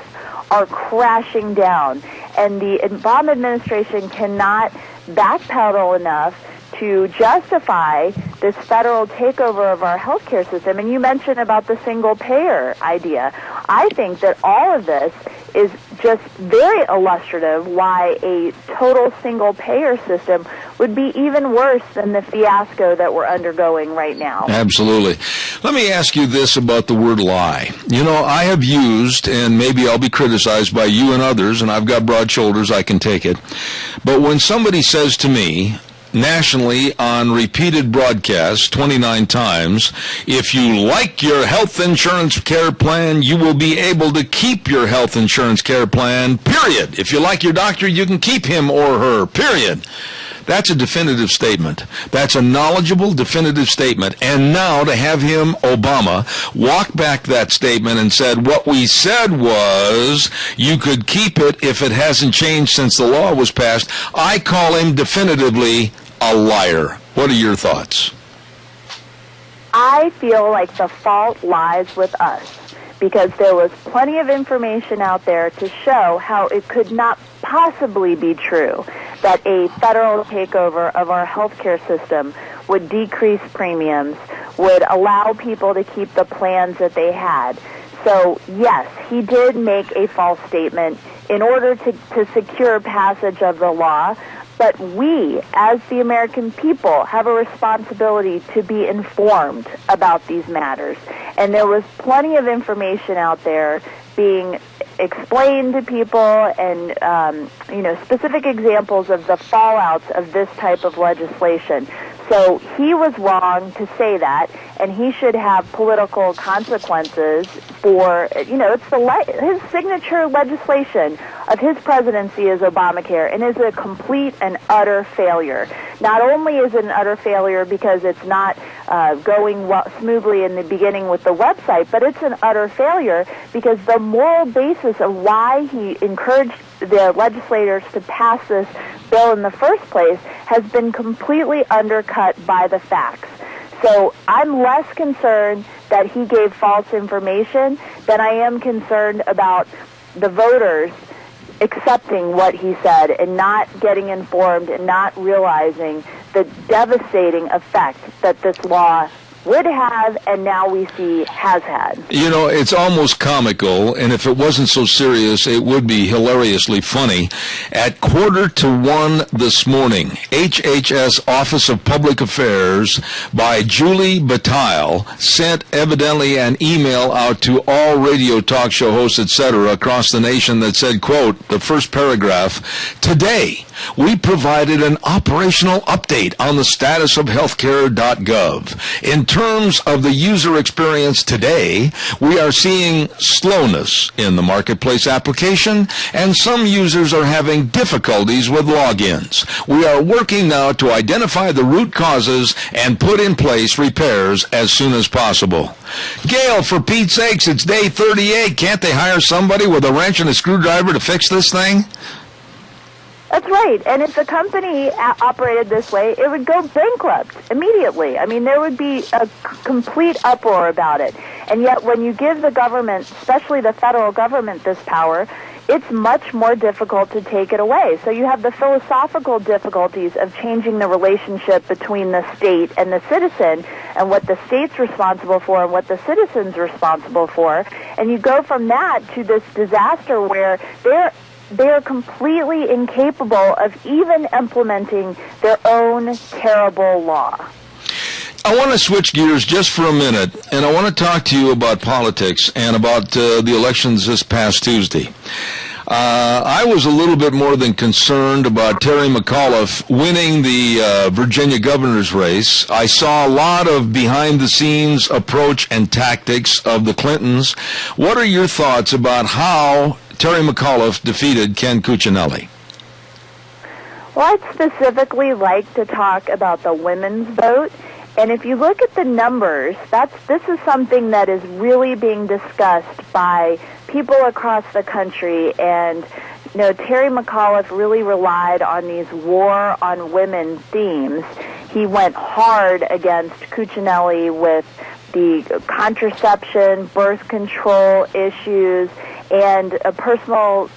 are crashing down. And the Obama administration cannot backpedal enough to justify this federal takeover of our healthcare system. And you mentioned about the single-payer idea. I think that all of this is just very illustrative why a total single-payer system would be even worse than the fiasco that we're undergoing right now. Absolutely. Let me ask you this about the word lie. You know, I have used, and maybe I'll be criticized by you and others, and I've got broad shoulders, I can take it, but when somebody says to me, nationally on repeated broadcasts 29 times, if you like your health insurance care plan, you will be able to keep your health insurance care plan, period. If you like your doctor, you can keep him or her, period. That's a definitive statement. That's a knowledgeable, definitive statement. And now to have him, Obama, walk back that statement and said, what we said was you could keep it if it hasn't changed since the law was passed, I call him definitively a liar. What are your thoughts? I feel like the fault lies with us, because there was plenty of information out there to show how it could not possibly be true that a federal takeover of our healthcare system would decrease premiums, would allow people to keep the plans that they had. So, yes, he did make a false statement in order to secure passage of the law, but we, as the American people, have a responsibility to be informed about these matters. And there was plenty of information out there being explained to people and, specific examples of the fallouts of this type of legislation. So he was wrong to say that, and he should have political consequences for, it's his signature legislation of his presidency is Obamacare, and is a complete and utter failure. Not only is it an utter failure because it's not going smoothly in the beginning with the website, but it's an utter failure because the moral basis of why he encouraged the legislators to pass this bill in the first place has been completely undercut by the facts. So I'm less concerned that he gave false information than I am concerned about the voters accepting what he said and not getting informed and not realizing the devastating effect that this law would have, and now we see has had. It's almost comical, and if it wasn't so serious, it would be hilariously funny. At 1:45 this morning, HHS Office of Public Affairs by Julie Bataille sent evidently an email out to all radio talk show hosts, etc., across the nation that said, quote, the first paragraph, "Today, we provided an operational update on the status of Healthcare.gov. In terms of the user experience today, we are seeing slowness in the marketplace application, and some users are having difficulties with logins. We are working now to identify the root causes and put in place repairs as soon as possible." Gail, for Pete's sakes, it's day 38. Can't they hire somebody with a wrench and a screwdriver to fix this thing? That's right. And if the company operated this way, it would go bankrupt immediately. I mean, there would be a complete uproar about it. And yet when you give the government, especially the federal government, this power, it's much more difficult to take it away. So you have the philosophical difficulties of changing the relationship between the state and the citizen and what the state's responsible for and what the citizen's responsible for. And you go from that to this disaster where they are completely incapable of even implementing their own terrible law. I want to switch gears just for a minute, and I want to talk to you about politics and about the elections this past Tuesday. I was a little bit more than concerned about Terry McAuliffe winning the Virginia governor's race. I saw a lot of behind-the-scenes approach and tactics of the Clintons. What are your thoughts about how Terry McAuliffe defeated Ken Cuccinelli? Well, I'd specifically like to talk about the women's vote. And if you look at the numbers, this is something that is really being discussed by people across the country. And, Terry McAuliffe really relied on these war on women themes. He went hard against Cuccinelli with the contraception, birth control issues, and a personal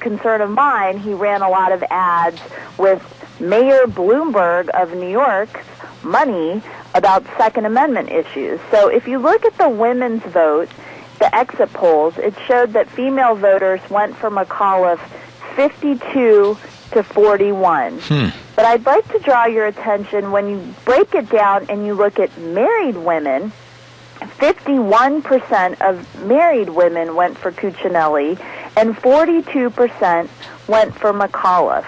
concern of mine, he ran a lot of ads with Mayor Bloomberg of New York's money about Second Amendment issues. So if you look at the women's vote, the exit polls, it showed that female voters went for McAuliffe 52 to 41. But I'd like to draw your attention when you break it down and you look at married women. 51% of married women went for Cuccinelli, and 42% went for McAuliffe.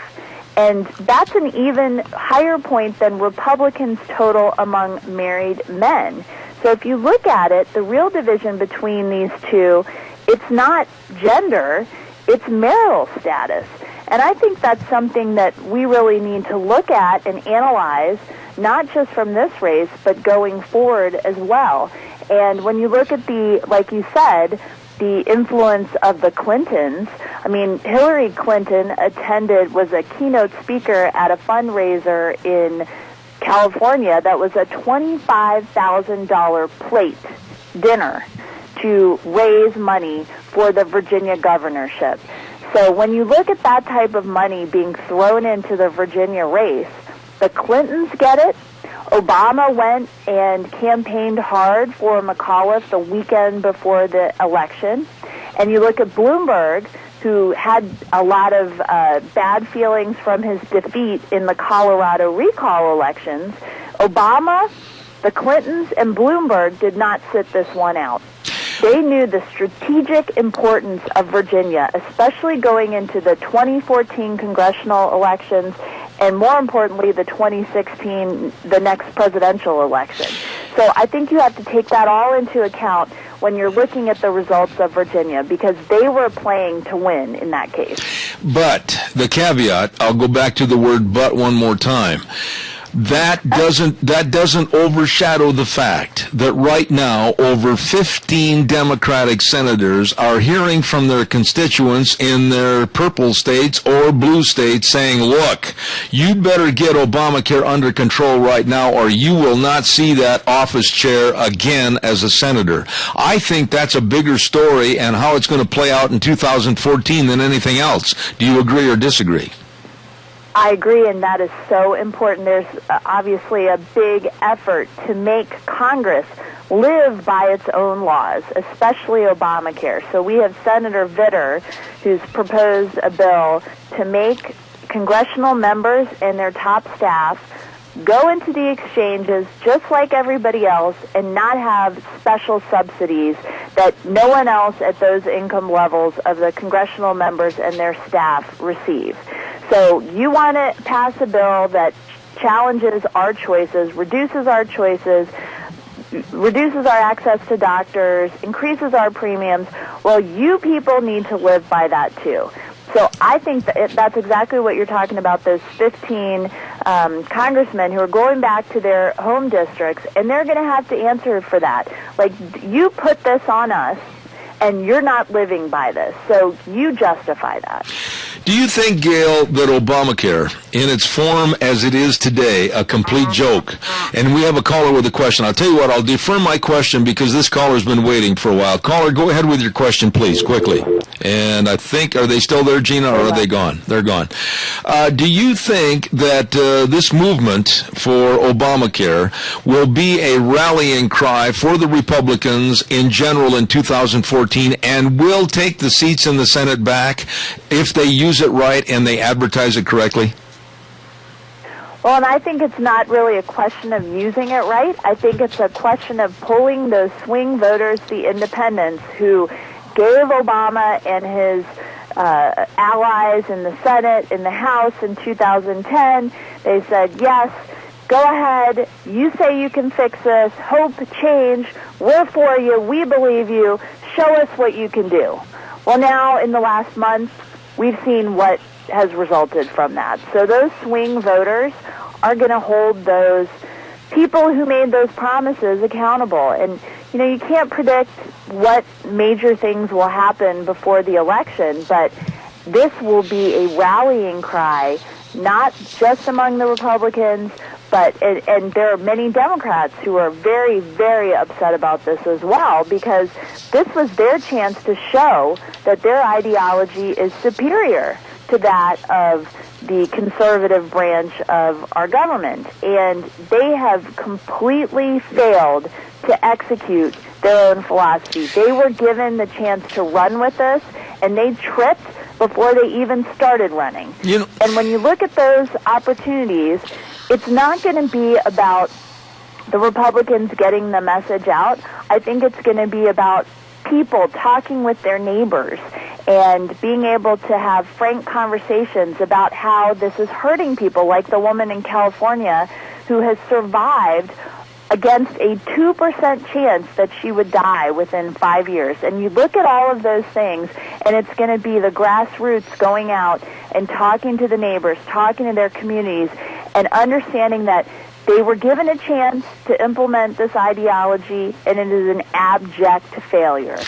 And that's an even higher point than Republicans total among married men. So if you look at it, the real division between these two, it's not gender, it's marital status. And I think that's something that we really need to look at and analyze, not just from this race, but going forward as well. And when you look at like you said, the influence of the Clintons, I mean, Hillary Clinton was a keynote speaker at a fundraiser in California that was a $25,000 plate dinner to raise money for the Virginia governorship. So when you look at that type of money being thrown into the Virginia race, the Clintons get it, Obama went and campaigned hard for McAuliffe the weekend before the election. And you look at Bloomberg, who had a lot of bad feelings from his defeat in the Colorado recall elections. Obama, the Clintons, and Bloomberg did not sit this one out. They knew the strategic importance of Virginia, especially going into the 2014 congressional elections and, more importantly, the 2016, the next presidential election. So I think you have to take that all into account when you're looking at the results of Virginia, because they were playing to win in that case. But the caveat, I'll go back to the word but one more time. That doesn't overshadow the fact that right now over 15 Democratic senators are hearing from their constituents in their purple states or blue states saying, look, you'd better get Obamacare under control right now or you will not see that office chair again as a senator. I think that's a bigger story and how it's going to play out in 2014 than anything else. Do you agree or disagree? I agree, and that is so important. There's obviously a big effort to make Congress live by its own laws, especially Obamacare. So we have Senator Vitter, who's proposed a bill to make congressional members and their top staff go into the exchanges just like everybody else and not have special subsidies that no one else at those income levels of the congressional members and their staff receive. So you want to pass a bill that challenges our choices, reduces our choices, reduces our access to doctors, increases our premiums. Well, you people need to live by that too. So I think that's exactly what you're talking about, those 15 congressmen who are going back to their home districts, and they're going to have to answer for that. Like, you put this on us, and you're not living by this, so you justify that. Do you think, Gail, that Obamacare, in its form as it is today, a complete joke? And we have a caller with a question. I'll tell you what, I'll defer my question because this caller's been waiting for a while. Caller, go ahead with your question, please, quickly. And I think, are they still there, Gina, or are they gone? They're gone. Do you think that this movement for Obamacare will be a rallying cry for the Republicans in general in 2014 and will take the seats in the Senate back if they use it right and they advertise it correctly? Well, and I think it's not really a question of using it right. I think it's a question of pulling those swing voters, the independents, who gave Obama and his allies in the Senate, in the House in 2010, they said, yes, go ahead, you say you can fix this, hope, change, we're for you, we believe you, show us what you can do. Well, now, in the last month, we've seen what has resulted from that. So those swing voters are going to hold those people who made those promises accountable. And, you know, you can't predict what major things will happen before the election, but this will be a rallying cry, not just among the Republicans, but and there are many Democrats who are very, very upset about this as well, because this was their chance to show that their ideology is superior to that of the conservative branch of our government. And they have completely failed to execute their own philosophy. They were given the chance to run with this, and they tripped before they even started running. And when you look at those opportunities, it's not going to be about the Republicans getting the message out. I think it's going to be about people talking with their neighbors and being able to have frank conversations about how this is hurting people, like the woman in California who has survived against a 2% chance that she would die within 5 years. And you look at all of those things, and it's going to be the grassroots going out and talking to the neighbors, talking to their communities, and understanding that they were given a chance to implement this ideology, and it is an abject failure.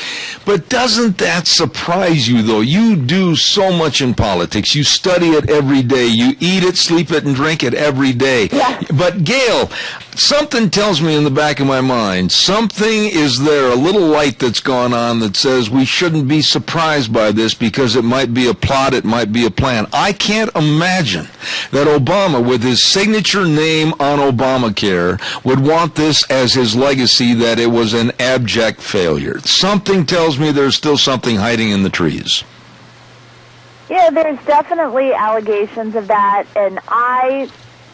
But doesn't that surprise you, though? You do so much in politics. You study it every day. You eat it, sleep it, and drink it every day. Yeah. But, Gail, something tells me in the back of my mind, something is there, a little light that's gone on that says we shouldn't be surprised by this because it might be a plot, it might be a plan. I can't imagine that Obama, with his signature name on Obamacare, would want this as his legacy, that it was an abject failure. Something tells me there's still something hiding in the trees. Yeah, there's definitely allegations of that, and I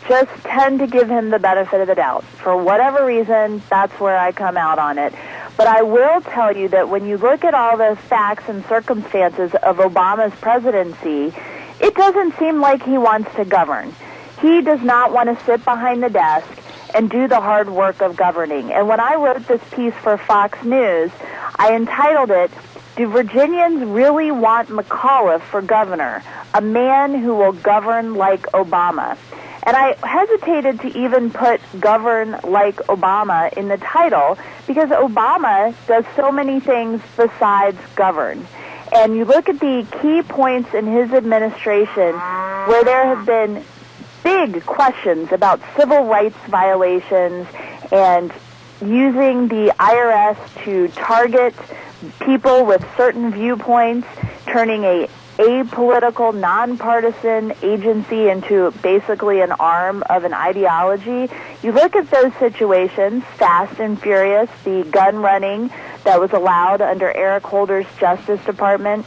just tend to give him the benefit of the doubt. For whatever reason, that's where I come out on it. But I will tell you that when you look at all the facts and circumstances of Obama's presidency, it doesn't seem like he wants to govern. He does not want to sit behind the desk and do the hard work of governing. And when I wrote this piece for Fox News, I entitled it, "Do Virginians Really Want McAuliffe for Governor? A Man Who Will Govern Like Obama." And I hesitated to even put "govern like Obama" in the title because Obama does so many things besides govern. And you look at the key points in his administration where there have been big questions about civil rights violations and using the IRS to target people with certain viewpoints, turning a apolitical, nonpartisan agency into basically an arm of an ideology. You look at those situations, Fast and Furious, the gun running that was allowed under Eric Holder's Justice Department,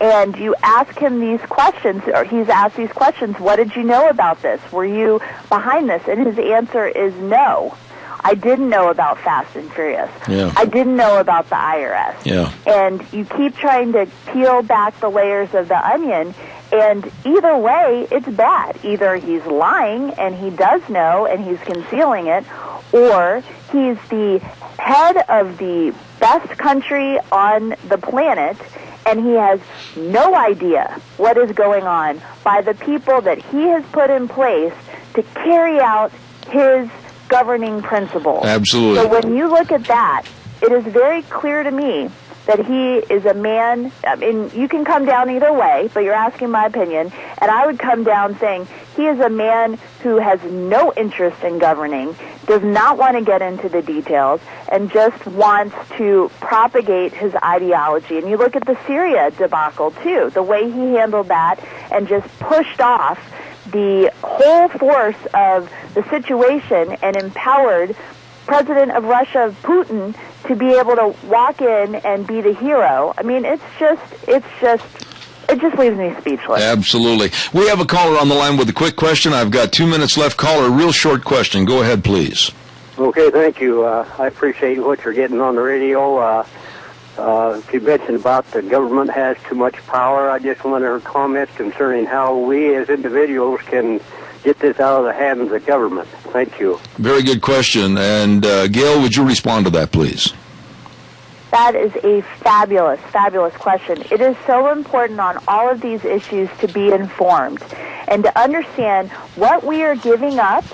and you ask him these questions, or he's asked these questions, what did you know about this? Were you behind this? And his answer is no. I didn't know about Fast and Furious. Yeah. I didn't know about the IRS. Yeah. And you keep trying to peel back the layers of the onion, and either way, it's bad. Either he's lying and he does know and he's concealing it, or he's the head of the best country on the planet and he has no idea what is going on by the people that he has put in place to carry out his governing principles. Absolutely. So when you look at that, it is very clear to me that he is a man, I mean, you can come down either way, but you're asking my opinion, and I would come down saying he is a man who has no interest in governing, does not want to get into the details, and just wants to propagate his ideology. And you look at the Syria debacle, too, the way he handled that and just pushed off the whole force of the situation and empowered President of Russia, Putin, to be able to walk in and be the hero. I mean, it just leaves me speechless. Absolutely. We have a caller on the line with a quick question. I've got 2 minutes left. Caller, a real short question. Go ahead, please. Okay, thank you. I appreciate what you're getting on the radio. You mentioned about the government has too much power. I just wanted her comments concerning how we as individuals can get this out of the hands of the government. Thank you. Very good question. And Gail, would you respond to that, please? That is a fabulous, fabulous question. It is so important on all of these issues to be informed and to understand what we are giving up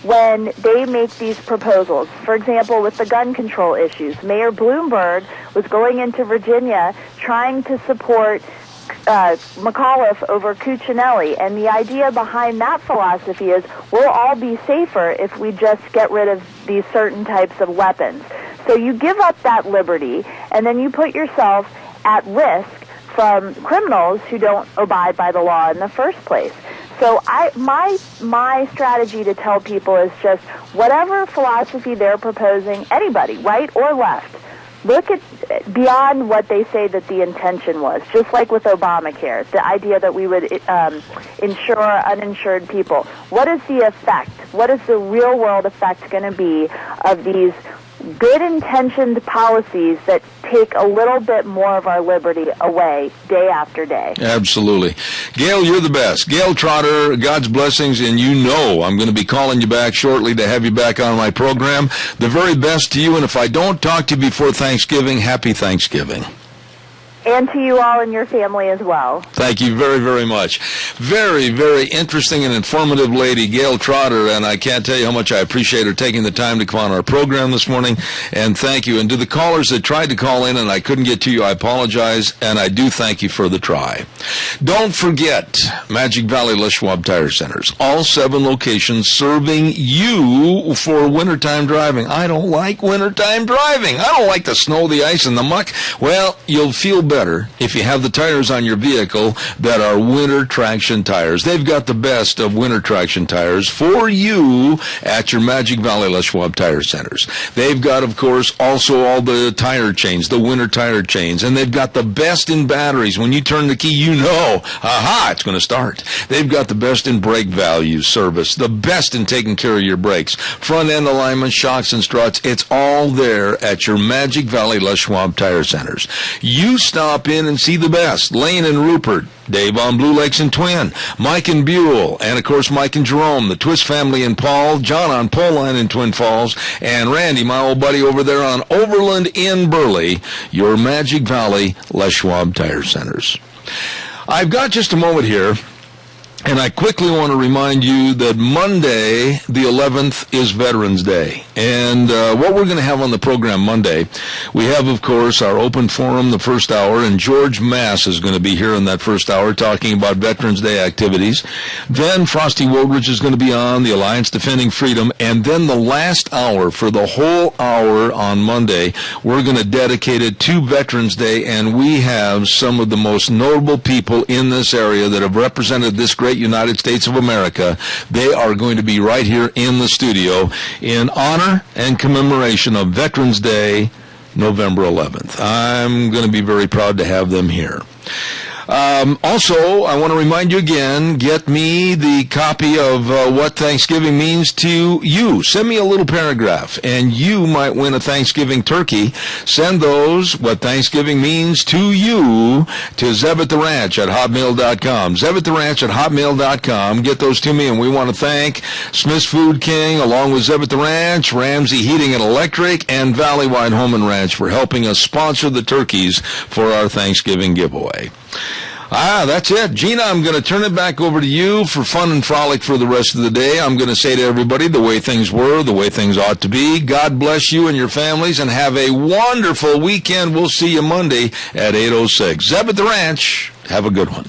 when they make these proposals. For example, with the gun control issues, Mayor Bloomberg was going into Virginia trying to support McAuliffe over Cuccinelli, and the idea behind that philosophy is we'll all be safer if we just get rid of these certain types of weapons. So you give up that liberty, and then you put yourself at risk from criminals who don't abide by the law in the first place. So my strategy to tell people is just whatever philosophy they're proposing, anybody, right or left, look at beyond what they say that the intention was, just like with Obamacare, the idea that we would insure uninsured people. What is the effect? What is the real-world effect going to be of these good-intentioned policies that take a little bit more of our liberty away day after day? Absolutely. Gail, you're the best. Gail Trotter, God's blessings, and you know I'm going to be calling you back shortly to have you back on my program. The very best to you, and if I don't talk to you before Thanksgiving, happy Thanksgiving. And to you all and your family as well. Thank you very, very much. Very, very interesting and informative lady, Gail Trotter, and I can't tell you how much I appreciate her taking the time to come on our program this morning, and thank you. And to the callers that tried to call in and I couldn't get to you, I apologize, and I do thank you for the try. Don't forget, Magic Valley Les Schwab Tire Centers, all 7 locations serving you for wintertime driving. I don't like wintertime driving. I don't like the snow, the ice, and the muck. Well, you'll feel better if you have the tires on your vehicle that are winter traction tires. They've got the best of winter traction tires for you at your Magic Valley Les Schwab Tire Centers. They've got, of course, also all the tire chains, the winter tire chains, and they've got the best in batteries. When you turn the key, you know, aha, it's going to start. They've got the best in brake value service, the best in taking care of your brakes, front end alignment, shocks and struts. It's all there at your Magic Valley Les Schwab Tire Centers. You stop in and see the best. Lane and Rupert, Dave on Blue Lakes and Twin, Mike and Buell, and of course Mike and Jerome, the Twist family in Paul, John on Pole Line in Twin Falls, and Randy, my old buddy over there on Overland in Burley, your Magic Valley Les Schwab Tire Centers. I've got just a moment here, and I quickly want to remind you that Monday, the 11th, is Veterans Day. And what we're going to have on the program Monday, we have, of course, our open forum the first hour, and George Mass is going to be here in that first hour talking about Veterans Day activities. Then Frosty Woolridge is going to be on, the Alliance Defending Freedom. And then the last hour, for the whole hour on Monday, we're going to dedicate it to Veterans Day. And we have some of the most notable people in this area that have represented this great United States of America. They are going to be right here in the studio in honor and commemoration of Veterans Day, November 11th. I'm going to be very proud to have them here. Also, I want to remind you again, get me the copy of What Thanksgiving Means to You. Send me a little paragraph, and you might win a Thanksgiving turkey. Send those, What Thanksgiving Means to You, to Zeb at the Ranch at hotmail.com. Zeb at the Ranch at hotmail.com. Get those to me, and we want to thank Smith's Food King, along with Zeb at the Ranch, Ramsey Heating and Electric, and Valleywide Home and Ranch for helping us sponsor the turkeys for our Thanksgiving giveaway. That's it. Gina, I'm going to turn it back over to you for fun and frolic for the rest of the day. I'm going to say to everybody the way things were, the way things ought to be. God bless you and your families, and have a wonderful weekend. We'll see you Monday at 8:06. Zeb at the Ranch. Have a good one.